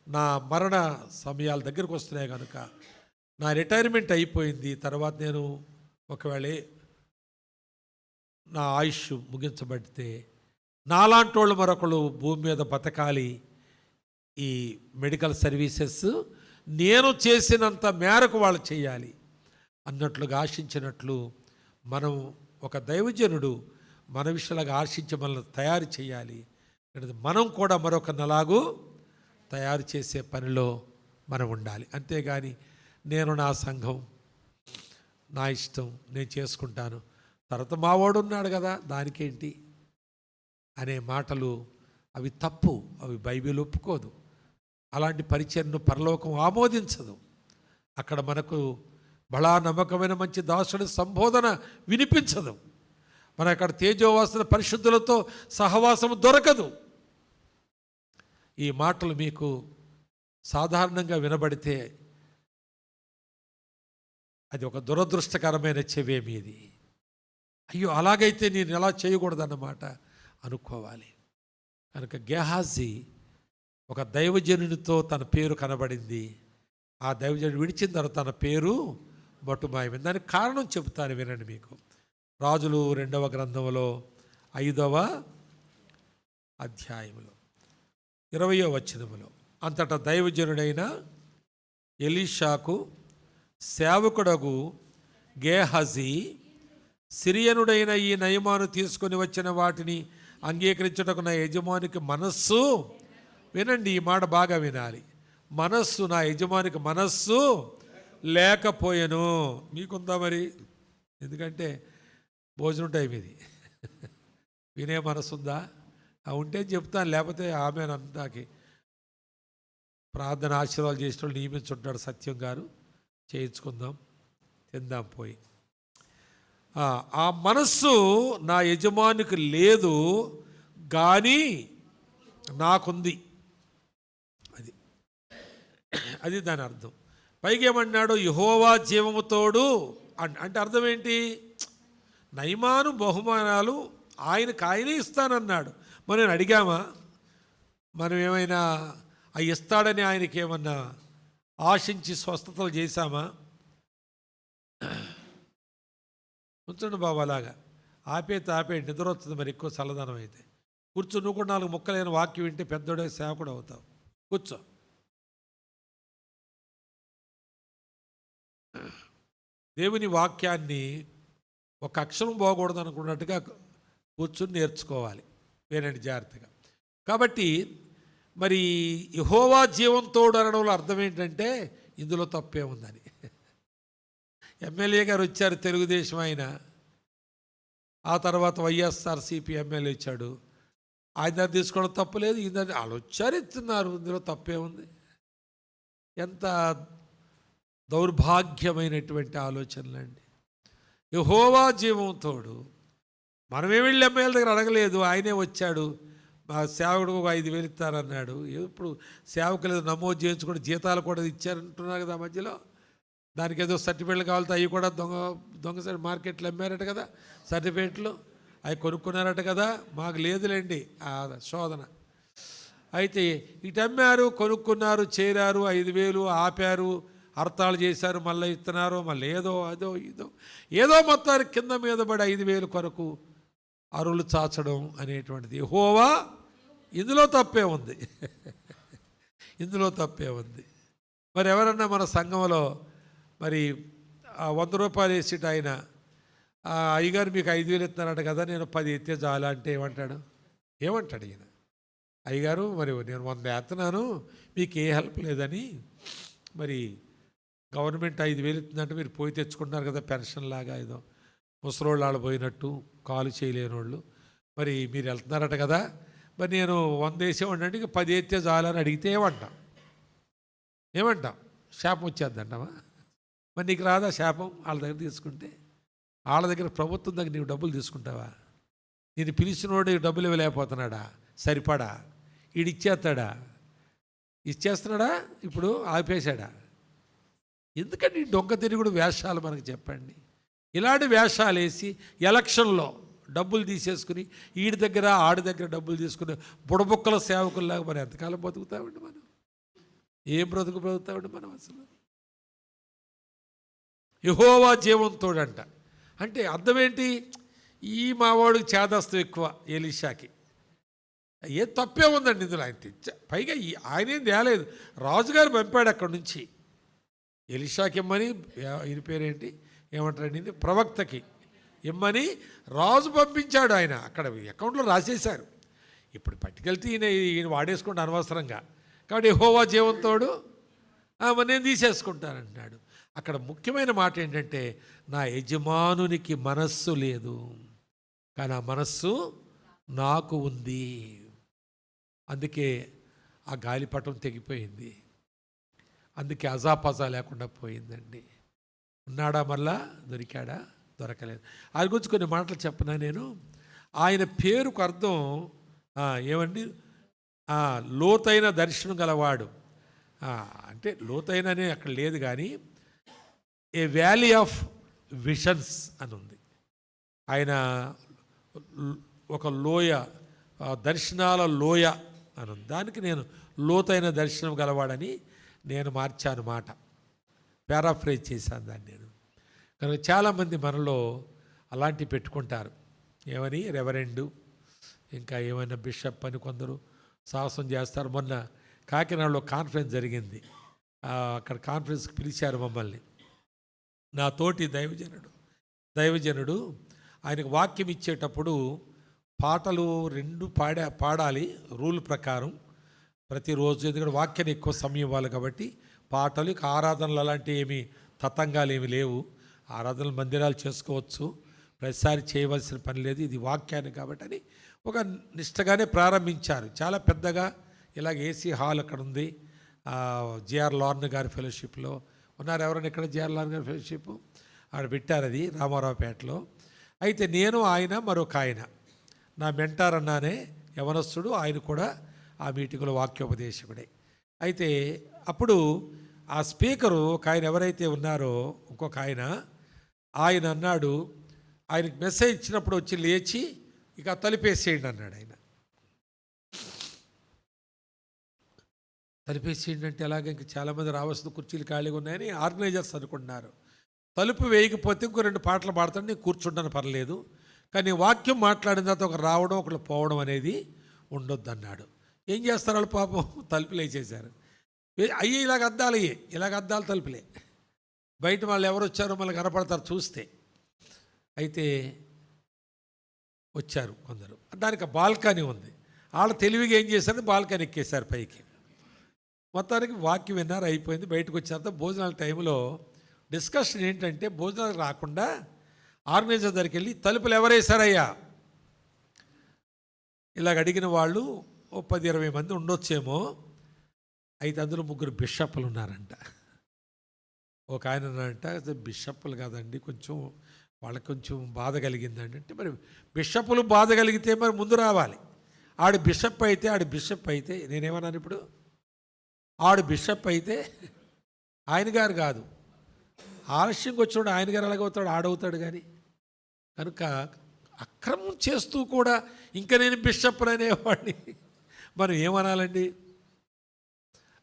నా మరణ సమయాల దగ్గరకు వస్తున్నాయి కనుక నా రిటైర్మెంట్ అయిపోయింది, తర్వాత నేను ఒకవేళ నా ఆయుష్ ముగించబడితే నాలాంటి వాళ్ళు మరొకరు భూమి మీద బతకాలి, ఈ మెడికల్ సర్వీసెస్ నేను చేసినంత మేరకు వాళ్ళు చేయాలి అన్నట్లుగా ఆశించినట్లు మనం ఒక దైవజనుడు మన విషయాలుగా ఆశించి మనల్ని తయారు చేయాలి. మనం కూడా మరొకరినలాగూ తయారు చేసే పనిలో మనం ఉండాలి. అంతేగాని నేను నా సంఘం, నా ఇష్టం, నేను చేసుకుంటాను, తర్వాత మావాడు ఉన్నాడు కదా దానికేంటి అనే మాటలు అవి తప్పు, అవి బైబిల్ ఒప్పుకోదు. అలాంటి పరిచర్ను పరలోకం ఆమోదించదు. అక్కడ మనకు బలా నమ్మకమైన మంచి దాసుడి సంబోధన వినిపించదు. మన అక్కడ తేజోవాసన పరిశుద్ధులతో సహవాసం దొరకదు. ఈ మాటలు మీకు సాధారణంగా వినబడితే అది ఒక దురదృష్టకరమైన చెవే మీది. అయ్యో అలాగైతే నేను ఎలా చేయకూడదన్నమాట అనుకోవాలి. కనుక గేహాజీ ఒక దైవజనునితో తన పేరు కనబడింది. ఆ దైవజనుడు విడిచిన తర్వాత తన పేరు మటుమాయమైంది. దానికి కారణం చెబుతాను, వినండి. మీకు రాజులు 2వ గ్రంథంలో 5వ అధ్యాయంలో 20వ వచనములో, అంతటా దైవజనుడైన ఎలీషాకు సేవకుడగు గేహజీ సిరియనుడైన ఈ నయమాను తీసుకొని వచ్చిన వాటిని అంగీకరించుటకు నా యజమానికి మనస్సు, వినండి ఈ మాట బాగా వినాలి, మనస్సు, నా యజమానికి మనస్సు లేకపోయెను. మీకుందా మరి? ఎందుకంటే భోజనం టైం ఇది. వినే మనసు ఉందా? ఉంటే చెప్తాను, లేకపోతే ఆమె అంతాకి ప్రార్థన ఆశీర్వాదాలు చేసిన వాళ్ళు నియమించుంటాడు సత్యం గారు, చేయించుకుందాం, తిందాం పోయి. ఆ మనస్సు నా యజమానికి లేదు కానీ నాకుంది. అది అది దాని అర్థం. పైగా ఏమన్నాడు? యెహోవా జీవము తోడు అంటే అర్థం ఏంటి? నయమాను బహుమానాలు ఆయనే ఇస్తానన్నాడు. మనం అడిగామా? మనం ఏమైనా అవి ఇస్తాడని ఆయనకి ఏమన్నా ఆశించి స్వస్థతలు చేశామా? కూర్చోండి బాబు, అలాగా ఆపే నిద్ర వస్తుంది మరి ఎక్కువ చల్లదనం అయితే. కూర్చో, నువ్వు కూడా 4 ముక్కలైన వాక్యం వింటే పెద్దోడే సేవకుడు అవుతావు. కూర్చో. దేవుని వాక్యాన్ని ఒక అక్షరం పోకూడదు అనుకున్నట్టుగా కూర్చుని నేర్చుకోవాలి, వినండి జాగ్రత్తగా. కాబట్టి మరి యెహోవా జీవంతోడు అనడంలో అర్థం ఏంటంటే ఇందులో తప్పే ఉందని. ఎమ్మెల్యే గారు వచ్చారు, తెలుగుదేశం ఆయన, ఆ తర్వాత వైఎస్ఆర్సీపీ ఎమ్మెల్యే వచ్చాడు. ఆయన దగ్గర తీసుకోవడం తప్పులేదు, ఈ దగ్గర వాళ్ళు వచ్చారు ఇస్తున్నారు, ఇందులో తప్పే ఉంది. ఎంత దౌర్భాగ్యమైనటువంటి ఆలోచనలు అండి. యెహోవా జీవంతోడు, మనమే వెళ్ళి ఎమ్మెల్యే దగ్గర అడగలేదు, ఆయనే వచ్చాడు. మా సేవకుడు 5,000 ఇస్తారన్నాడు. ఇప్పుడు సేవకులు నమోదు చేయించుకుంటే జీతాలు కూడా ఇచ్చారంటున్నారు కదా మధ్యలో. దానికి ఏదో సర్టిఫికేట్లు కావాలితే అవి కూడా దొంగ మార్కెట్లో అమ్మారట కదా, సర్టిఫికేట్లు అవి కొనుక్కున్నారట కదా. మాకు లేదులేండి ఆ శోధన. అయితే ఇటు అమ్మారు, కొనుక్కున్నారు, చేరారు, 5,000 ఆపారు, హర్తాలు చేశారు, మళ్ళీ ఇస్తున్నారు, మళ్ళీ ఏదో మొత్తానికి కింద మీద పడి 5,000 కొరకు అరులు చాచడం అనేటువంటిది. యెహోవా, ఇందులో తప్పే ఉంది. ఇందులో తప్పే ఉంది. మరి ఎవరన్నా మన సంఘంలో మరి 100 రూపాయలు వేసిట ఆయన, అయ్యగారు మీకు 5,000 ఇస్తున్నారట కదా, నేను 10 ఎత్తే చాలా అంటే ఏమంటాడు? ఈయన? అయ్యగారు మరి నేను 100 వేస్తున్నాను, మీకు ఏ హెల్ప్ లేదని, మరి గవర్నమెంట్ 5,000 ఇస్తుందంటే మీరు పోయి తెచ్చుకుంటున్నారు కదా, పెన్షన్ లాగా ఏదో ముసలోళ్ళు వాళ్ళు పోయినట్టు, కాలు చేయలేని వాళ్ళు, మరి మీరు వెళ్తున్నారట కదా, మరి నేను 100 వేసేవాడిని, 10 ఎత్తే చాలని అడిగితే ఏమంటాం? శాపం వచ్చేద్దంటావా? మరి నీకు రాదా శాపం? వాళ్ళ దగ్గర తీసుకుంటే, వాళ్ళ దగ్గర ప్రభుత్వం దగ్గర నీకు డబ్బులు తీసుకుంటావా? నేను పిలిచినోడు డబ్బులు ఇవ్వలేకపోతున్నాడా? సరిపడా? ఇచ్చేస్తాడా? ఇచ్చేస్తున్నాడా? ఇప్పుడు ఆపేశాడా? ఎందుకంటే ఈ దొంగ తిరుగుడు వేషాలు మనకు చెప్పండి. ఇలాంటి వేషాలు వేసి ఎలక్షన్లో డబ్బులు తీసేసుకుని ఈడి దగ్గర ఆడి దగ్గర డబ్బులు తీసుకుని బుడబుక్కల సేవకుల్లాగా మరి ఎంతకాలం బతుకుతామండి మనం? ఏం బ్రతుకుతామండి మనం అసలు? యెహోవా జీవంతోడంట అంటే అర్థం ఏంటి? ఈ మావాడికి చేదస్తం ఎక్కువ ఎలీషాకి. ఏ తప్పే ఉందండి ఇందులో? ఆయన పైగా ఆయనేం తేలేదు, రాజుగారు పంపాడు అక్కడి నుంచి ఎలీషాకి ఇమ్మని. ఈయన పేరేంటి ఏమంటారండి? ప్రవక్తకి ఇమ్మని రాజు పంపించాడు. ఆయన అక్కడ అకౌంట్లో రాసేశారు. ఇప్పుడు పట్టుకెళ్తే ఈయన వాడేసుకుంటే అనవసరంగా. కాబట్టి యెహోవా జీవంతోడు నేను తీసేసుకుంటానంటున్నాడు. అక్కడ ముఖ్యమైన మాట ఏంటంటే, నా యజమానునికి మనస్సు లేదు కానీ ఆ మనస్సు నాకు ఉంది. అందుకే ఆ గాలిపటం తెగిపోయింది, అందుకే అజాపజా లేకుండా పోయిందండి. ఉన్నాడా? మళ్ళా దొరికాడా? దొరకలేదు. ఆయన గురించి కొన్ని మాటలు చెప్పనా నేను. ఆయన పేరుకు అర్థం ఏమండి? లోతైన దర్శనం గలవాడు. అంటే లోతైననే అక్కడ లేదు కానీ ఏ వ్యాలీ ఆఫ్ విషన్స్ అని ఉంది. ఆయన ఒక లోయ, దర్శనాల లోయ అని ఉంది. దానికి నేను లోతైన దర్శనం గలవాడని నేను మార్చాను మాట, పారాఫ్రేజ్ చేశాను దాన్ని నేను. కనుక చాలామంది మనలో అలాంటివి పెట్టుకుంటారు. ఏమని రెవరెండు, ఇంకా ఏమైనా బిషప్ అని కొందరు సాహసం చేస్తారు. మొన్న కాకినాడలో కాన్ఫరెన్స్ జరిగింది. అక్కడ కాన్ఫరెన్స్కి పిలిచారు మమ్మల్ని. నా తోటి దైవజనుడు ఆయనకు వాక్యం ఇచ్చేటప్పుడు పాటలు 2 పాడాలి రూల్ ప్రకారం ప్రతిరోజు. ఎందుకంటే వాక్యాన్ని ఎక్కువ సమయం ఇవ్వాలి కాబట్టి పాటలు, ఆరాధనలు అలాంటివి ఏమి తతంగాలు ఏమి లేవు. ఆరాధనలు మందిరాలు చేసుకోవచ్చు, ప్రతిసారి చేయవలసిన పని లేదు, ఇది వాక్యాన్ని కాబట్టి అని ఒక నిష్టగానే ప్రారంభించారు. చాలా పెద్దగా ఇలాగ ఏసీ హాల్ అక్కడ ఉంది. జిఆర్ లార్న్ గారి ఫెలోషిప్లో ఉన్నారు. ఎవరైనా ఇక్కడ జిఆర్ లార్న్ గారి ఫెలోషిప్ ఆడ పెట్టారు, అది రామారావుపేటలో. అయితే నేను, ఆయన, మరొక ఆయన, నా మెంటార్ అన్నానే యవనస్తుడు, ఆయన కూడా ఆ మీటింగ్లో వాక్యోపదేశకుడే. అయితే అప్పుడు ఆ స్పీకరు ఒక ఆయన ఎవరైతే ఉన్నారో ఇంకొక ఆయన అన్నాడు, ఆయనకి మెసేజ్ ఇచ్చినప్పుడు వచ్చి లేచి ఇక తలుపేసేయండి అన్నాడు. ఆయన తలుపేసేయండి అంటే అలాగే ఇంక చాలామంది రావాల్సిన కుర్చీలు ఖాళీగా ఉన్నాయని ఆర్గనైజర్స్ అనుకుంటున్నారు. తలుపు వేయకపోతే ఇంకో 2 పాటలు పాడతాను, నేను కూర్చుంటాను పర్లేదు, కానీ వాక్యం మాట్లాడిన తర్వాత ఒకరు రావడం ఒకరు పోవడం అనేది ఉండొద్దు అన్నాడు. ఏం చేస్తారు వాళ్ళు పాపం, తలుపులు వేసేసారు. అయ్యి ఇలాగ అద్దాలు తలుపులే. బయట వాళ్ళు ఎవరు వచ్చారో మళ్ళీ కనపడతారు చూస్తే. అయితే వచ్చారు కొందరు, దానికి బాల్కనీ ఉంది. వాళ్ళు తెలివిగా ఏం చేశారు, బాల్కనీ ఎక్కేశారు పైకి. మొత్తానికి వాక్యం విన్నారు, అయిపోయింది. బయటకు వచ్చినంత భోజనాల టైంలో డిస్కషన్ ఏంటంటే, భోజనాలకు రాకుండా ఆర్గనైజర్ దగ్గరికి వెళ్ళి తలుపులు ఎవరేశారయ్యా ఇలాగ అడిగిన వాళ్ళు 10-20 మంది ఉండొచ్చేమో. అయితే అందులో 3 బిషప్లు ఉన్నారంట. ఒక ఆయన అన్నారంట, బిషప్లు కాదండి, కొంచెం వాళ్ళకి కొంచెం బాధ కలిగిందండి. అంటే మరి బిషప్లు బాధ కలిగితే మరి ముందు రావాలి. ఆడు బిషప్ అయితే నేనేమన్నాను ఇప్పుడు, ఆడు బిషప్ అయితే ఆయన గారు కాదు, ఆలస్యంగా వచ్చినప్పుడు ఆయన గారు ఎలాగవుతాడు, ఆడవుతాడు. కానీ కనుక అక్రమం చేస్తూ కూడా ఇంకా నేను బిషప్ అనేవాడిని మనం ఏమనాలండి?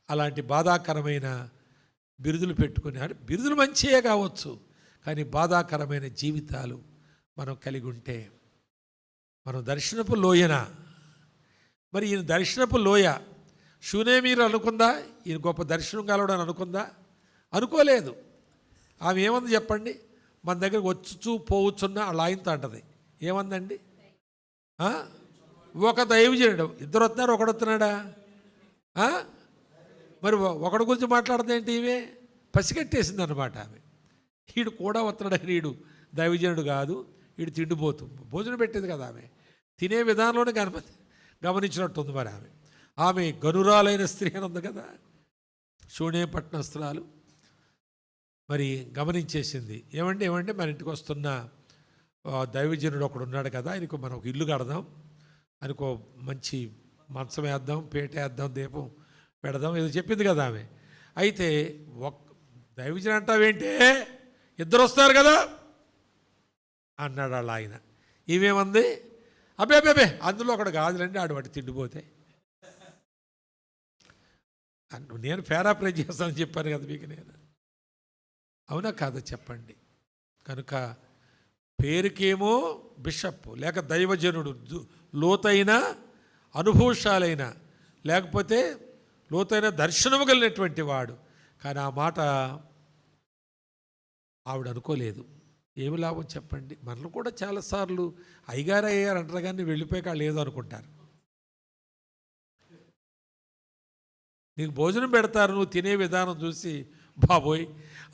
అలాంటి బాధాకరమైన బిరుదులు పెట్టుకుని, బిరుదులు మంచియే కావచ్చు, కానీ బాధాకరమైన జీవితాలు మనం కలిగి ఉంటే మనం దర్శనపు లోయనా? మరి ఈయన దర్శనపు లోయ షూనేమీరు అనుకుందా? ఈయన గొప్ప దర్శనం కలవడని అనుకుందా? అనుకోలేదు. ఆమె ఏమంది చెప్పండి? మన దగ్గరకు వచ్చు పోవచ్చున్న వాళ్ళ ఆయనతో అంటది. ఏమందండి? ఒక దైవజనుడు, 2 వస్తున్నారు, ఒకడు వస్తున్నాడా? మరి ఒకడి గురించి మాట్లాడుతుందేంటి? ఇవే పసిగట్టేసింది అనమాట ఆమె. వీడు కూడా వస్తున్నాడు, వీడు దైవజనుడు కాదు, వీడు తిండిపోతూ భోజనం పెట్టేది కదా ఆమె. తినే విధానంలోనే గమనించినట్టుంది. మరి ఆమె గనురాలైన స్త్రీ అని ఉంది కదా, షూనే పట్టణస్తురాలు. మరి గమనించేసింది. ఏమంటే మన ఇంటికి వస్తున్న దైవజనుడు ఒకడు ఉన్నాడు కదా, ఆయనకు మనం ఒక ఇల్లు కడదాం, ఆయనకు మంచి మంచం వేద్దాం, పీట వేద్దాం, దీపం పెడదాం, ఏదో చెప్పింది కదా ఆమె. అయితే దైవజనుడు అంటావేంటే, 2 వస్తారు కదా అన్నాడు వాళ్ళ ఆయన. ఈమెమంది, అబ్బే అందులో ఒకడు కాదులండి, ఆడు వాటి తిండిపోతే. నేను పేరాప్రేజ్ చేస్తానని చెప్పాను కదా మీకు. నేను అవునా కాదా చెప్పండి? కనుక పేరుకేమో బిషప్, లేక దైవజనుడు, లోతైన అనుభవశాలైన, లేకపోతే లోతైన దర్శనము కలిగినటువంటి వాడు. కానీ ఆ మాట ఆవిడ అనుకోలేదు. ఏమి లాభం చెప్పండి? మనల్ని కూడా చాలాసార్లు అయ్యగారు అంటారు, కానీ వెళ్ళిపోయాక వాళ్ళు ఏదో అనుకుంటారు. నీకు భోజనం పెడతారు, నువ్వు తినే విధానం చూసి బాబోయ్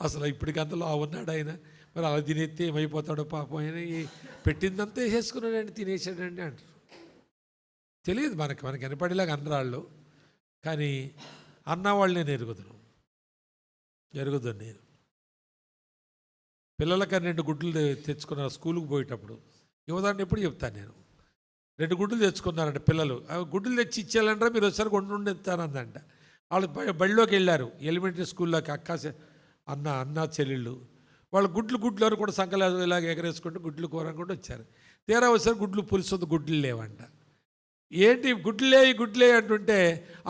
అసలు ఇప్పటికంతలో ఉన్నాడు ఆయన, మరి అలా తినేస్తే ఏమైపోతాడో పాపం, ఆయన పెట్టిందంతా వేసేసుకున్నాడండి, తినేసాడండి అంటారు. తెలియదు మనకి వినపడేలాగా అన్నరాళ్ళు, కానీ అన్నవాళ్ళు నేను ఎరుగుదును నేను. పిల్లలకని 2 గుడ్లు తెచ్చుకున్నారు స్కూల్కి పోయేటప్పుడు. యువదాన్ని ఎప్పుడు చెప్తాను నేను, 2 గుడ్లు తెచ్చుకున్నారంట పిల్లలు. గుడ్లు తెచ్చి ఇచ్చేయాలంటారా, మీరు ఒకసారి కొండ ఇస్తానందంట. వాళ్ళు బడిలోకి వెళ్ళారు, ఎలిమెంటరీ స్కూల్లోకి. అన్న చెల్లెళ్ళు వాళ్ళు గుడ్లు అని కూడా సంకలు ఇలాగ ఎగరేసుకుంటూ గుడ్లు కూర కూడా వచ్చారు. తీరా వచ్చారు, గుడ్లు పులుసు గుడ్లు లేవంట. ఏంటి గుడ్లే అంటుంటే,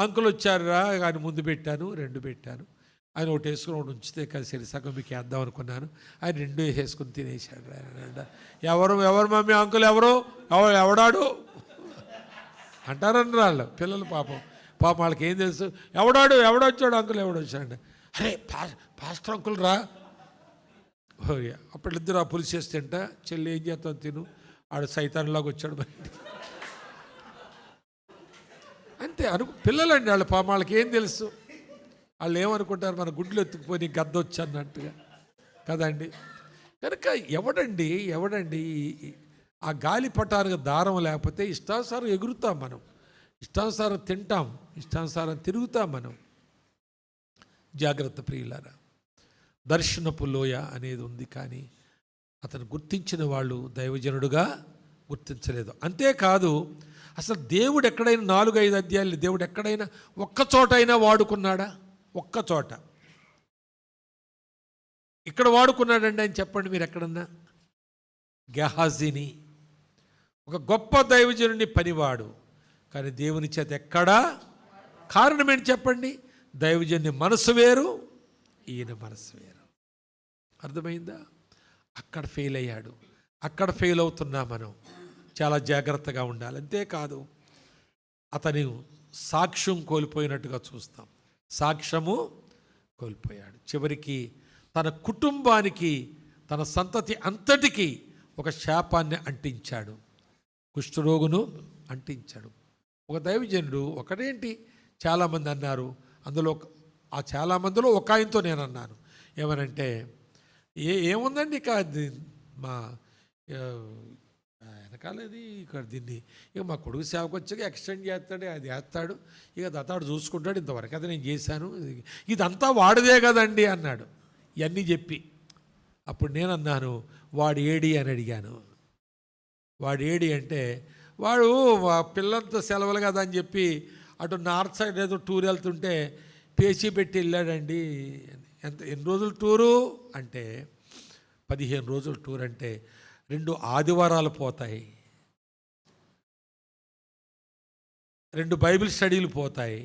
అంకుల్ వచ్చారురా, కానీ ముందు పెట్టాను, 2 పెట్టాను. ఆయన ఒకటి వేసుకుని ఒకటి ఉంచితే కలిసి సగం మీకు వేద్దాం అనుకున్నాను. ఆయన రెండు వేసుకుని తినేసాడు. ఆయన ఎవరు మమ్మీ అంకుల్ ఎవడాడు అంటారని వాళ్ళు పిల్లలు పాపం వాళ్ళకి ఏం తెలుసు, ఎవడొచ్చాడు అంకుల్ ఎవడొచ్చాడు. అరే పాస్టర్ అంకుల్ రా. అప్పుడు ఇద్దరు ఆ పులుసు చేస్తేంట చెల్లి ఏం చేస్తాం తిను, ఆడు సైతాన్లాగా వచ్చాడు మరి అంతే పిల్లలండి వాళ్ళు పాపం వాళ్ళకి ఏం తెలుసు. వాళ్ళు ఏమనుకుంటారు, మన గుడ్లు ఎత్తుకుపోయి గద్ద వచ్చన్నట్టుగా కదండి. కనుక ఎవడండి ఆ గాలి పటానికి దారం లేకపోతే ఇష్టానుసారం ఎగురుతాం మనం, ఇష్టానుసారం తింటాం, ఇష్టానుసారం తిరుగుతాం మనం. జాగ్రత్త ప్రియులారా. దర్శనపు లోయ అనేది ఉంది, కానీ అతను గుర్తించిన వాళ్ళు దైవజనుడుగా గుర్తించలేదు. అంతేకాదు అసలు దేవుడు ఎక్కడైనా 4-5 అధ్యాయాలు దేవుడు ఎక్కడైనా ఒక్కచోటైనా వాడుకున్నాడా? ఒక్కచోట ఇక్కడ వాడుకున్నాడండి అని చెప్పండి మీరు ఎక్కడన్నా. గెహాజీని ఒక గొప్ప దైవజనుని పనివాడు, కానీ దేవుని చేత ఎక్కడా. కారణం ఏంటి చెప్పండి? దైవజనుని మనసు వేరు, ఈయన మనసు వేరు. అర్థమైందా? అక్కడ ఫెయిల్ అయ్యాడు, అక్కడ ఫెయిల్ అవుతున్నా మనం. చాలా జాగ్రత్తగా ఉండాలి. అంతేకాదు అతని సాక్ష్యం కోల్పోయినట్టుగా చూస్తాం. సాక్ష్యము కోల్పోయాడు. చివరికి తన కుటుంబానికి, తన సంతతి అంతటికి ఒక శాపాన్ని అంటించాడు, కుష్ఠరోగును అంటించాడు. ఒక దైవజనుడు ఒకటేంటి చాలామంది అన్నారు. అందులో ఆ చాలామందిలో ఒక ఆయనతో నేను అన్నాను, ఏమనంటే ఏముందండి ఇక మా వెనకాలది ఇక్కడ దీన్ని ఇక మా కొడుకు సేవకు వచ్చాక ఎక్స్టెండ్ చేస్తాడు, అది వేస్తాడు, ఇక దత్తాడు చూసుకుంటాడు, ఇంతవరకు అయితే నేను చేశాను, ఇదంతా వాడిదే కదండి అన్నాడు. ఇవన్నీ చెప్పి అప్పుడు నేను అన్నాను, వాడు ఏడి అని అడిగాను. వాడు ఏడి అంటే వాడు పిల్లలతో సెలవులు కదా అని చెప్పి అటు నార్త్ సైడ్ ఏదో టూర్ వెళ్తుంటే పేచీ పెట్టి వెళ్ళాడండి. ఎన్ని రోజులు టూరు అంటే 15 రోజుల టూర్ అంటే 2 ఆదివారాలు పోతాయి, 2 బైబిల్ స్టడీలు పోతాయి.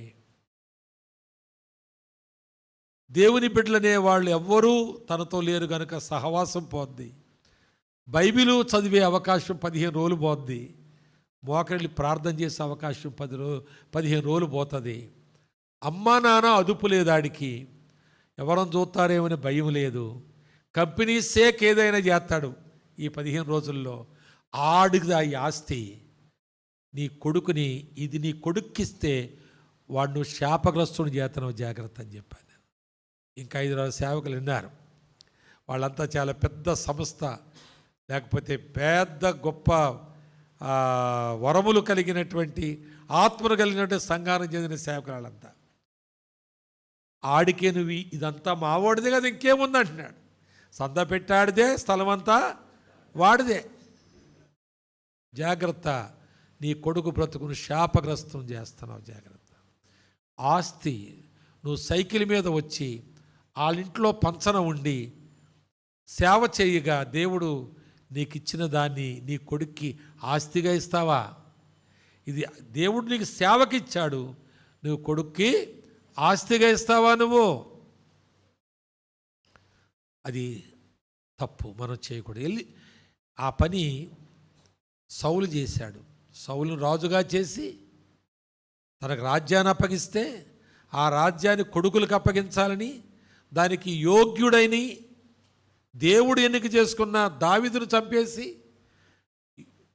దేవుని బిడ్డలనే వాళ్ళు ఎవ్వరూ తనతో లేరు కనుక సహవాసం పోద్ది. బైబిలు చదివే అవకాశం 15 రోజులు పోద్ది. మోకరిల్లి ప్రార్థన చేసే అవకాశం 15 రోజులు పోతుంది. అమ్మా నాన్న అదుపు లేదు, ఆడికి ఎవరం చూస్తారేమని భయం లేదు. కంపెనీ సేక్ ఏదైనా చేస్తాడు ఈ 15 రోజుల్లో. ఆడికి ఆ ఆస్తి నీ కొడుకుని, ఇది నీ కొడుక్కిస్తే వాడు నువ్వు శాపగ్రస్తుని చేస్తున్నావు, జాగ్రత్త అని చెప్పాను. ఇంకా 5 సేవకులు విన్నారు. వాళ్ళంతా చాలా పెద్ద సంస్థ, లేకపోతే పెద్ద గొప్ప వరములు కలిగినటువంటి, ఆత్మను కలిగినటువంటి సంఘానికి చెందిన సేవకులు వాళ్ళంతా. ఆడికే నువ్వు ఇదంతా మావాడిదే కదా, ఇంకేముంది అంటున్నాడు. సంద పెట్టాడిదే, స్థలం అంతా వాడిదే. జాగ్రత్త, నీ కొడుకు బ్రతుకును శాపగ్రస్తం చేస్తున్నావు, జాగ్రత్త. ఆస్తి నువ్వు సైకిల్ మీద వచ్చి వాళ్ళింట్లో పంచన ఉండి సేవ చేయగా దేవుడు నీకు ఇచ్చిన దాన్ని నీ కొడుక్కి ఆస్తిగా ఇస్తావా? ఇది దేవుడు నీకు సేవకిచ్చాడు, నువ్వు కొడుక్కి ఆస్తిగా ఇస్తావా? నువ్వు అది తప్పు, మనం చేయకూడదు. వెళ్ళి ఆ పని సౌలు చేశాడు. సౌలును రాజుగా చేసి తనకు రాజ్యాన్ని అప్పగిస్తే ఆ రాజ్యాన్ని కొడుకులకు అప్పగించాలని, దానికి యోగ్యుడైన దేవుడు ఎన్నిక చేసుకున్న దావీదును చంపేసి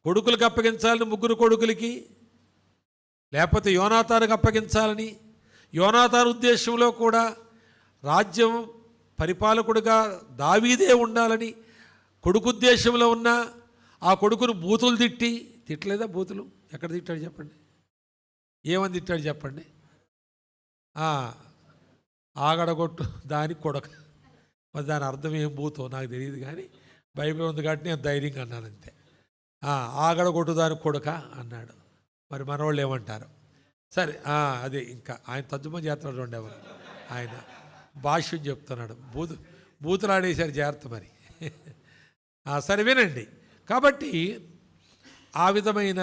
కొడుకులకు అప్పగించాలని, 3 కొడుకులకి, లేకపోతే యోనాతానుకు అప్పగించాలని, యోనాతాను ఉద్దేశంలో కూడా రాజ్యం పరిపాలకుడుగా దావీదే ఉండాలని కొడుకు ఉద్దేశంలో ఉన్న ఆ కొడుకును బూతులు తిట్టలేదా? బూతులు ఎక్కడ తిట్టాడు చెప్పండి? ఏమని తిట్టాడు చెప్పండి? ఆగడగొట్టు దాని కొడక. మరి దాని అర్థం ఏం బూతో నాకు తెలియదు, కానీ బైబిల్ ఉంది కాబట్టి నేను ధైర్యంగా అన్నాను అంతే. ఆగడగొట్టు దాని కొడక అన్నాడు. మరి మనవాళ్ళు ఏమంటారు? సరే, అదే ఇంకా ఆయన తర్జుమా చేస్తున్నాడు ఉండేవారు, ఆయన భాష్యం చెప్తున్నాడు. బూతులు ఆడేశారు, జాగ్రత్త మరి. సరే వినండి. కాబట్టి ఆ విధమైన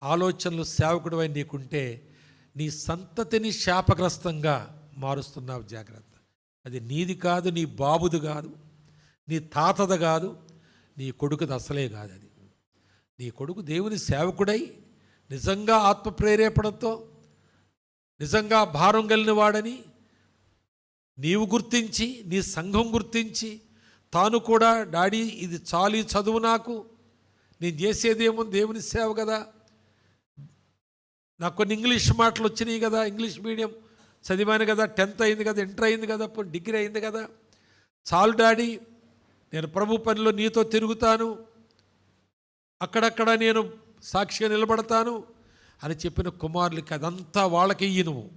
ఆలోచనలు సేవకుడివై నీకుంటే నీ సంతతిని శాపగ్రస్తంగా మారుస్తున్నావు, జాగ్రత్త. అది నీది కాదు, నీ బాబుది కాదు, నీ తాతది కాదు, నీ కొడుకుది అసలే కాదు. అది నీ కొడుకు దేవుని సేవకుడై నిజంగా ఆత్మ ప్రేరేపణతో నిజంగా భారం కలిగిన వాడని నీవు గుర్తించి, నీ సంఘం గుర్తించి, తాను కూడా డాడీ ఇది చాలు, ఈ చదువు నాకు, నేను చేసేదేమో దేవుని సేవ కదా, నాకు కొన్ని ఇంగ్లీష్ మాటలు వచ్చినాయి కదా, ఇంగ్లీష్ మీడియం చదివాను కదా, 10th అయింది కదా, ఇంటర్ అయింది కదా, డిగ్రీ అయింది కదా, చాలు డాడీ, నేను ప్రభు పనిలో నీతో తిరుగుతాను, అక్కడక్కడ నేను సాక్షిగా నిలబడతాను అని చెప్పిన కుమారులకి అదంతా వాళ్ళకి ఇయ్యి, నువ్వు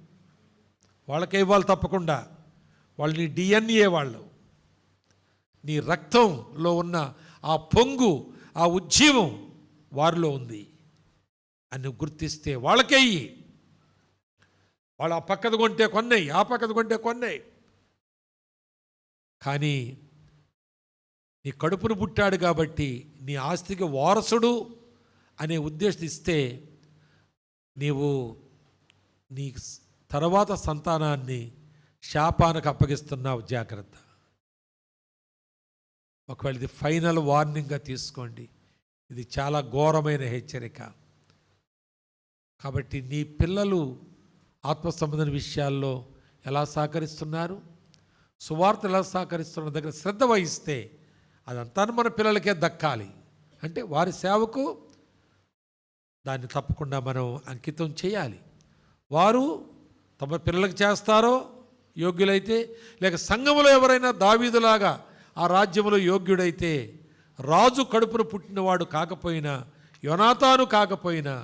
వాళ్ళకే ఇవ్వాలి తప్పకుండా. వాళ్ళు నీ DNA, వాళ్ళు నీ రక్తంలో ఉన్న ఆ పొంగు, ఆ ఉజ్జీవం వారిలో ఉంది అని గుర్తిస్తే వాళ్ళకే ఇయ్యి. వాళ్ళు ఆ పక్కది కొంటే కొన్నాయి, ఆ పక్కది కొంటే కొన్నాయి, కానీ నీ కడుపును పుట్టాడు కాబట్టి నీ ఆస్తికి వారసుడు అనే ఉద్దేశం ఇస్తే నీవు నీ తర్వాత సంతానాన్ని శాపానికి అప్పగిస్తున్నావు, జాగ్రత్త. ఒకవేళ ఇది ఫైనల్ వార్నింగ్గా తీసుకోండి, ఇది చాలా ఘోరమైన హెచ్చరిక. కాబట్టి నీ పిల్లలు ఆత్మ సంబంధ విషయాల్లో ఎలా సహకరిస్తున్నారు, సువార్త ఎలా సహకరిస్తున్న దగ్గర శ్రద్ధ వహిస్తే అదంతా మన పిల్లలకే దక్కాలి. అంటే వారి సేవకు దాన్ని తప్పకుండా మనం అంకితం చేయాలి. వారు తమ పిల్లలకు చేస్తారో యోగ్యులైతే, లేక సంఘములో ఎవరైనా దావీదులాగా ఆ రాజ్యంలో యోగ్యుడైతే, రాజు కడుపును పుట్టినవాడు కాకపోయినా, యోనాతాను కాకపోయినా,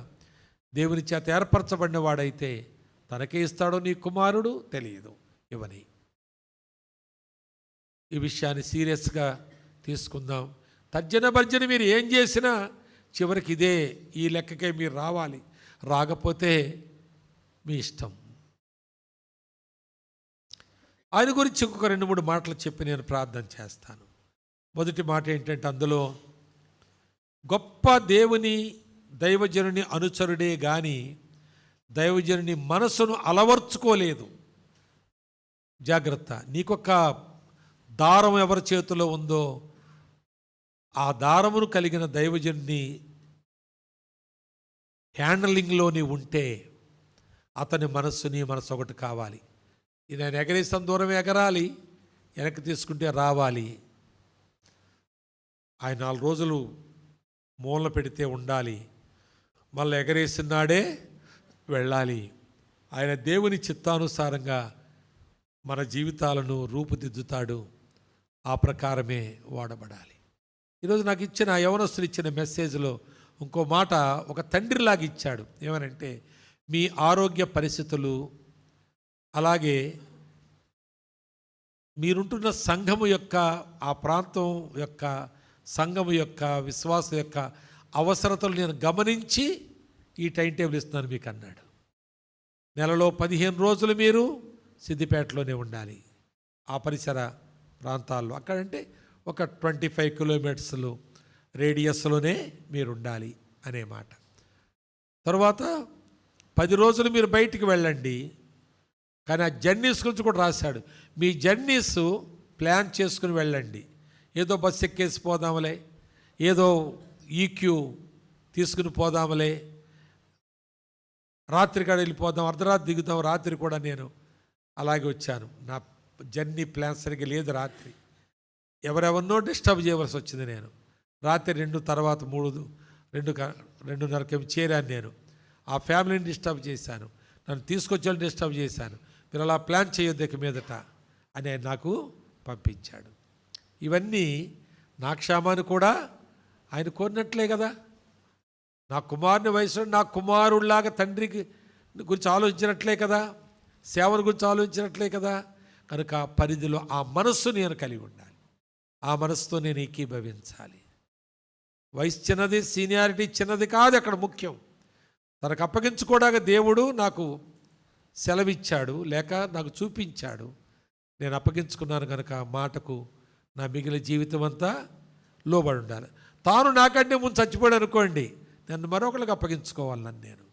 దేవుని చేత ఏర్పరచబడిన వాడైతే తనకే ఇస్తాడో నీ కుమారుడు తెలియదు, ఇవని. ఈ విషయాన్ని సీరియస్గా తీసుకుందాం. తర్జన భర్జన మీరు ఏం చేసినా చివరికి ఇదే, ఈ లెక్కకే మీరు రావాలి, రాకపోతే మీ ఇష్టం. ఆయన గురించి ఇంకొక 2-3 మాటలు చెప్పి నేను ప్రార్థన చేస్తాను. మొదటి మాట ఏంటంటే, అందులో గొప్ప దేవుని దైవజనుని అనుచరుడే కానీ దైవజనుని మనసును అలవర్చుకోలేదు. జాగ్రత్త. నీకొక దారం ఎవరి చేతిలో ఉందో ఆ దారమును కలిగిన దైవజనుని హ్యాండలింగ్లో నీ ఉంటే అతని మనస్సు నీ మనసు ఒకటి కావాలి. నేను ఎగరేస్తాను, దూరం ఎగరాలి, వెనక్కి తీసుకుంటే రావాలి. ఆయన 4 రోజులు మూలన పెడితే ఉండాలి, మళ్ళీ ఎగరేసినాడే వెళ్ళాలి. ఆయన దేవుని చిత్తానుసారంగా మన జీవితాలను రూపుదిద్దుతాడు, ఆ ప్రకారమే వాడబడాలి. ఈరోజు నాకు ఇచ్చిన యవనస్తులు ఇచ్చిన మెసేజ్లో ఇంకో మాట ఒక తండ్రిలాగా ఇచ్చాడు. ఏమనంటే, మీ ఆరోగ్య పరిస్థితులు, అలాగే మీరుంటున్న సంఘము యొక్క, ఆ ప్రాంతం యొక్క సంఘము యొక్క విశ్వాసం యొక్క అవసరతలు నేను గమనించి ఈ టైం టేబుల్ ఇస్తున్నాను మీకు అన్నాడు. నెలలో 15 రోజులు మీరు సిద్దిపేటలోనే ఉండాలి, ఆ పరిసర ప్రాంతాల్లో, అక్కడంటే ఒక 25 కిలోమీటర్స్లు రేడియస్లోనే మీరు ఉండాలి అనే మాట. తర్వాత 10 రోజులు మీరు బయటికి వెళ్ళండి, కానీ ఆ జర్నీస్ గురించి కూడా రాశాడు. మీ జర్నీస్ ప్లాన్ చేసుకుని వెళ్ళండి. ఏదో బస్సు ఎక్కేసి పోదామలే, ఏదో ఈక్యూ తీసుకుని పోదామలే, రాత్రి కాడ వెళ్ళిపోదాం, అర్ధరాత్రి దిగుతాం. రాత్రి కూడా నేను అలాగే వచ్చాను, నా జర్నీ ప్లాన్ సరిగ్గా లేదు. రాత్రి ఎవరెవరినో డిస్టర్బ్ చేయవలసి వచ్చింది. నేను రాత్రి 2 తర్వాత 2:30కి చేరాను. నేను ఆ ఫ్యామిలీని డిస్టర్బ్ చేశాను, నన్ను తీసుకొచ్చేవాళ్ళు డిస్టర్బ్ చేశాను. మీరు అలా ప్లాన్ చేయొద్దు ఇక మీదట అని ఆయన నాకు పంపించాడు. ఇవన్నీ నా క్షేమాన్ని కూడా ఆయన కోరినట్లే కదా. నా కుమారుని వయసులో నా కుమారుడిలాగా తండ్రికి గురించి ఆలోచించినట్లే కదా, సేవల గురించి ఆలోచించినట్లే కదా. కనుక పరిధిలో ఆ మనస్సు నేను కలిగి ఉండాలి, ఆ మనస్సుతో నేను ఏకీభవించాలి. వయసు చిన్నది, సీనియారిటీ చిన్నది కాదు అక్కడ ముఖ్యం. తనకు అప్పగించుకోవడానికి దేవుడు నాకు సెలవిచ్చాడు, లేక నాకు చూపించాడు. నేను అప్పగించుకున్నాను కనుక మాటకు నా మిగిలిన జీవితం అంతా లోబడి ఉండాలి. తాను నాకంటే ముందు చచ్చిపోయాడు అనుకోండి, నన్ను మరొకరికి అప్పగించుకోవాలి. నేను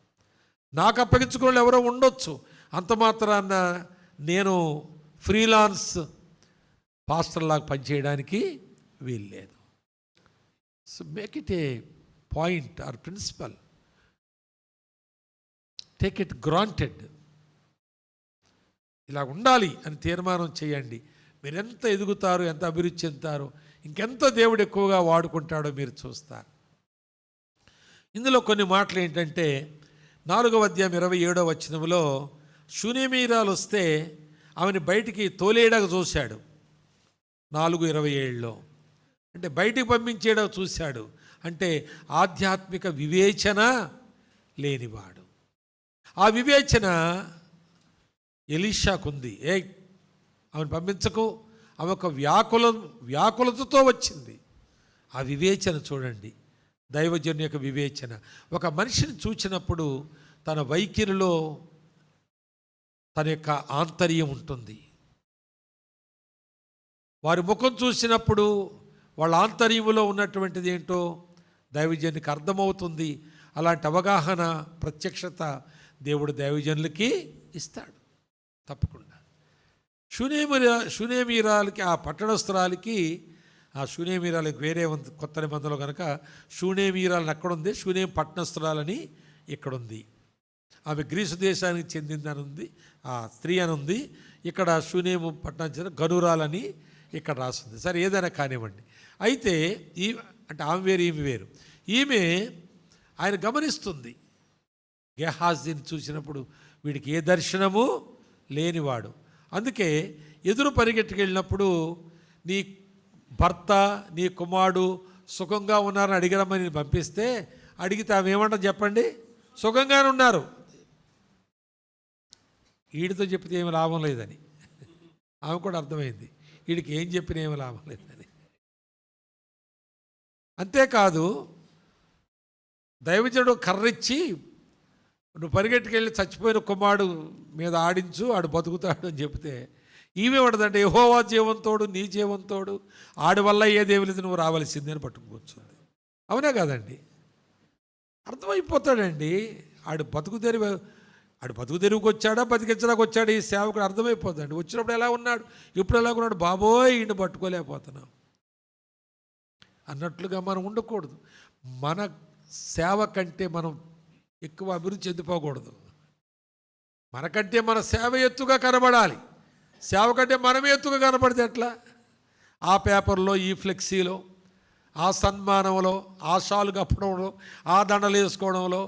నాకు అప్పగించుకోవాలి ఎవరో ఉండొచ్చు, అంత మాత్రాన నేను ఫ్రీలాన్స్ పాస్టర్ లాగా పనిచేయడానికి వీల్లేదు. So make it a point or principle, take it granted. ఇలా ఉండాలి అని తీర్మానం చేయండి. మీరు ఎంత ఎదుగుతారో, ఎంత అభివృద్ధి చెందుతారో, ఇంకెంత దేవుడు ఎక్కువగా వాడుకుంటాడో మీరు చూస్తారు. ఇందులో కొన్ని మాటలు ఏంటంటే 4వ అధ్యాయం 27వ వచనంలో షూనేమీరాలు వస్తే ఆమెను బయటికి తోలేయడానికి చూశాడు. 4:27లో అంటే బయటికి పంపించేయడం చూశాడు. అంటే ఆధ్యాత్మిక వివేచన లేనివాడు. ఆ వివేచన ఎలీషాకుంది. ఆమెను పంపించకు, ఆమె ఒక వ్యాకులతతో వచ్చింది. ఆ వివేచన చూడండి, దైవజనుని యొక్క వివేచన. ఒక మనిషిని చూచినప్పుడు తన వైఖరిలో తన యొక్క ఆంతర్యం ఉంటుంది. వారి ముఖం చూసినప్పుడు వాళ్ళ ఆంతర్యములో ఉన్నటువంటిది ఏంటో దైవజనునికి అర్థమవుతుంది. అలాంటి అవగాహన, ప్రత్యక్షత దేవుడు దైవజనులకి ఇస్తాడు తప్పకుండా. షూనేమీరాలకి, ఆ పట్టణస్థురాలకి, ఆ షూనేమీరాలకి వేరే కొత్త నిబంధనలో కనుక షూనేమీరాలని అక్కడుంది, షూనేం పట్టణస్థురాలని ఇక్కడుంది. ఆమె గ్రీసు దేశానికి చెందిందని ఉంది, ఆ స్త్రీ అని ఉంది. ఇక్కడ షూనేము పట్టణానికి చెందిన గనురాలని ఇక్కడ రాస్తుంది. సరే, ఏదైనా కానివ్వండి. అయితే అంటే ఆమె వేరు, ఈమె వేరు. ఈమె ఆయన గమనిస్తుంది. గెహాజీని చూసినప్పుడు వీడికి ఏ దర్శనము లేనివాడు. అందుకే ఎదురు పరిగెట్టుకెళ్ళినప్పుడు నీ భర్త, నీ కుమారుడు సుఖంగా ఉన్నారని అడిగరమని పంపిస్తే, అడిగితే ఆమె ఏమంటారు చెప్పండి? సుఖంగానే ఉన్నారు. వీడితో చెప్తే ఏమి లాభం లేదని ఆమె కూడా అర్థమైంది. వీడికి ఏం చెప్పినా ఏమి లాభం లేదని. అంతేకాదు, దైవజనుడు కర్రిచ్చి నువ్వు పరిగెట్టుకెళ్ళి చచ్చిపోయిన కుమారుడు మీద ఆడించు, ఆడు బతుకుతాడు అని చెప్తే ఈమె పడదంటే యెహోవా జీవంతోడు, నీ జీవంతోడు, ఆడి వల్ల ఏదేమి లేదు, నువ్వు రావాల్సిందే అని పట్టుకుపోతుంది. అవునా కాదండి? అర్థమైపోతాడండి. ఆడు బతుకు తెరువుకి వచ్చాడా, బతికించడానికి వచ్చాడు ఈ సేవకుడు అర్థమైపోతాడు. వచ్చినప్పుడు ఎలా ఉన్నాడు, ఇప్పుడు ఎలా ఉన్నాడు, బాబోయ్ ఈయన పట్టుకోలేకపోతున్నాం అన్నట్లుగా మనం ఉండకూడదు. మన సేవ కంటే మనం ఎక్కువ అభివృద్ధి చెందిపోకూడదు. మనకంటే మన సేవ ఎత్తుగా కనబడాలి. సేవ కంటే మనమే ఎత్తుగా కనబడితే ఎట్లా? ఆ పేపర్లో, ఈ ఫ్లెక్సీలో, ఆ సన్మానంలో, ఆ షాలు కప్పడంలో, ఆ దండలు వేసుకోవడంలో,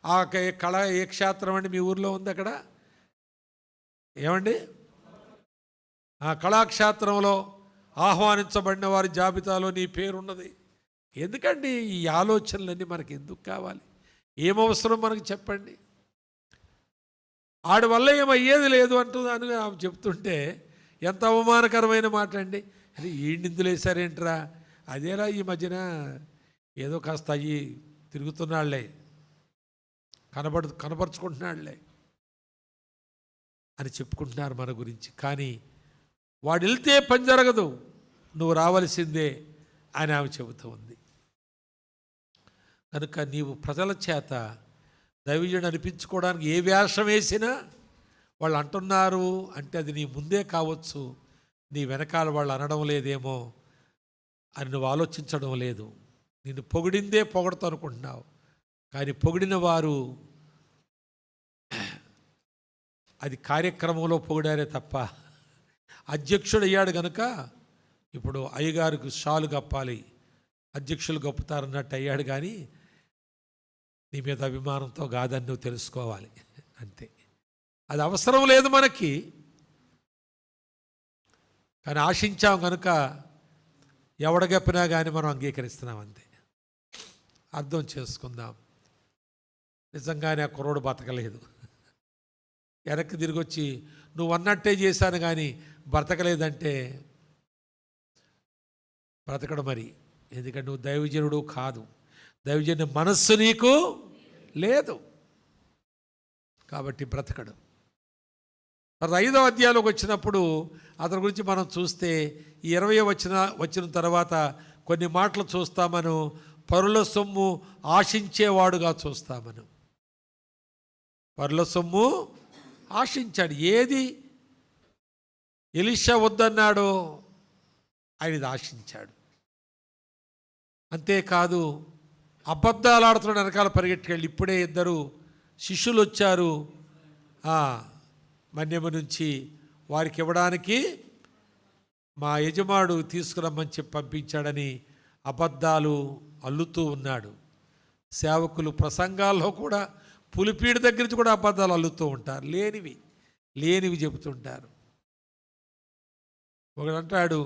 ఆ కళ ఏ క్షేత్రం అండి మీ ఊర్లో ఉంది అక్కడ ఏమండి? ఆ కళాక్షేత్రంలో ఆహ్వానించబడిన వారి జాబితాలో నీ పేరున్నది. ఎందుకండి ఈ ఆలోచనలన్నీ మనకి ఎందుకు కావాలి? ఏమవసరం మనకు చెప్పండి? ఆడి వల్ల ఏమయ్యేది లేదు అంటుందని ఆమె చెప్తుంటే ఎంత అవమానకరమైన మాట అండి. అది ఈ నిందులు వేశారేంట్రా, అదేలా ఈ మధ్యన ఏదో కాస్త అయ్యి తిరుగుతున్నాళ్లే, కనపరుచుకుంటున్నాళ్లే అని చెప్పుకుంటున్నారు మన గురించి. కానీ వాడు వెళ్తే పని జరగదు, నువ్వు రావాల్సిందే అని ఆమె చెబుతూ ఉంది. కనుక నీవు ప్రజల చేత దైవజనుడు అనిపించుకోవడానికి ఏ వేషం వేసినా వాళ్ళు అంటున్నారు అంటే అది నీ ముందే కావచ్చు, నీ వెనకాల వాళ్ళు అనడం లేదేమో అని నువ్వు ఆలోచించడం లేదు. నిన్ను పొగిడిందే పొగడతా అనుకుంటున్నావు. కానీ పొగిడిన వారు అది కార్యక్రమంలో పొగిడారే తప్ప, అధ్యక్షుడు అయ్యాడు కనుక ఇప్పుడు అయ్యగారికి షాలు కప్పాలి, అధ్యక్షులు కప్పుతారన్నట్టు అయ్యాడు. కానీ నీ మీద అభిమానంతో కాదని నువ్వు తెలుసుకోవాలి అంతే. అది అవసరం లేదు మనకి, కానీ ఆశించాం కనుక ఎవడగప్పినా కానీ మనం అంగీకరిస్తున్నాం అంతే. అర్థం చేసుకుందాం. నిజంగానే ఆ కుర్రోడు బతకలేదు. వెనక్కి తిరిగి వచ్చి నువ్వు అన్నట్టే చేశాను కానీ బ్రతకలేదంటే బ్రతకడు మరి. ఎందుకంటే నువ్వు దైవజనుడు కాదు, దైవజనుని మనస్సు నీకు లేదు కాబట్టి బ్రతకడు. 5వ అధ్యాయంలోకి వచ్చినప్పుడు అతని గురించి మనం చూస్తే ఈ 20వ వచ్చిన తర్వాత కొన్ని మాటలు చూస్తామను. పరుల సొమ్ము ఆశించేవాడుగా చూస్తామను. పరుల సొమ్ము ఆశించాడు. ఏది ఎలీషా వద్దన్నాడో ఆయన ఇది ఆశించాడు. అంతేకాదు అబద్ధాలు ఆడుతున్న వెనకాల పరిగెట్టుకెళ్ళి ఇప్పుడే 2 శిష్యులు వచ్చారు మన్యమ నుంచి, వారికి ఇవ్వడానికి మా యజమాడు తీసుకురమ్మని చెప్పి పంపించాడని అబద్ధాలు అల్లుతూ ఉన్నాడు. సేవకులు ప్రసంగాల్లో కూడా పులిపీడి దగ్గర నుంచి కూడా అబద్ధాలు అల్లుతూ ఉంటారు. లేనివి చెబుతుంటారు. ఒకడు అంటాడు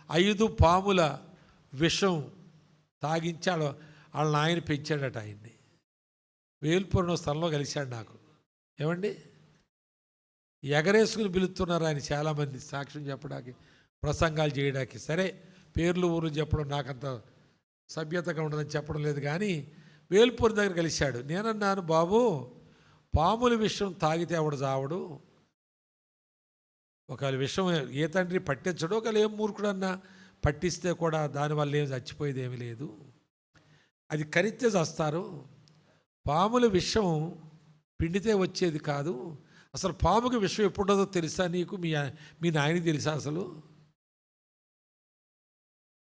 5 పాముల విషం తాగించాడు, వాళ్ళ నాయన పెంచాడట ఆయన్ని. వేల్పూర్ణ స్థలంలో కలిశాడు నాకు. ఏమండి, ఎగరేసుకుని పిలుస్తున్నారు ఆయన చాలామంది సాక్ష్యం చెప్పడానికి, ప్రసంగాలు చేయడానికి. సరే, పేర్లు ఊరు చెప్పడం నాకంత సభ్యతగా ఉండదని చెప్పడం లేదు, కానీ వేల్పూర్ దగ్గర కలిశాడు. నేనన్నాను, బాబు పాముల విషయం తాగితే ఎవడు చావడు, ఒకవేళ విషయం ఏ తండ్రి పట్టించడు, ఒకవేళ ఏం మూర్ఖుడన్నా పట్టిస్తే కూడా దానివల్ల ఏం చచ్చిపోయేది ఏమీ లేదు, అది కరిస్తే చస్తారు. పాముల విషం పిండితే వచ్చేది కాదు. అసలు పాముకి విషయం ఎప్పుడుందో తెలుసా నీకు? మీ నాయనకి తెలుసా అసలు?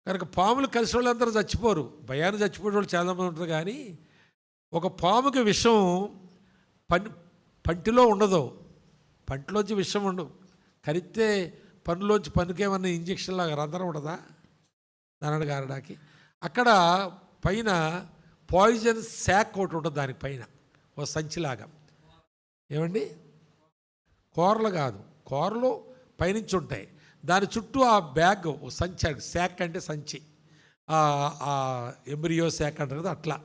కనుక పాములు కలిసి వాళ్ళందరూ చచ్చిపోరు, భయాన్ని చచ్చిపోయే వాళ్ళు చాలామంది ఉంటారు. కానీ ఒక పాముకి విషం పంటిలో ఉండదు, పంటిలోంచి విషం ఉండదు. కరిస్తే పన్నులోంచి పన్నుకేమన్నా ఇంజక్షన్ లాగా రంధ్రం ఉండదా దాని గారడానికి? అక్కడ పైన పాయిజన్ శాక్ ఒకటి ఉంటుంది, దానికి పైన ఓ సంచిలాగా. ఏమండి, కూరలు కాదు, కూరలు పైనుంచి ఉంటాయి, దాని చుట్టూ ఆ బ్యాగ్ ఓ సంచి, శాక్ అంటే సంచి, ఆ ఎంబ్రియో శాక్ అంటారు కదా, అట్లా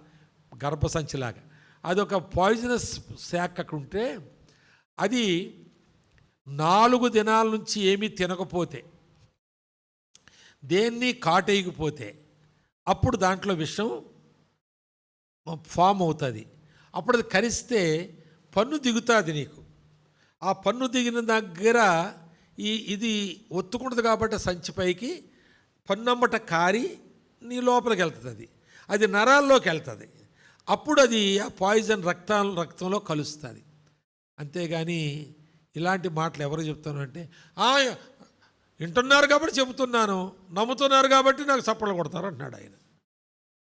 గర్భసంచిలాగా అదొక పాయిజనస్ శాక్ అక్కడ ఉంటే, అది 4 దినాల నుంచి ఏమీ తినకపోతే, దేన్ని కాటేయకపోతే అప్పుడు దాంట్లో విషం ఫామ్ అవుతుంది. అప్పుడు అది కరిస్తే పన్ను దిగుతుంది నీకు. ఆ పన్ను దిగిన దగ్గర ఇది ఒత్తుకుంటుంది కాబట్టి సంచి పైకి పన్నమ్మట కారి నీ లోపలికి వెళ్తుంది, అది నరాల్లోకి వెళ్తుంది. అప్పుడు అది ఆ పాయిజన్ రక్తంలో కలుస్తుంది. అంతేగాని ఇలాంటి మాటలు ఎవరు చెప్తాను అంటే, వింటున్నారు కాబట్టి చెబుతున్నాను, నమ్ముతున్నారు కాబట్టి నాకు చప్పట్లు కొడతారు అంటున్నాడు ఆయన.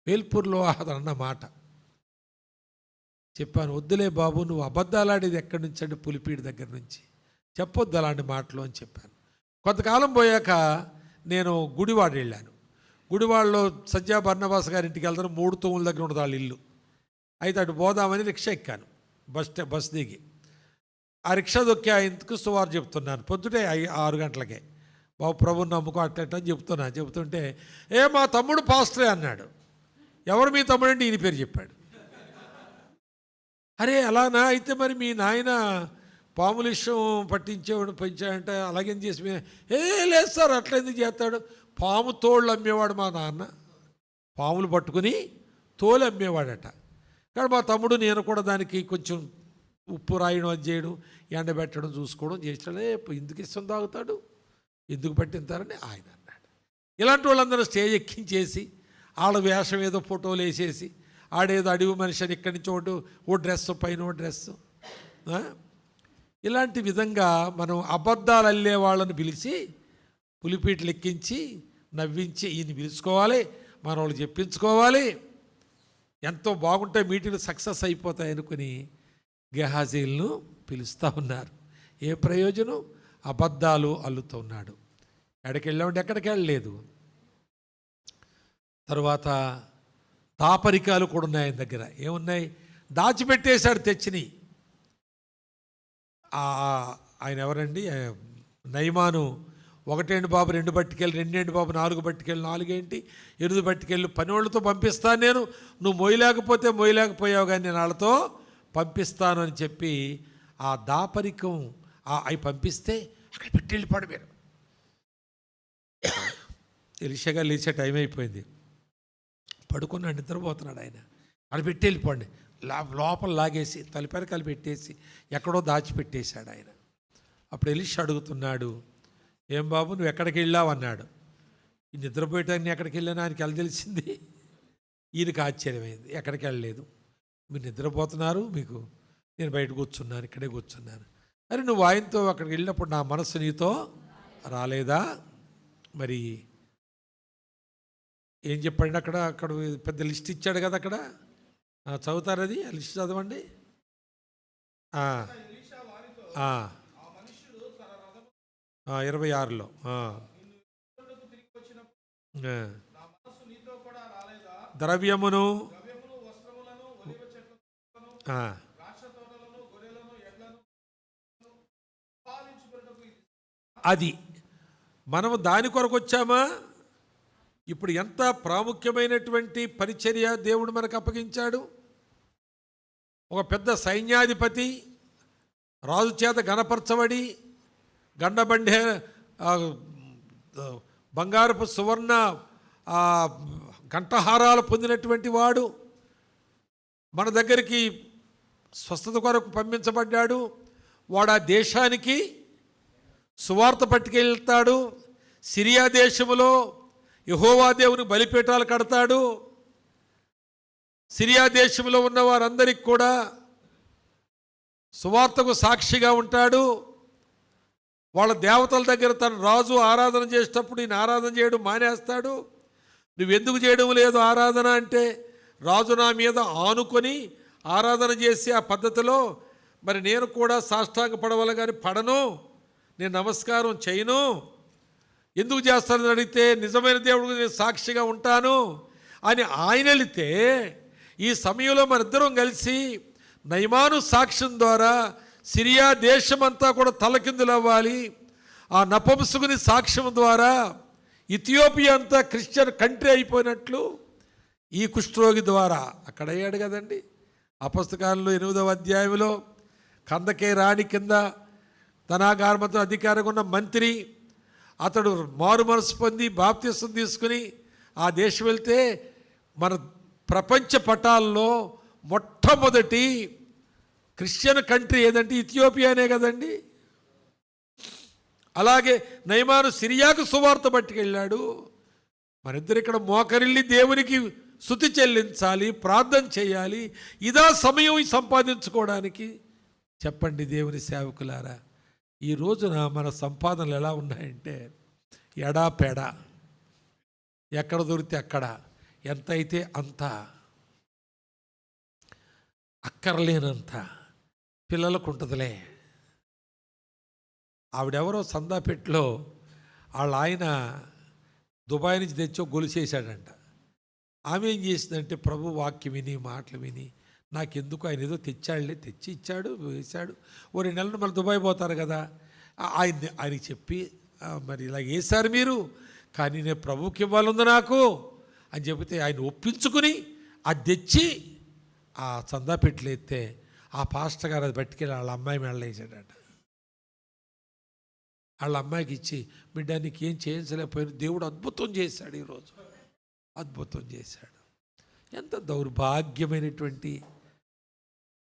వేల్పూర్లో అదన్న మాట చెప్పాను, వద్దులే బాబు, నువ్వు అబద్ధాలాడేది ఎక్కడి నుంచి అంటే పులిపీడి దగ్గర నుంచి, చెప్పొద్దు అలాంటి మాటలు అని చెప్పాను. కొంతకాలం పోయాక నేను గుడివాడ వెళ్ళాను. గుడివాడలో సజ్జా బర్నబాస్ గారి ఇంటికి వెళ్తాను, 3 తూముల దగ్గర ఉండదు వాళ్ళ ఇల్లు. అయితే అటు పోదామని రిక్షా ఎక్కాను, బస్ దిగి ఆ రిక్షా దొక్కి ఆయనకు సువారు చెప్తున్నాను. పొద్దుటే 6 గంటలకే, బాబు ప్రభుని నమ్ముకో అట్ట అని చెప్తుంటే, మా తమ్ముడు పాస్టరే అన్నాడు. ఎవరు మీ తమ్ముడు అంటే ఈయన పేరు చెప్పాడు. అరే అలానా, అయితే మరి మీ నాయన పాముల విషయం పట్టించేవాడు పెంచాడంటే అలాగేం చేసి, లేదు సార్ అట్లా ఎందుకు చేస్తాడు, పాము తోళ్ళు అమ్మేవాడు మా నాన్న, పాములు పట్టుకుని తోలు అమ్మేవాడట. కానీ మా తమ్ముడు నేను కూడా దానికి కొంచెం ఉప్పు రాయడం, అది చేయడం, ఎండబెట్టడం, చూసుకోవడం చేస్తాడే, ఎందుకు ఇష్టం తాగుతాడు, ఎందుకు పట్టింతారని ఆయన అన్నాడు. ఇలాంటి వాళ్ళందరూ స్టేజ్ ఎక్కించేసి వాళ్ళ వేషం ఏదో ఫోటోలు వేసేసి, ఆడేదో అడివి మనిషి అని ఇక్కడి నుంచి ఓ డ్రెస్సు పైన ఓ డ్రెస్సు, ఇలాంటి విధంగా మనం అబద్ధాలు అల్లే వాళ్ళని పిలిచి పులిపీటలు ఎక్కించి నవ్వించి ఈయన పిలుచుకోవాలి, మన వాళ్ళు చెప్పించుకోవాలి, ఎంతో బాగుంటే మీటింగ్లు సక్సెస్ అయిపోతాయి అనుకుని గెహాజీలను పిలుస్తూ ఉన్నారు. ఏ ప్రయోజనం? అబద్ధాలు అల్లుతూ ఉన్నాడు. ఎక్కడికి వెళ్ళామంటే ఎక్కడికి వెళ్ళలేదు. తరువాత దాపరికాలు కూడా ఉన్నాయి ఆయన దగ్గర. ఏమున్నాయి? దాచిపెట్టేశాడు తెచ్చిని. ఆయన ఎవరండి? నయమాను, 1 బాబు 2 పట్టుకెళ్ళి, 2 బాబు 4 పట్టుకెళ్ళి, 4 ఏంటి 8 పట్టుకెళ్ళి, పనివాళ్ళతో పంపిస్తాను నేను, నువ్వు మొయ్యలేకపోయావు కానీ నేను వాళ్ళతో పంపిస్తాను అని చెప్పి ఆ దాపరికం అవి పంపిస్తే అక్కడ పెట్టి వెళ్ళిపోడు. మీరు ఎలీషా లేచే టైం అయిపోయింది, పడుకున్నాడు, నిద్రపోతున్నాడు ఆయన. అక్కడ పెట్టి వెళ్ళిపోండి, లోపల లాగేసి తలిపరికాలు పెట్టేసి ఎక్కడో దాచిపెట్టేశాడు ఆయన. అప్పుడు ఎలీషా అడుగుతున్నాడు, ఏం బాబు నువ్వు ఎక్కడికి వెళ్ళావు అన్నాడు. ఈ నిద్రపోయటాన్ని ఎక్కడికి వెళ్ళాను ఆయనకి ఎలా తెలిసింది? ఈయనకి ఆశ్చర్యమైంది. ఎక్కడికి వెళ్ళలేదు, మీరు నిద్రపోతున్నారు, మీకు నేను బయట కూర్చున్నాను, ఇక్కడే కూర్చున్నాను. అరే నువ్వు ఆయనతో అక్కడికి వెళ్ళినప్పుడు నా మనస్సు నీతో రాలేదా? మరి ఏం చెప్పండి అక్కడ పెద్ద లిస్ట్ ఇచ్చాడు కదా అక్కడ, చదువుతారు అది, ఆ లిస్ట్ చదవండి. 26లో ద్రవ్యమును అది మనము దాని కొరకు వచ్చామా? ఇప్పుడు ఎంత ప్రాముఖ్యమైనటువంటి పరిచర్య దేవుడు మనకు అప్పగించాడు. ఒక పెద్ద సైన్యాధిపతి రాజు చేత గణపరచబడి గండబండే బంగారపు సువర్ణ కంఠహారాలు పొందినటువంటి వాడు మన దగ్గరికి స్వస్థత కొరకు పంపించబడ్డాడు. వాడు ఆ దేశానికి సువార్త పట్టుకెళ్తాడు. సిరియా దేశములో యెహోవా దేవుని బలిపీఠాలు కడతాడు. సిరియా దేశంలో ఉన్న వారందరికీ కూడా సువార్తకు సాక్షిగా ఉంటాడు. వాళ్ళ దేవతల దగ్గర తన రాజు ఆరాధన చేసేటప్పుడు ఈయన ఆరాధన చేయడం మానేస్తాడు. నువ్వెందుకు చేయడం లేదు ఆరాధన అంటే, రాజు నా మీద ఆనుకొని ఆరాధన చేసి ఆ పద్ధతిలో మరి నేను కూడా సాష్టాంగ పడవల కానీ పడను, నేను నమస్కారం చేయను. ఎందుకు చేస్తానని అడిగితే, నిజమైన దేవుడికి నేను సాక్షిగా ఉంటాను అని ఆయన వెళితే, ఈ సమయంలో మనిద్దరం కలిసి నయమాను సాక్ష్యం ద్వారా సిరియా దేశమంతా కూడా తలకిందులు అవ్వాలి. ఆ నపుంసకుని సాక్ష్యం ద్వారా ఇథియోపియా అంతా క్రిస్టియన్ కంట్రీ అయిపోయినట్లు ఈ కుష్ఠరోగి ద్వారా అక్కడ అయ్యాడు కదండి. అపొస్తకాలలో 8వ అధ్యాయంలో కందకే రాణి కింద ధనాగారమతో అధికారంగా ఉన్న మంత్రి అతడు మారు మనసు పొంది బాప్తిసం తీసుకుని ఆ దేశం వెళ్తే మన ప్రపంచ పటాల్లో మొట్టమొదటి క్రిస్టియన్ కంట్రీ ఏదంటే ఇథియోపియానే కదండి. అలాగే నయమాను సిరియాకు సువార్త పట్టుకెళ్ళాడు. మనిద్దరు ఇక్కడ మోకరిల్లి దేవునికి స్తుతి చెల్లించాలి, ప్రార్థన చేయాలి. ఇదా సమయం సంపాదించుకోవడానికి. చెప్పండి దేవుని సేవకులారా, ఈ రోజున మన సంపాదనలు ఎలా ఉన్నాయంటే ఎడాపెడా, ఎక్కడ దొరికితే అక్కడ, ఎంత అయితే అంత, అక్కర్లేనంత. పిల్లలకు ఉంటుందిలే. ఆవిడెవరో సందాపెట్లో వాళ్ళ ఆయన దుబాయ్ నుంచి తెచ్చో గొలుసేసాడంట. ఆమె ఏం చేసిందంటే, ప్రభు వాక్యం విని మాటలు విని నాకెందుకు, ఆయన ఏదో తెచ్చాడులే, తెచ్చి ఇచ్చాడు, వేశాడు, ఓ 2 నెలలు మళ్ళీ దుబాయ్ పోతారు కదా, ఆయనకి చెప్పి మరి ఇలా వేశారు మీరు, కానీ నేను ప్రభువుకి ఇవ్వాలంది నాకు అని చెబితే ఆయన ఒప్పించుకుని అది తెచ్చి ఆ చందా పెట్లు ఎత్తే ఆ పాస్టర్ గారు అది పట్టుకెళ్ళి వాళ్ళ అమ్మాయి మెడలో వేసాడట. వాళ్ళ అమ్మాయికి ఇచ్చి, బిడ్డ నీకు ఏం చేయించలేకపోయినా దేవుడు అద్భుతం చేశాడు, ఈరోజు అద్భుతం చేశాడు. ఎంత దౌర్భాగ్యమైనటువంటి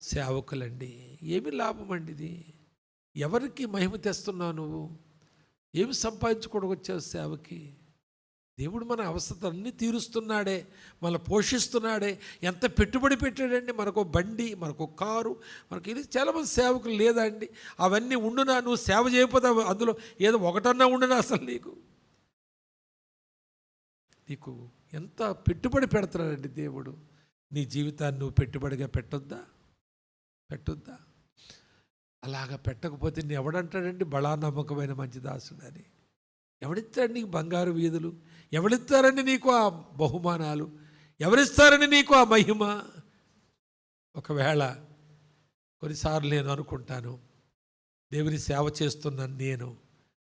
సేవకులండి. ఏమి లాభం అండి ఇది? ఎవరికి మహిమ తెస్తున్నావు నువ్వు? ఏమి సంపాదించుకోవడానికి వచ్చావు సేవకి? దేవుడు మన అవసరతలన్నీ తీరుస్తున్నాడే, మన పోషిస్తున్నాడే. ఎంత పెట్టుబడి పెట్టాడండి. మనకు బండి, మనకు కారు, మనకి ఇది. చాలామంది సేవకులు లేదా అండి, అవన్నీ ఉండునా, నువ్వు సేవ చేయకపోతే అందులో ఏదో ఒకటన్నా ఉండునా అసలు నీకు ఎంత పెట్టుబడి పెడతాడండి దేవుడు. నీ జీవితాన్ని నువ్వు పెట్టుబడిగా పెట్టొద్దా? అలాగా పెట్టకపోతే నేను ఎవడంటాడండి బలా నమ్మకమైన మంచి దాసుడని? ఎవడిస్తాడు నీకు బంగారు వీధులు? ఎవడిస్తారండి నీకు ఆ బహుమానాలు? ఎవరిస్తారని నీకు ఆ మహిమ? ఒకవేళ కొన్నిసార్లు నేను అనుకుంటాను, దేవుని సేవ చేస్తున్నాను నేను,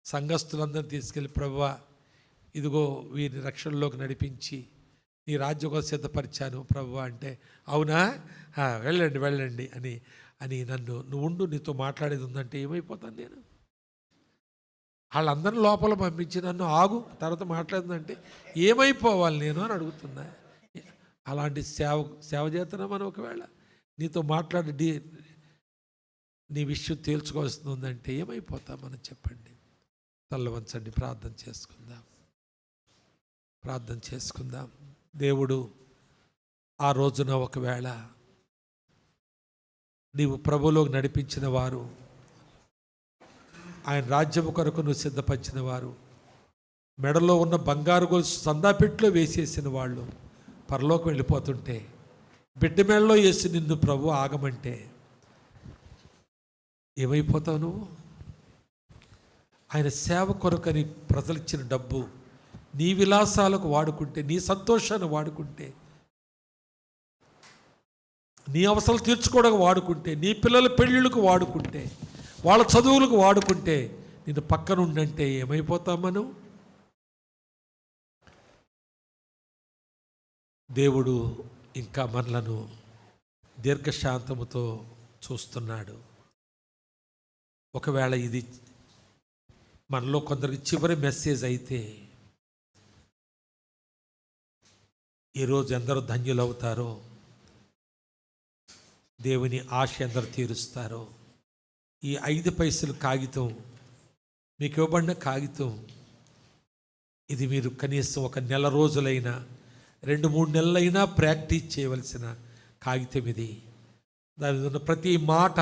సంఘస్థులందరినీ తీసుకెళ్ళి, ప్రభువా ఇదిగో వీరిని రక్షణలోకి నడిపించి నీ రాజ్యం కోసం సిద్ధపరిచాను ప్రభువా అంటే, అవునా, వెళ్ళండి అని నన్ను, నువ్వు ఉండు, నీతో మాట్లాడేది ఉందంటే ఏమైపోతాను నేను? వాళ్ళందరినీ లోపల పంపించి నన్ను ఆగు తర్వాత మాట్లాడిందంటే ఏమైపోవాలి నేను అని అడుగుతున్నా. అలాంటి సేవ చేస్తున్నా మనం. ఒకవేళ నీతో మాట్లాడి నీ విషయం తేల్చుకోవాల్సింది ఉందంటే ఏమైపోతాం మనం? చెప్పండి. తల్ల వంచండి, ప్రార్థన చేసుకుందాం. దేవుడు ఆ రోజున ఒకవేళ నీవు ప్రభువులోకి నడిపించిన వారు ఆయన రాజ్యము కొరకు నువ్వు సిద్ధపరిచిన వారు, మెడలో ఉన్న బంగారు గొలుసు సందాపెట్లో వేసేసిన వాళ్ళు పరలోకం వెళ్ళిపోతుంటే, బిడ్డ మెడలో వేసి నిన్ను ప్రభు ఆగమంటే ఏమైపోతావు నువ్వు? ఆయన సేవ కొరకని ప్రజలిచ్చిన డబ్బు నీ విలాసాలకు వాడుకుంటే, నీ సంతోషాన్ని వాడుకుంటే, నీ అవసరాలు తీర్చుకోవడానికి వాడుకుంటే, నీ పిల్లల పెళ్ళిళ్ళకు వాడుకుంటే, వాళ్ళ చదువులకు వాడుకుంటే, నిన్ను పక్కనుండంటే ఏమైపోతాం మనం? దేవుడు ఇంకా మనలను దీర్ఘశాంతముతో చూస్తున్నాడు. ఒకవేళ ఇది మనలో కొందరికి చివరి మెసేజ్ అయితే, ఈరోజు ఎందరో ధన్యులవుతారో, దేవుని ఆశ ఎందరు తీరుస్తారో. ఈ 5 పైసలు కాగితం, మీకు ఇవ్వబడిన కాగితం, ఇది మీరు కనీసం ఒక నెల రోజులైనా 2-3 నెలలైనా ప్రాక్టీస్ చేయవలసిన కాగితం ఇది. దాని ఉన్న ప్రతి మాట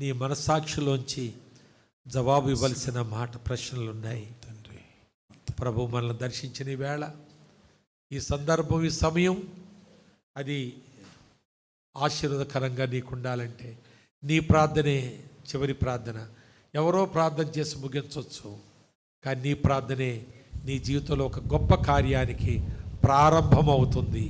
నీ మనస్సాక్షిలోంచి జవాబు ఇవ్వాల్సిన మాట, ప్రశ్నలు ఉన్నాయి. తండ్రి, ప్రభు మనల్ని దర్శించిన వేళ, ఈ సందర్భం, ఈ సమయం అది ఆశీర్వాదకరంగా నీకు ఉండాలంటే నీ ప్రార్థనే చివరి ప్రార్థన. ఎవరో ప్రార్థన చేసి ముగించవచ్చు, కానీ నీ ప్రార్థనే నీ జీవితంలో ఒక గొప్ప కార్యానికి ప్రారంభం అవుతుంది.